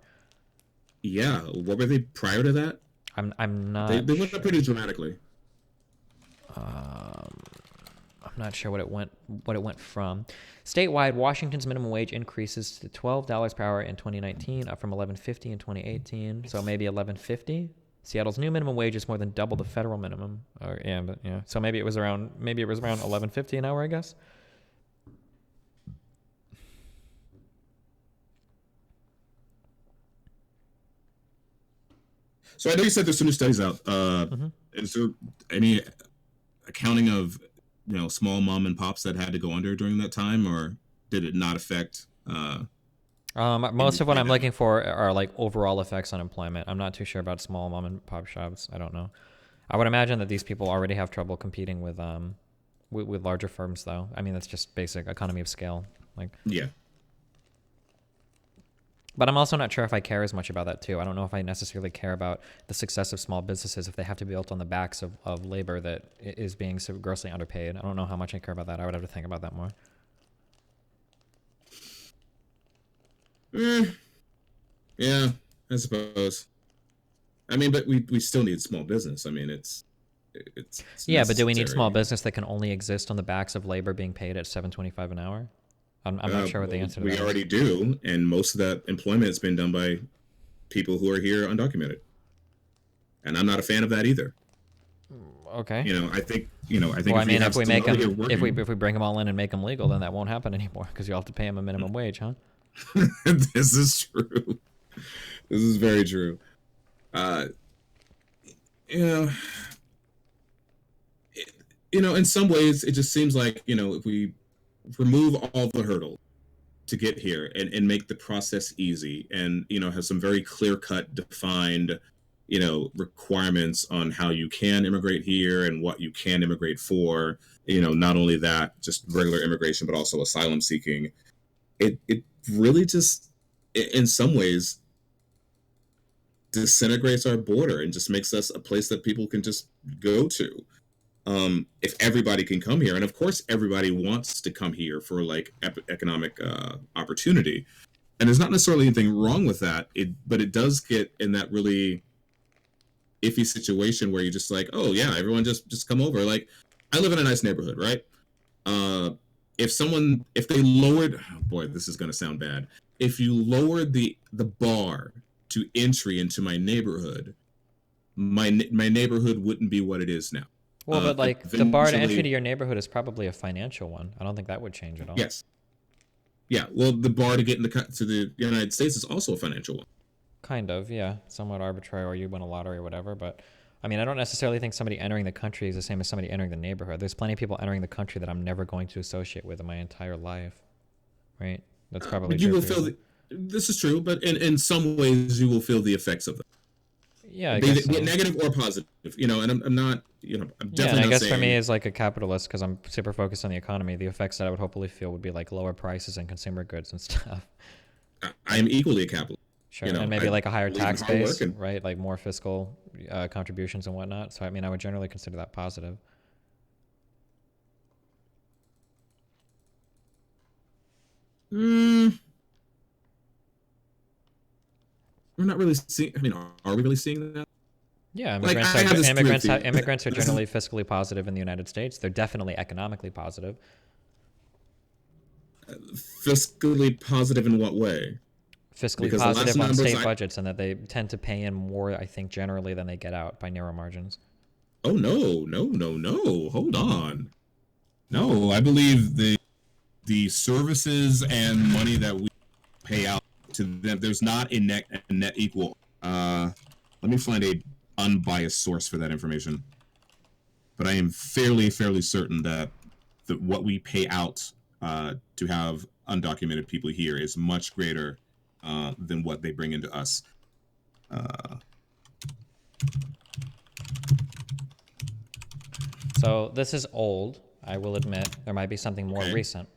Yeah, what were they prior to that? I'm not. They went up pretty dramatically. I'm not sure what it went from. Statewide, Washington's minimum wage increases to $12 per hour in 2019, up from $11.50 in 2018. So maybe $11.50. Seattle's new minimum wage is more than double the federal minimum. So maybe it was around $11.50 an hour, I guess. So I know you said there's some new studies out. Is there any accounting of small mom and pops that had to go under during that time, or did it not affect? Most of what I'm looking for are like overall effects on employment. I'm not too sure about small mom and pop shops. I don't know. I would imagine that these people already have trouble competing with larger firms, though. I mean, that's just basic economy of scale. Yeah. But I'm also not sure if I care as much about that, too. I don't know if I necessarily care about the success of small businesses if they have to be built on the backs of labor that is being so grossly underpaid. I don't know how much I care about that. I would have to think about that more. Yeah, I suppose. I mean, but we still need small business. I mean, it's yeah, but do we need small business that can only exist on the backs of labor being paid at $7.25 an hour? I'm not sure what the answer to that is. We already do, and most of that employment has been done by people who are here undocumented. and I'm not a fan of that either. Okay. I think Well, I mean, if we make them, them, if we bring them all in and make them legal, then that won't happen anymore because you'll have to pay them a minimum wage, huh? This is true. This is very true. You know, in some ways, it just seems like if we remove all the hurdles to get here and make the process easy, and have some very clear-cut, defined requirements on how you can immigrate here and what you can immigrate for, not only that, just regular immigration, but also asylum seeking. It really just, in some ways, disintegrates our border and just makes us a place that people can just go to. If everybody can come here, and of course everybody wants to come here for like economic opportunity, and there's not necessarily anything wrong with that, but it does get in that really iffy situation where you're just like, oh yeah, everyone just come over. Like, I live in a nice neighborhood, right? If they lowered, oh boy, this is gonna sound bad. If you lowered the bar to entry into my neighborhood, my neighborhood wouldn't be what it is now. Well, but like the bar to entry to your neighborhood is probably a financial one. I don't think that would change at all. Yes. Yeah. Well, the bar to get to the United States is also a financial one. Kind of, yeah. Somewhat arbitrary, or you win a lottery or whatever. But I mean, I don't necessarily think somebody entering the country is the same as somebody entering the neighborhood. There's plenty of people entering the country that I'm never going to associate with in my entire life. Right? That's probably true. You will feel this is true, but in some ways you will feel the effects of them. Yeah, I guess so. Negative or positive, and I'm not, I'm definitely and I not guess saying, for me as like a capitalist, because I'm super focused on the economy, the effects that I would hopefully feel would be like lower prices and consumer goods and stuff. I am equally a capitalist. Sure, and maybe like a higher tax base, right? Like more fiscal contributions and whatnot. So I mean, I would generally consider that positive. We're not really seeing. I mean, are we really seeing that? Yeah, immigrants are generally fiscally positive in the United States. They're definitely economically positive. Fiscally positive in what way? Fiscally positive on state budgets, and that they tend to pay in more, I think, generally than they get out by narrow margins. Oh no! Hold on. No, I believe the services and money that we pay out to them, there's not a net equal. Let me find a unbiased source for that information. But I am fairly certain that what we pay out to have undocumented people here is much greater than what they bring into us. So this is old, I will admit. There might be something more recent.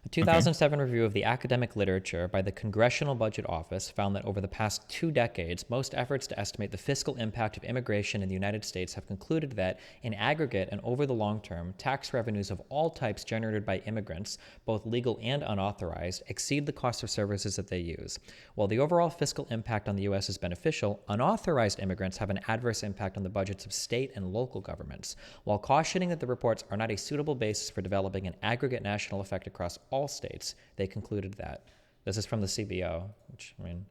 A 2007 review of the academic literature by the Congressional Budget Office found that over the past 2 decades, most efforts to estimate the fiscal impact of immigration in the United States have concluded that, in aggregate and over the long term, tax revenues of all types generated by immigrants, both legal and unauthorized, exceed the cost of services that they use. While the overall fiscal impact on the U.S. is beneficial, unauthorized immigrants have an adverse impact on the budgets of state and local governments. While cautioning that the reports are not a suitable basis for developing an aggregate national effect across all states, they concluded that. This is from the CBO, which, I mean...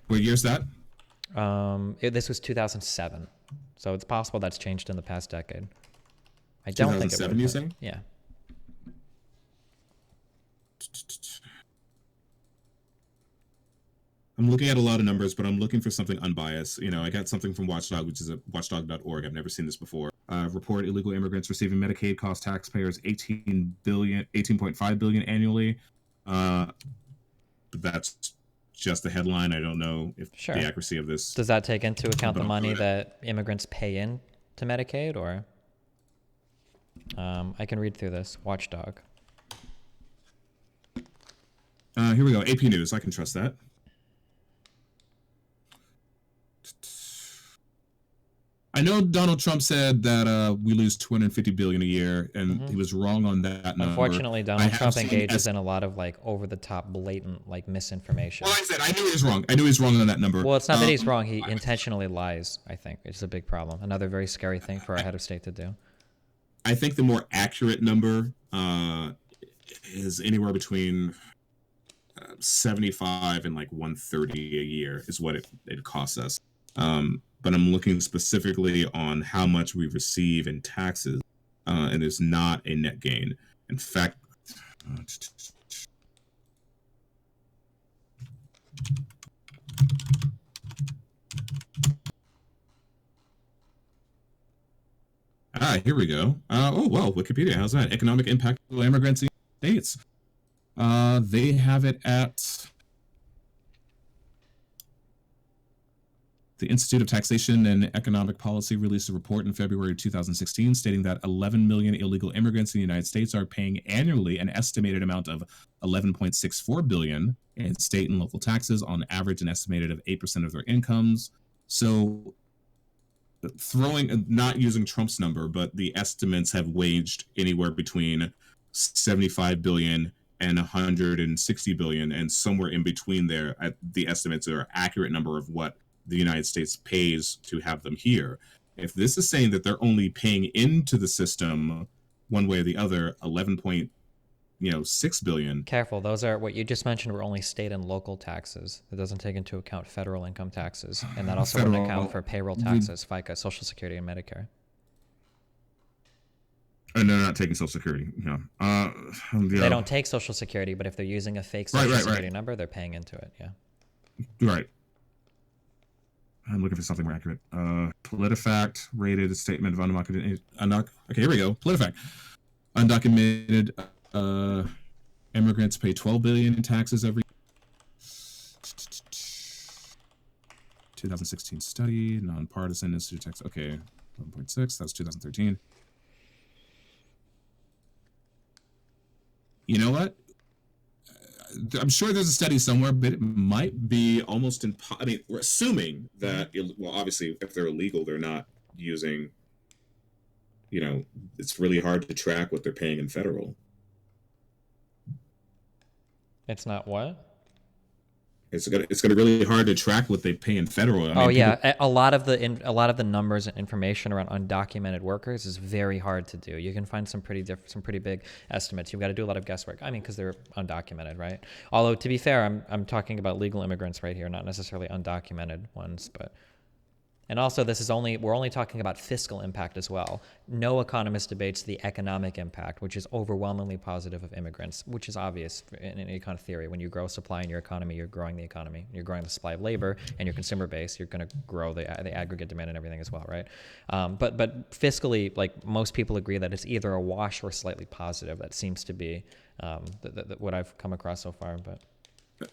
What year's that? This was 2007. So it's possible that's changed in the past decade. I don't think it would. 2007, you saying? Yeah. I'm looking at a lot of numbers, but I'm looking for something unbiased. I got something from Watchdog, which is at watchdog.org. I've never seen this before. Report illegal immigrants receiving Medicaid cost taxpayers $18.5 billion annually. But that's just the headline. I don't know if the accuracy of this. Does that take into account the money that immigrants pay in to Medicaid, or? I can read through this. Watchdog. Here we go. AP News. I can trust that. I know Donald Trump said that we lose $250 billion a year, and he was wrong on that number. Unfortunately, Donald Trump engages in a lot of like over-the-top, blatant like misinformation. Well, like I said, I knew he was wrong. I knew he was wrong on that number. Well, it's not that he's wrong. He intentionally lies, I think. It's a big problem. Another very scary thing for our head of state to do. I think the more accurate number is anywhere between 75 and like 130 a year is what it costs us. but I'm looking specifically on how much we receive in taxes, and there's not a net gain. In fact, here we go. Oh, well, Wikipedia, how's that? Economic impact of immigrants in the United States. They have it at the Institute of Taxation and Economic Policy released a report in February 2016 stating that 11 million illegal immigrants in the United States are paying annually an estimated amount of 11.64 billion in state and local taxes, on average an estimated of 8% of their incomes. So not using Trump's number, but the estimates have waged anywhere between 75 billion and 160 billion, and somewhere in between there, the estimates are an accurate number of what the United States pays to have them here. If this is saying that they're only paying into the system one way or the other, 11.6 billion. Careful, those are what you just mentioned were only state and local taxes. It doesn't take into account federal income taxes, and that also wouldn't account for payroll taxes, FICA, Social Security, and Medicare. And they're not taking Social Security. Yeah. They don't take Social Security, but if they're using a fake Social Security number, they're paying into it. Yeah. Right. I'm looking for something more accurate. PolitiFact rated a statement of undocumented. Okay, here we go. PolitiFact. Undocumented immigrants pay $12 billion in taxes every. 2016 study, nonpartisan institute tax. Okay, 11.6. That's 2013. You know what? I'm sure there's a study somewhere, but it might be almost I mean, we're assuming that, well, obviously, if they're illegal, they're not using, it's really hard to track what they're paying in federal. It's not what? It's gonna be really hard to track what they pay in federal. I mean, a lot of the numbers and information around undocumented workers is very hard to do. You can find some pretty big estimates. You've got to do a lot of guesswork. I mean, because they're undocumented, right? Although to be fair, I'm talking about legal immigrants right here, not necessarily undocumented ones, but. And also, we're only talking about fiscal impact as well. No economist debates the economic impact, which is overwhelmingly positive of immigrants, which is obvious in any kind of theory. When you grow supply in your economy, you're growing the economy. You're growing the supply of labor and your consumer base. You're going to grow the aggregate demand and everything as well, right? But fiscally, like most people agree that it's either a wash or slightly positive. That seems to be what I've come across so far. But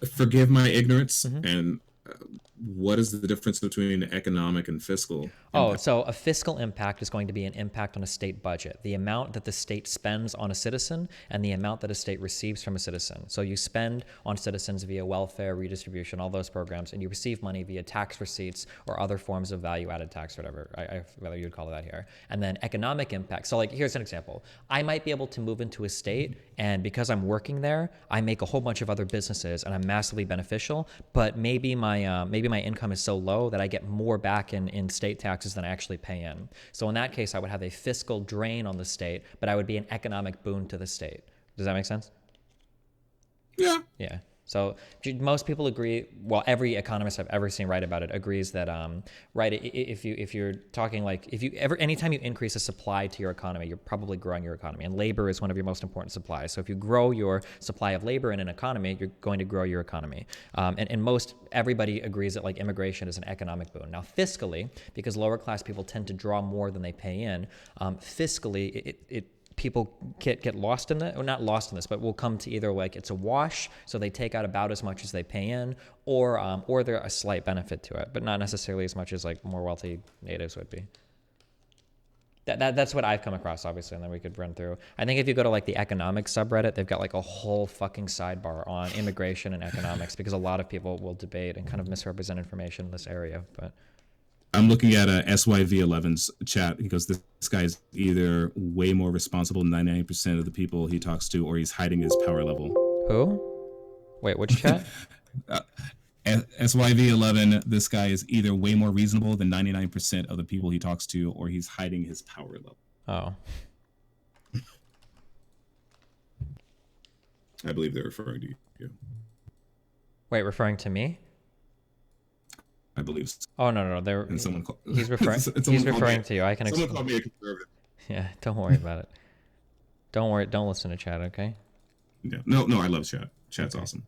forgive my ignorance and. What is the difference between economic and fiscal? So a fiscal impact is going to be an impact on a state budget, the amount that the state spends on a citizen and the amount that a state receives from a citizen. So you spend on citizens via welfare, redistribution, all those programs, and you receive money via tax receipts or other forms of value-added tax, or whatever, whether you'd call it that here. And then economic impact. So like, here's an example. I might be able to move into a state, and because I'm working there, I make a whole bunch of other businesses, and I'm massively beneficial, but maybe my income is so low that I get more back in state taxes than I actually pay in. So in that case, I would have a fiscal drain on the state, but I would be an economic boon to the state. Does that make sense? Yeah. Yeah. So most people agree. Well, every economist I've ever seen write about it agrees that, right? If you're talking like anytime you increase a supply to your economy, you're probably growing your economy, and labor is one of your most important supplies. So if you grow your supply of labor in an economy, you're going to grow your economy. And everybody agrees that like immigration is an economic boon. Now, fiscally, because lower class people tend to draw more than they pay in, fiscally people get lost in that, or not lost in this, but will come to either like it's a wash, so they take out about as much as they pay in, or they're a slight benefit to it, but not necessarily as much as like more wealthy natives would be. That's what I've come across, obviously, and then we could run through. I think if you go to like the economics subreddit, they've got like a whole fucking sidebar on immigration and economics, because a lot of people will debate and kind of misrepresent information in this area, but. I'm looking at SYV11's chat. He goes, this guy is either way more responsible than 99% of the people he talks to, or he's hiding his power level. Who? Wait, which chat? SYV11, this guy is either way more reasonable than 99% of the people he talks to, or he's hiding his power level. Oh. I believe they're referring to you. Wait, referring to me? I believe. Oh no, there. And someone He's referring. He's referring to you. I can. Someone called me a conservative. Yeah, don't worry about it. Don't worry. Don't listen to Chad. Okay. Yeah. No. I love Chad. Chad's awesome.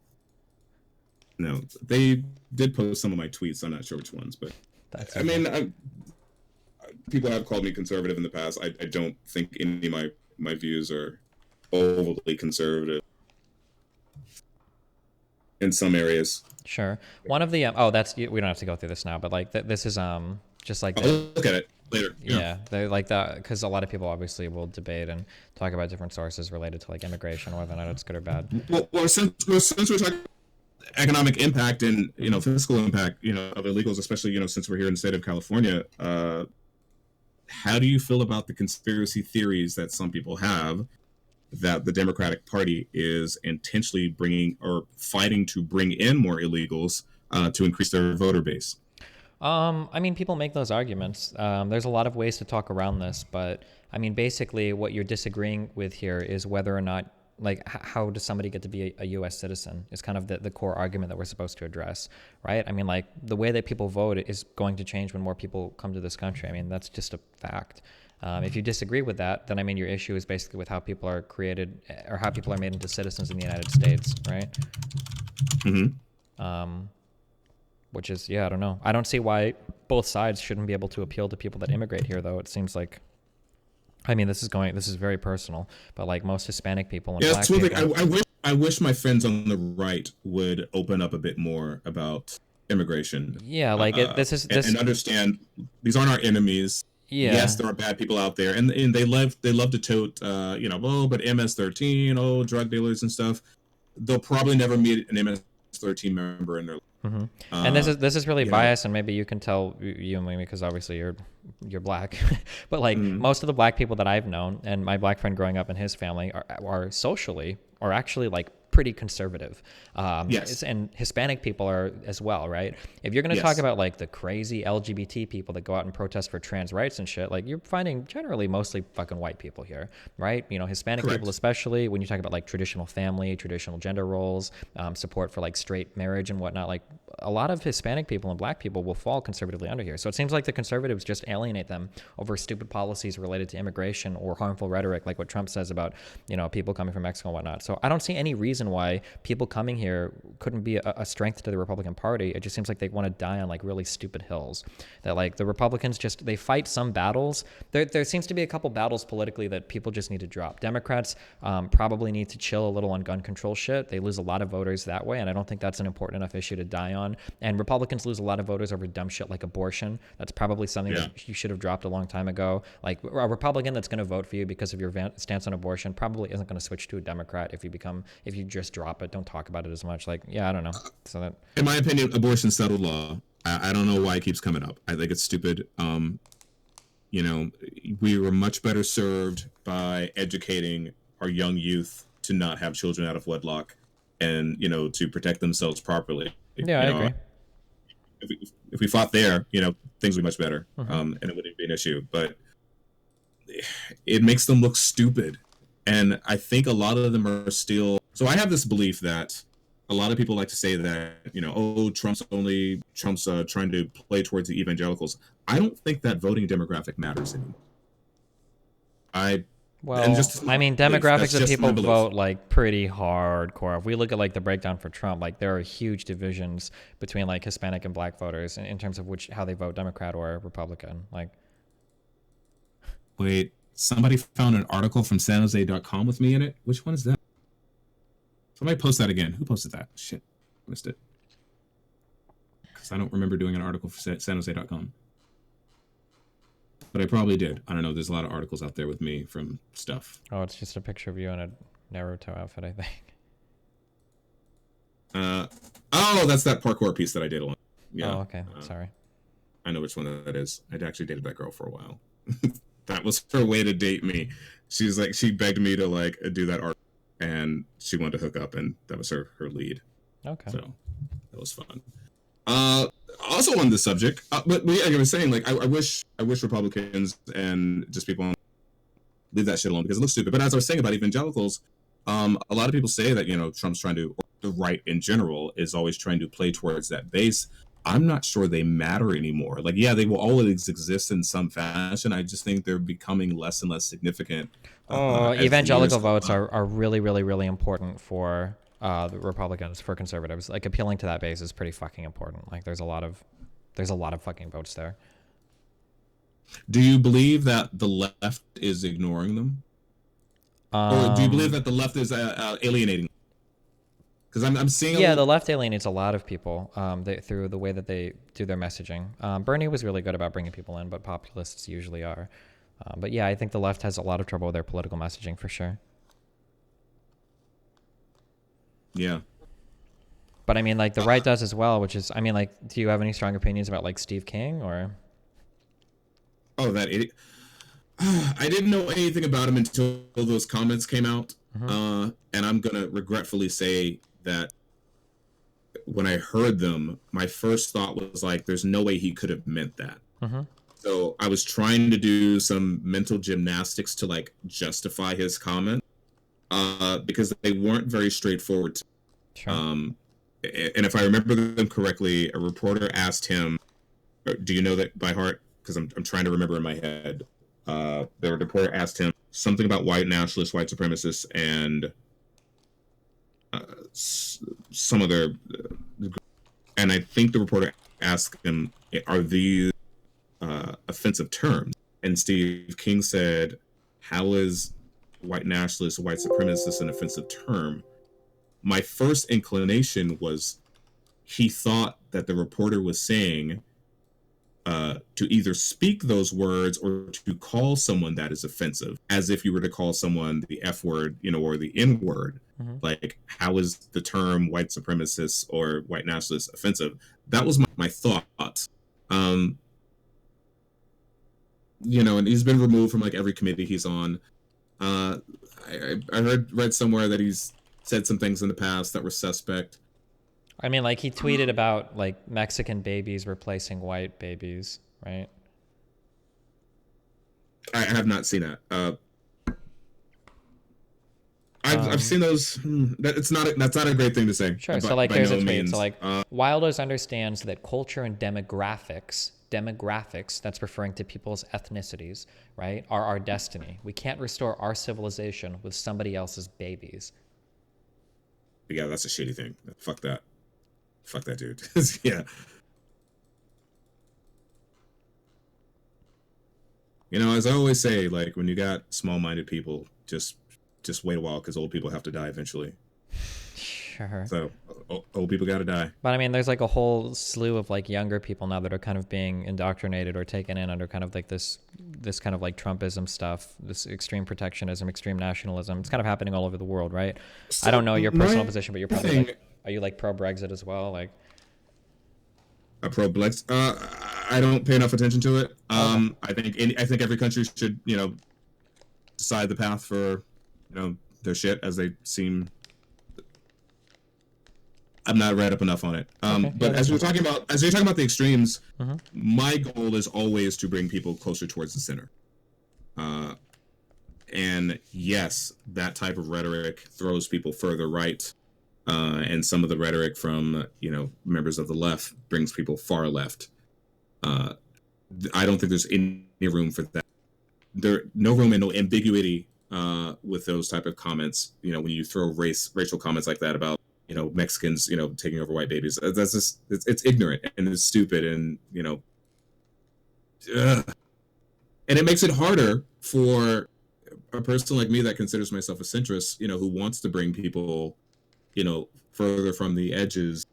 No, they did post some of my tweets. I'm not sure which ones, but That's I mean, people have called me conservative in the past. I don't think any of my views are overly conservative in some areas. Sure. One of the that's we don't have to go through this now, but like this is just like I'll look at it later. Yeah, they like that because a lot of people obviously will debate and talk about different sources related to like immigration, whether or not it's good or bad. Well, since we're talking economic impact and fiscal impact of illegals, especially since we're here in the state of California, how do you feel about the conspiracy theories that some people have that the Democratic Party is intentionally bringing or fighting to bring in more illegals to increase their voter base? I mean, people make those arguments. There's a lot of ways to talk around this, but I mean, basically what you're disagreeing with here is whether or not, like, how does somebody get to be a U.S. citizen is kind of the core argument that we're supposed to address, right? I mean, like, the way that people vote is going to change when more people come to this country. I mean, that's just a fact. If you disagree with that, then I mean, your issue is basically with how people are created or how people are made into citizens in the United States, right? Mm-hmm. Which is, I don't know. I don't see why both sides shouldn't be able to appeal to people that immigrate here, though. It seems like, I mean, this is very personal, but like most Hispanic people and black people. I wish my friends on the right would open up a bit more about immigration. Yeah, like and understand these aren't our enemies. Yeah. Yes, there are bad people out there, and they love to tote, but MS-13, drug dealers and stuff. They'll probably never meet an MS-13 member in their life. Mm-hmm. And this is really biased, and maybe you can tell you and me because obviously you're black, but like most of the black people that I've known, and my black friend growing up in his family are socially or actually like pretty conservative. Yes. And Hispanic people are as well, right? If you're going to talk about like the crazy LGBT people that go out and protest for trans rights and shit, like you're finding generally mostly fucking white people here, right? Hispanic Correct. people, especially when you talk about like traditional family, traditional gender roles, support for like straight marriage and whatnot, like a lot of Hispanic people and black people will fall conservatively under here. So it seems like the conservatives just alienate them over stupid policies related to immigration or harmful rhetoric, like what Trump says about, people coming from Mexico and whatnot. So I don't see any reason why people coming here couldn't be a strength to the Republican Party. It just seems like they want to die on like really stupid hills. That like the Republicans they fight some battles. There seems to be a couple battles politically that people just need to drop. Democrats probably need to chill a little on gun control shit. They lose a lot of voters that way, and I don't think that's an important enough issue to die on. And Republicans lose a lot of voters over dumb shit like abortion. That's probably something that you should have dropped a long time ago. Like a Republican that's going to vote for you because of your stance on abortion probably isn't going to switch to a Democrat if you just drop it, don't talk about it as much. Like, I don't know. So that, in my opinion, abortion's settled law. I don't know why it keeps coming up. I think it's stupid. We were much better served by educating our young youth to not have children out of wedlock and, to protect themselves properly. I agree. If we fought there, things would be much better, and it wouldn't be an issue. But it makes them look stupid. And I think a lot of them are still... So I have this belief that a lot of people like to say that, Trump's trying to play towards the evangelicals. I don't think that voting demographic matters anymore. Demographics of people vote like pretty hardcore. If we look at like the breakdown for Trump, like there are huge divisions between like Hispanic and black voters in terms of how they vote Democrat or Republican. Like, wait, somebody found an article from sanjose.com with me in it. Which one is that? Somebody post that again. Who posted that? Shit, missed it. Because I don't remember doing an article for sanjose.com. But I probably did. I don't know. There's a lot of articles out there with me from stuff. Oh, it's just a picture of you in a Naruto outfit, I think. That's that parkour piece that I did. Yeah. Oh, okay. Sorry. I know which one that is. I'd actually dated that girl for a while. That was her way to date me. She begged me to do that art, and she wanted to hook up, and that was her lead. Okay. So that was fun. Also on this subject, but yeah, I was saying, I wish Republicans and just people leave that shit alone because it looks stupid. But as I was saying about evangelicals, a lot of people say that Trump's trying to, or the right in general is always trying to play towards that base. I'm not sure they matter anymore. Like, yeah, they will always exist in some fashion. I just think they're becoming less and less significant. As the years Evangelical go votes by. are really, really, really important for the Republicans, for conservatives. Like appealing to that base is pretty fucking important. Like there's a lot of fucking votes there. Do you believe that the left is ignoring them, or do you believe that the left is alienating? Because I'm seeing. Yeah, the left alienates a lot of people through the way that they do their messaging. Bernie was really good about bringing people in, but populists usually are. But yeah, I think the left has a lot of trouble with their political messaging for sure. Yeah. But I mean, like the right does as well, which is, I mean, like, do you have any strong opinions about like Steve King or? Oh, that idiot. I didn't know anything about him until those comments came out. And I'm going to regretfully say that when I heard them, my first thought was like, there's no way he could have meant that. So I was trying to do some mental gymnastics to like justify his comment because they weren't very straightforward. Sure. And if I remember them correctly, a reporter asked him, do you know that by heart? Because I'm trying to remember in my head. The reporter asked him something about white nationalists, white supremacists, and some other. And I think the reporter asked him, are these offensive terms? And Steve King said, how is white nationalist, white supremacist an offensive term? My first inclination was he thought that the reporter was saying to either speak those words or to call someone that is offensive, as if you were to call someone the F word, or the N word. Like, how is the term white supremacist or white nationalist offensive? That was my thought. And he's been removed from like every committee he's on. I read somewhere that he's said some things in the past that were suspect. I mean, like he tweeted about like Mexican babies replacing white babies, right? I have not seen that. I've seen those. That's not a great thing to say. Sure. So like, here's a tweet. So like, Wilders understands that culture and demographics, that's referring to people's ethnicities, right, are our destiny. We can't restore our civilization with somebody else's babies. Yeah, that's a shitty thing. Fuck that. Fuck that dude. Yeah. As I always say, like when you got small-minded people, just wait a while because old people have to die eventually. Sure. So old people got to die. But I mean, there's like a whole slew of like younger people now that are kind of being indoctrinated or taken in under kind of like this kind of like Trumpism stuff, this extreme protectionism, extreme nationalism. It's kind of happening all over the world, right? So I don't know your personal position, but you're probably like, are you like pro Brexit as well? Like a pro Brexit? I don't pay enough attention to it. I think every country should decide the path for their shit as they seem. I'm not read up enough on it. But as you're talking about the extremes, my goal is always to bring people closer towards the center. And yes, that type of rhetoric throws people further right. And some of the rhetoric from, members of the left brings people far left. I don't think there's any room for that. No room and no ambiguity with those type of comments. When you throw racial comments like that about, Mexicans, taking over white babies. That's just, it's ignorant and it's stupid and, and it makes it harder for a person like me that considers myself a centrist, who wants to bring people, further from the edges.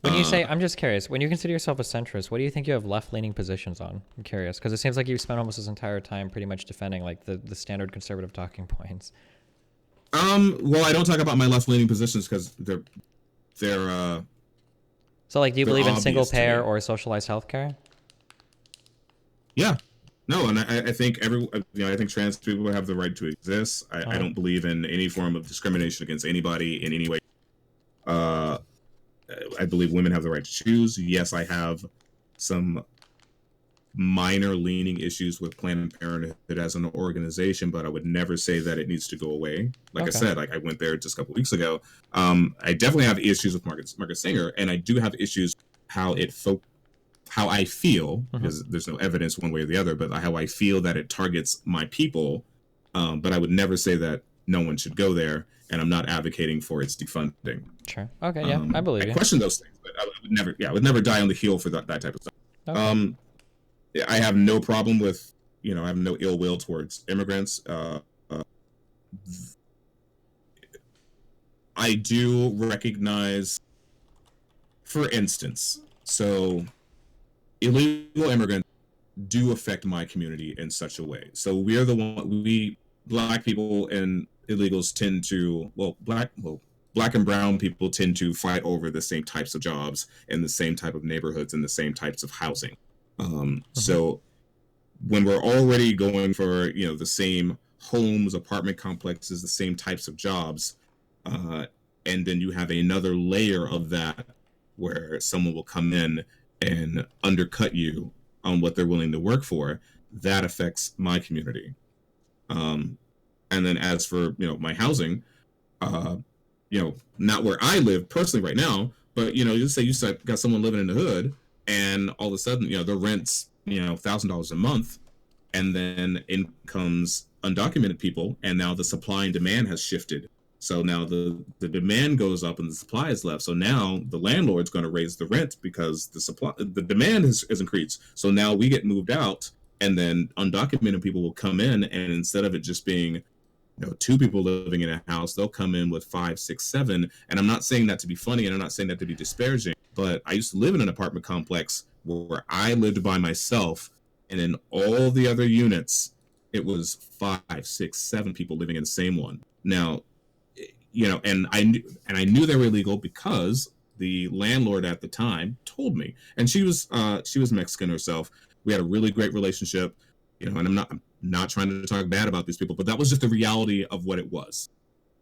When you say, I'm just curious, when you consider yourself a centrist, what do you think you have left-leaning positions on? I'm curious, because it seems like you've spent almost this entire time pretty much defending like the standard conservative talking points. Well, I don't talk about my left-leaning positions because they're So like, do you believe in single payer or socialized healthcare? Yeah. No, and I think I think trans people have the right to exist. I don't believe in any form of discrimination against anybody in any way. I believe women have the right to choose. Yes, I have some minor leaning issues with Planned Parenthood as an organization, but I would never say that it needs to go away. Like I said, I went there just a couple weeks ago. I definitely have issues with Margaret Sanger, and I do have issues how I feel, because there's no evidence one way or the other, but how I feel that it targets my people. But I would never say that no one should go there, and I'm not advocating for its defunding. Sure. Okay. Yeah, I believe you. I question those things, but I would never die on the heel for that type of stuff. Okay. I have no problem with, I have no ill will towards immigrants. I do recognize, for instance, so illegal immigrants do affect my community in such a way. So we black people and illegals tend to, black and brown people tend to fight over the same types of jobs and the same type of neighborhoods and the same types of housing. So when we're already going for, the same homes, apartment complexes, the same types of jobs, and then you have another layer of that where someone will come in and undercut you on what they're willing to work for, that affects my community. And then as for, my housing, not where I live personally right now, but, just say you got someone living in the hood and all of a sudden, the rent's, $1,000 a month, and then in comes undocumented people, and now the supply and demand has shifted. So now the demand goes up and the supply is left. So now the landlord's going to raise the rent because the demand has increased. So now we get moved out, and then undocumented people will come in, and instead of it just being, two people living in a house, they'll come in with 5, 6, 7. And I'm not saying that to be funny, and I'm not saying that to be disparaging, but I used to live in an apartment complex where I lived by myself, and in all the other units, it was 5, 6, 7 people living in the same one. Now, and I knew they were illegal because the landlord at the time told me, and she was Mexican herself. We had a really great relationship, and I'm not trying to talk bad about these people, but that was just the reality of what it was.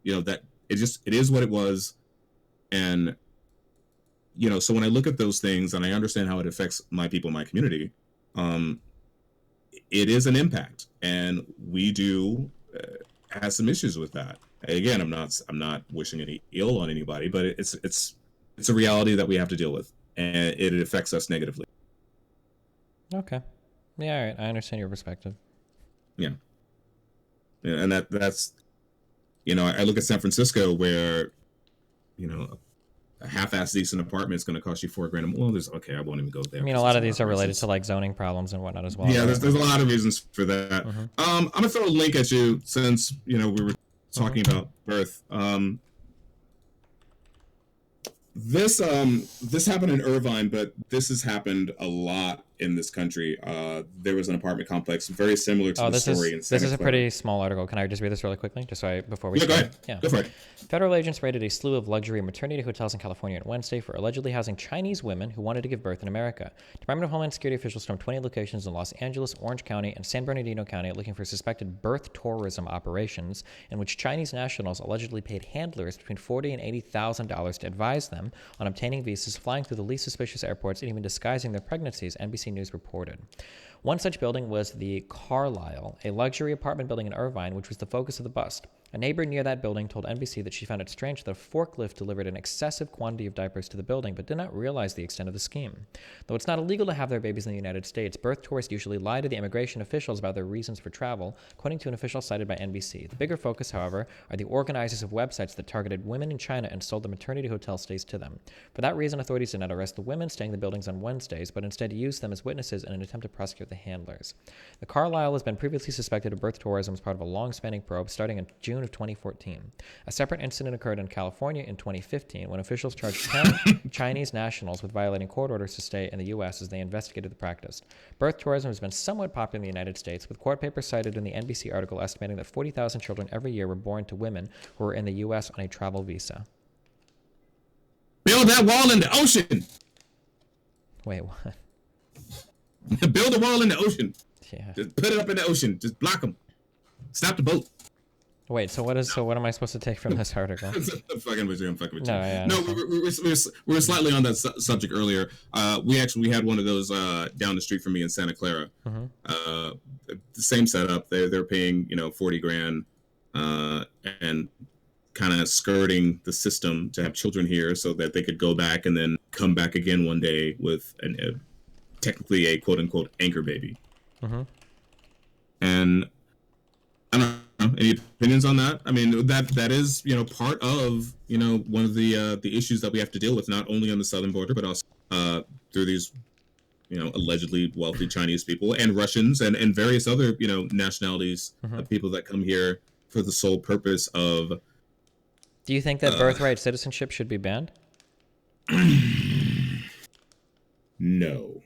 That it is what it was. And, so when I look at those things and I understand how it affects my people, my community, it is an impact, and we do have some issues with that. Again, I'm not wishing any ill on anybody, but it's a reality that we have to deal with, and it affects us negatively. Okay. Yeah, all right. I understand your perspective. Yeah, and that's I look at San Francisco where a half-assed decent apartment is going to cost you $4,000. Well, I won't even go there. I mean, a lot of these are related to like zoning problems and whatnot as well. Yeah, there's a lot of reasons for that. I'm gonna throw a link at you since we were talking about birth. This happened in Irvine, but this has happened a lot in this country. There was an apartment complex very similar to the story in Santa This is a Clara. pretty small article. Can I just read this really quickly, before we go start? ahead. Yeah, go for it. Federal agents raided a slew of luxury maternity hotels in California on Wednesday for allegedly housing Chinese women who wanted to give birth in America. Department of Homeland Security officials stormed 20 locations in Los Angeles, Orange County, and San Bernardino County looking for suspected birth tourism operations in which Chinese nationals allegedly paid handlers between $40,000 and $80,000 to advise them on obtaining visas, flying through the least suspicious airports, and even disguising their pregnancies, NBC News reported. One such building was the Carlyle, a luxury apartment building in Irvine, which was the focus of the bust. A neighbor near that building told NBC that she found it strange that a forklift delivered an excessive quantity of diapers to the building, but did not realize the extent of the scheme. Though it's not illegal to have their babies in the United States, birth tourists usually lie to the immigration officials about their reasons for travel, according to an official cited by NBC. The bigger focus, however, are the organizers of websites that targeted women in China and sold the maternity hotel stays to them. For that reason, authorities did not arrest the women staying in the buildings on Wednesdays, but instead used them as witnesses in an attempt to prosecute the handlers. The Carlyle has been previously suspected of birth tourism as part of a long-spanning probe starting in June of 2014. A separate incident occurred in California in 2015 when officials charged 10 Chinese nationals with violating court orders to stay in the U.S. as they investigated the practice. Birth tourism has been somewhat popular in the United States, with court papers cited in the NBC article estimating that 40,000 children every year were born to women who were in the U.S. on a travel visa. Build that wall in the ocean! Wait, what? Build a wall in the ocean. Yeah. Just put it up in the ocean. Just block them. Stop the boat. Wait, so what am I supposed to take from this article? I'm fucking with you. No, yeah, no, we were slightly on that subject earlier. We had one of those down the street from me in Santa Clara. The same setup. They're paying $40,000 and kind of skirting the system to have children here so that they could go back and then come back again one day with technically a quote unquote anchor baby. Mm-hmm. And I don't know, any opinions on that? I mean, that is, part of, one of the issues that we have to deal with, not only on the southern border, but also through these, allegedly wealthy Chinese people and Russians and various other, nationalities of people that come here for the sole purpose of. Do you think that birthright citizenship should be banned? No.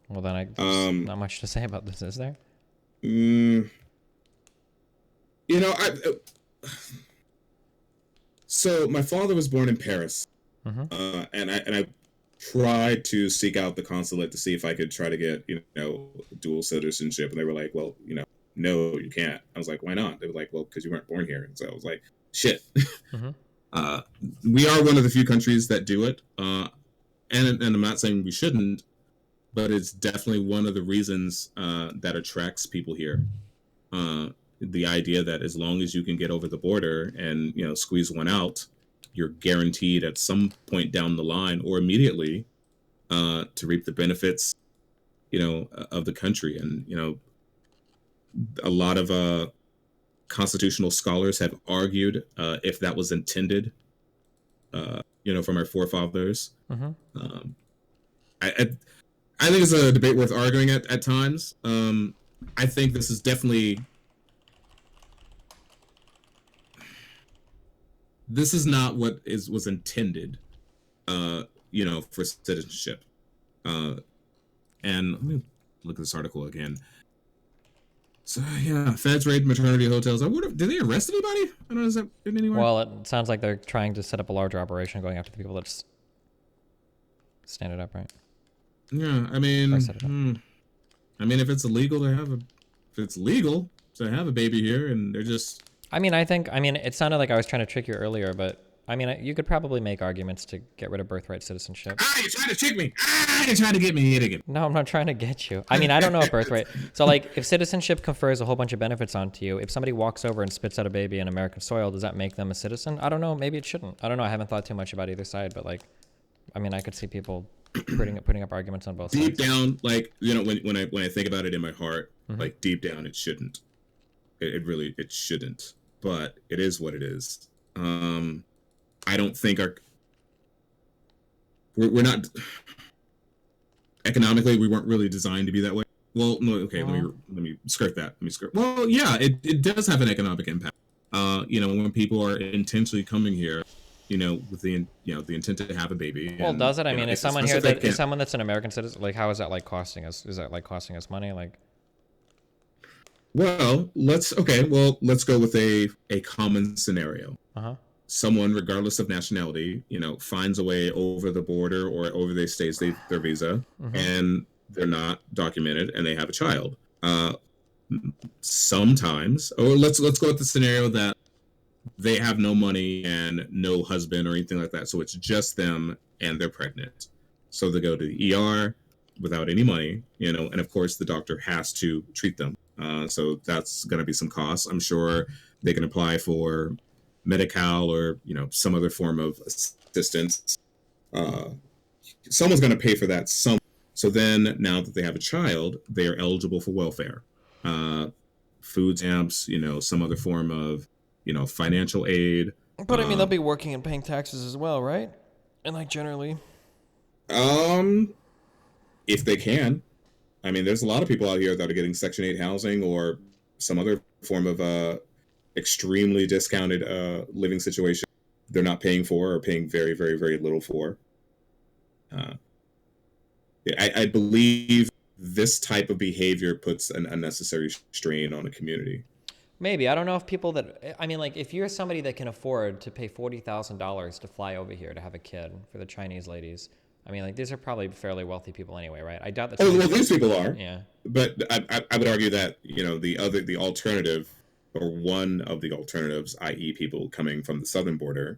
Well, then there's not much to say about this, is there? So my father was born in Paris, and I tried to seek out the consulate to see if I could try to get dual citizenship, and they were like, well, no, you can't. I was like, why not? They were like, well, because you weren't born here. And so I was like, shit. We are one of the few countries that do it, and I'm not saying we shouldn't, but it's definitely one of the reasons that attracts people here. The idea that as long as you can get over the border and squeeze one out, you're guaranteed at some point down the line or immediately to reap the benefits of the country. And a lot of constitutional scholars have argued if that was intended from our forefathers. I think it's a debate worth arguing at times. I think this is definitely. This is not what was intended, for citizenship. And let me look at this article again. So yeah, feds raid maternity hotels. I wonder, did they arrest anybody? I don't know. Has that been anywhere? Well, it sounds like they're trying to set up a larger operation, going after the people that stand it up, right? Yeah, I mean, if it's illegal to have a baby here, and they're just. It sounded like I was trying to trick you earlier, but you could probably make arguments to get rid of birthright citizenship. You're trying to trick me. You're trying to get me here again. No, I'm not trying to get you. I don't know if birthright. So, like, if citizenship confers a whole bunch of benefits onto you, if somebody walks over and spits out a baby in American soil, does that make them a citizen? I don't know. Maybe it shouldn't. I don't know. I haven't thought too much about either side, but I could see people putting up arguments on both sides. Deep down, when I think about it in my heart, like deep down, it shouldn't. It shouldn't. But it is what it is. I don't think we're not economically, we weren't really designed to be that way. Well, no, okay, let me skirt that. Well, yeah, it does have an economic impact. When people are intentionally coming here, with the intent to have a baby. Well, does it? Is someone here is someone that's an American citizen? Like, how is that costing us? Is that costing us money? Well, let's go with a common scenario. Someone, regardless of nationality, finds a way over the border or over their visa, and they're not documented, and they have a child. Sometimes, or let's go with the scenario that they have no money and no husband or anything like that, so it's just them and they're pregnant. So they go to the ER without any money, and of course the doctor has to treat them. So that's going to be some costs. I'm sure they can apply for Medi-Cal or, some other form of assistance. Someone's going to pay for that. So then now that they have a child, they are eligible for welfare, food stamps, some other form of, financial aid. But they'll be working and paying taxes as well, right? And generally. If they can. There's a lot of people out here that are getting Section 8 housing or some other form of extremely discounted living situation they're not paying for or paying very, very, very little for. I believe this type of behavior puts an unnecessary strain on a community. Maybe. I don't know if people that... if you're somebody that can afford to pay $40,000 to fly over here to have a kid for the Chinese ladies... these are probably fairly wealthy people anyway, right? I doubt that. These people are. Yeah. But I would argue that the alternative, or one of the alternatives, i.e., people coming from the southern border,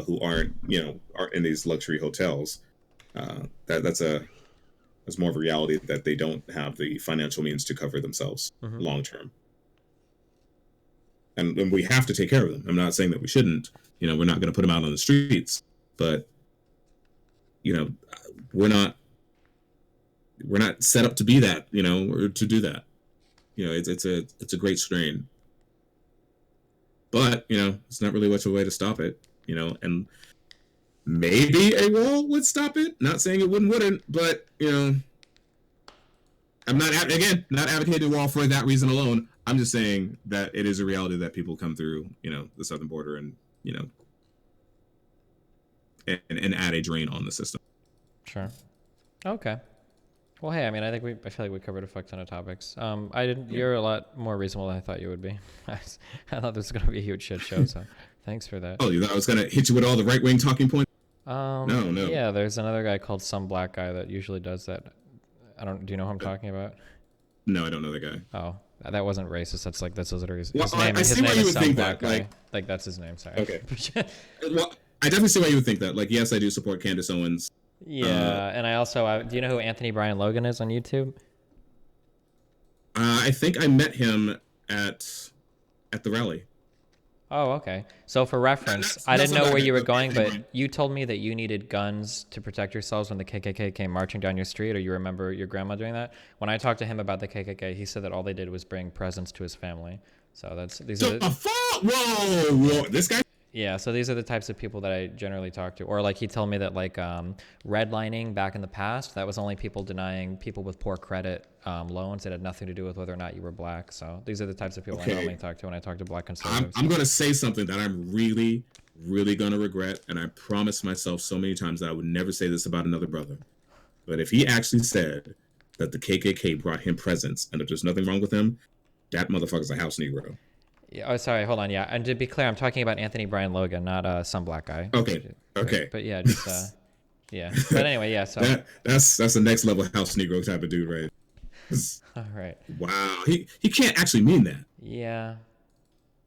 who aren't in these luxury hotels, that's more of a reality that they don't have the financial means to cover themselves long term. And we have to take care of them. I'm not saying that we shouldn't. We're not going to put them out on the streets, but you know, we're not set up to be that, you know, or to do that. You know, it's a great strain, but you know, it's not really much of a way to stop it. You know, and maybe a wall would stop it. Not saying it wouldn't, but you know, I'm not advocating a wall for that reason alone. I'm just saying that it is a reality that people come through, you know, the southern border and you know, and add a drain on the system. Sure. Okay. Well, hey, I mean, I feel like we covered a fuck ton of topics. You're a lot more reasonable than I thought you would be. I thought this was going to be a huge shit show, so thanks for that. Oh, you thought I was going to hit you with all the right-wing talking points? No. Yeah, there's another guy called Some Black Guy that usually does that. Do you know who I'm talking about? No, I don't know the guy. Oh, that wasn't racist. That's literally his well, name. His name is Some Black Guy. Guy. Like, that's his name, sorry. Okay. Well, I definitely see why you would think that. Like, yes, I do support Candace Owens. Yeah, and I also do you know who Anthony Brian Logan is on YouTube? I think I met him at the rally. Oh, okay. So for reference, I didn't know where you were going, but you told me that you needed guns to protect yourselves when the KKK came marching down your street, or you remember your grandma doing that? When I talked to him about the KKK, he said that all they did was bring presents to his family. So Whoa, this guy. Yeah, so these are the types of people that I generally talk to. Or like he told me that like redlining back in the past, that was only people denying people with poor credit loans. It had nothing to do with whether or not you were black. So these are the types of people I normally talk to when I talk to black conservatives. I'm going to say something that I'm really, really going to regret. And I promised myself so many times that I would never say this about another brother. But if he actually said that the KKK brought him presents and that there's nothing wrong with him, that motherfucker's a house Negro. Oh, sorry. Hold on. Yeah, and to be clear, I'm talking about Anthony Brian Logan, not Some Black Guy. Okay. But yeah, just yeah. But anyway, yeah. So that's the next level house Negro type of dude, right? All right. Wow. He can't actually mean that. Yeah.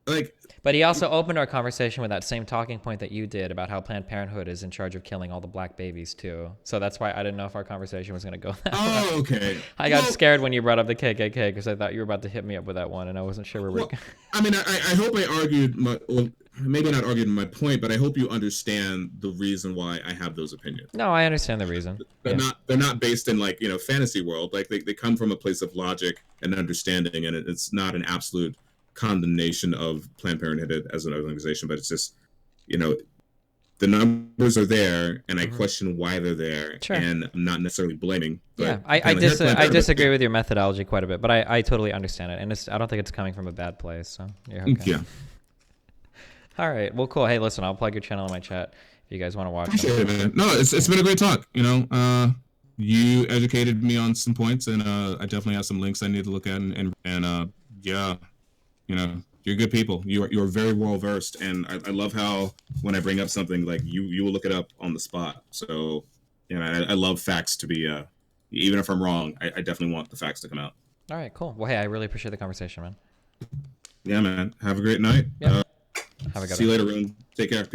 Like. But he also opened our conversation with that same talking point that you did about how Planned Parenthood is in charge of killing all the black babies too. So that's why I didn't know if our conversation was going to go that way. Oh, okay. I got scared when you brought up the KKK because I thought you were about to hit me up with that one, and I wasn't sure where we're going. I mean, I hope I argued maybe not argued my point, but I hope you understand the reason why I have those opinions. No, I understand the reason. They're not based in like, you know, fantasy world. Like they come from a place of logic and understanding, and it's not an absolute condemnation of Planned Parenthood as an organization, but it's just, you know, the numbers are there, and I question why they're there, and I'm not necessarily blaming. But yeah, I disagree with your methodology quite a bit, but I totally understand it, and I don't think it's coming from a bad place. So yeah, okay. Yeah. All right, well, cool. Hey, listen, I'll plug your channel in my chat if you guys want to watch. Appreciate it, man. No, it's been a great talk. You know, you educated me on some points, and I definitely have some links I need to look at, and yeah. You know, you're good people. You're very well versed, and I love how when I bring up something like you will look it up on the spot. So, you know, I love facts to be even if I'm wrong, I definitely want the facts to come out. All right, cool. Well, hey, I really appreciate the conversation, man. Yeah, man. Have a great night. Yeah. Have a good See you later, Rune. Take care.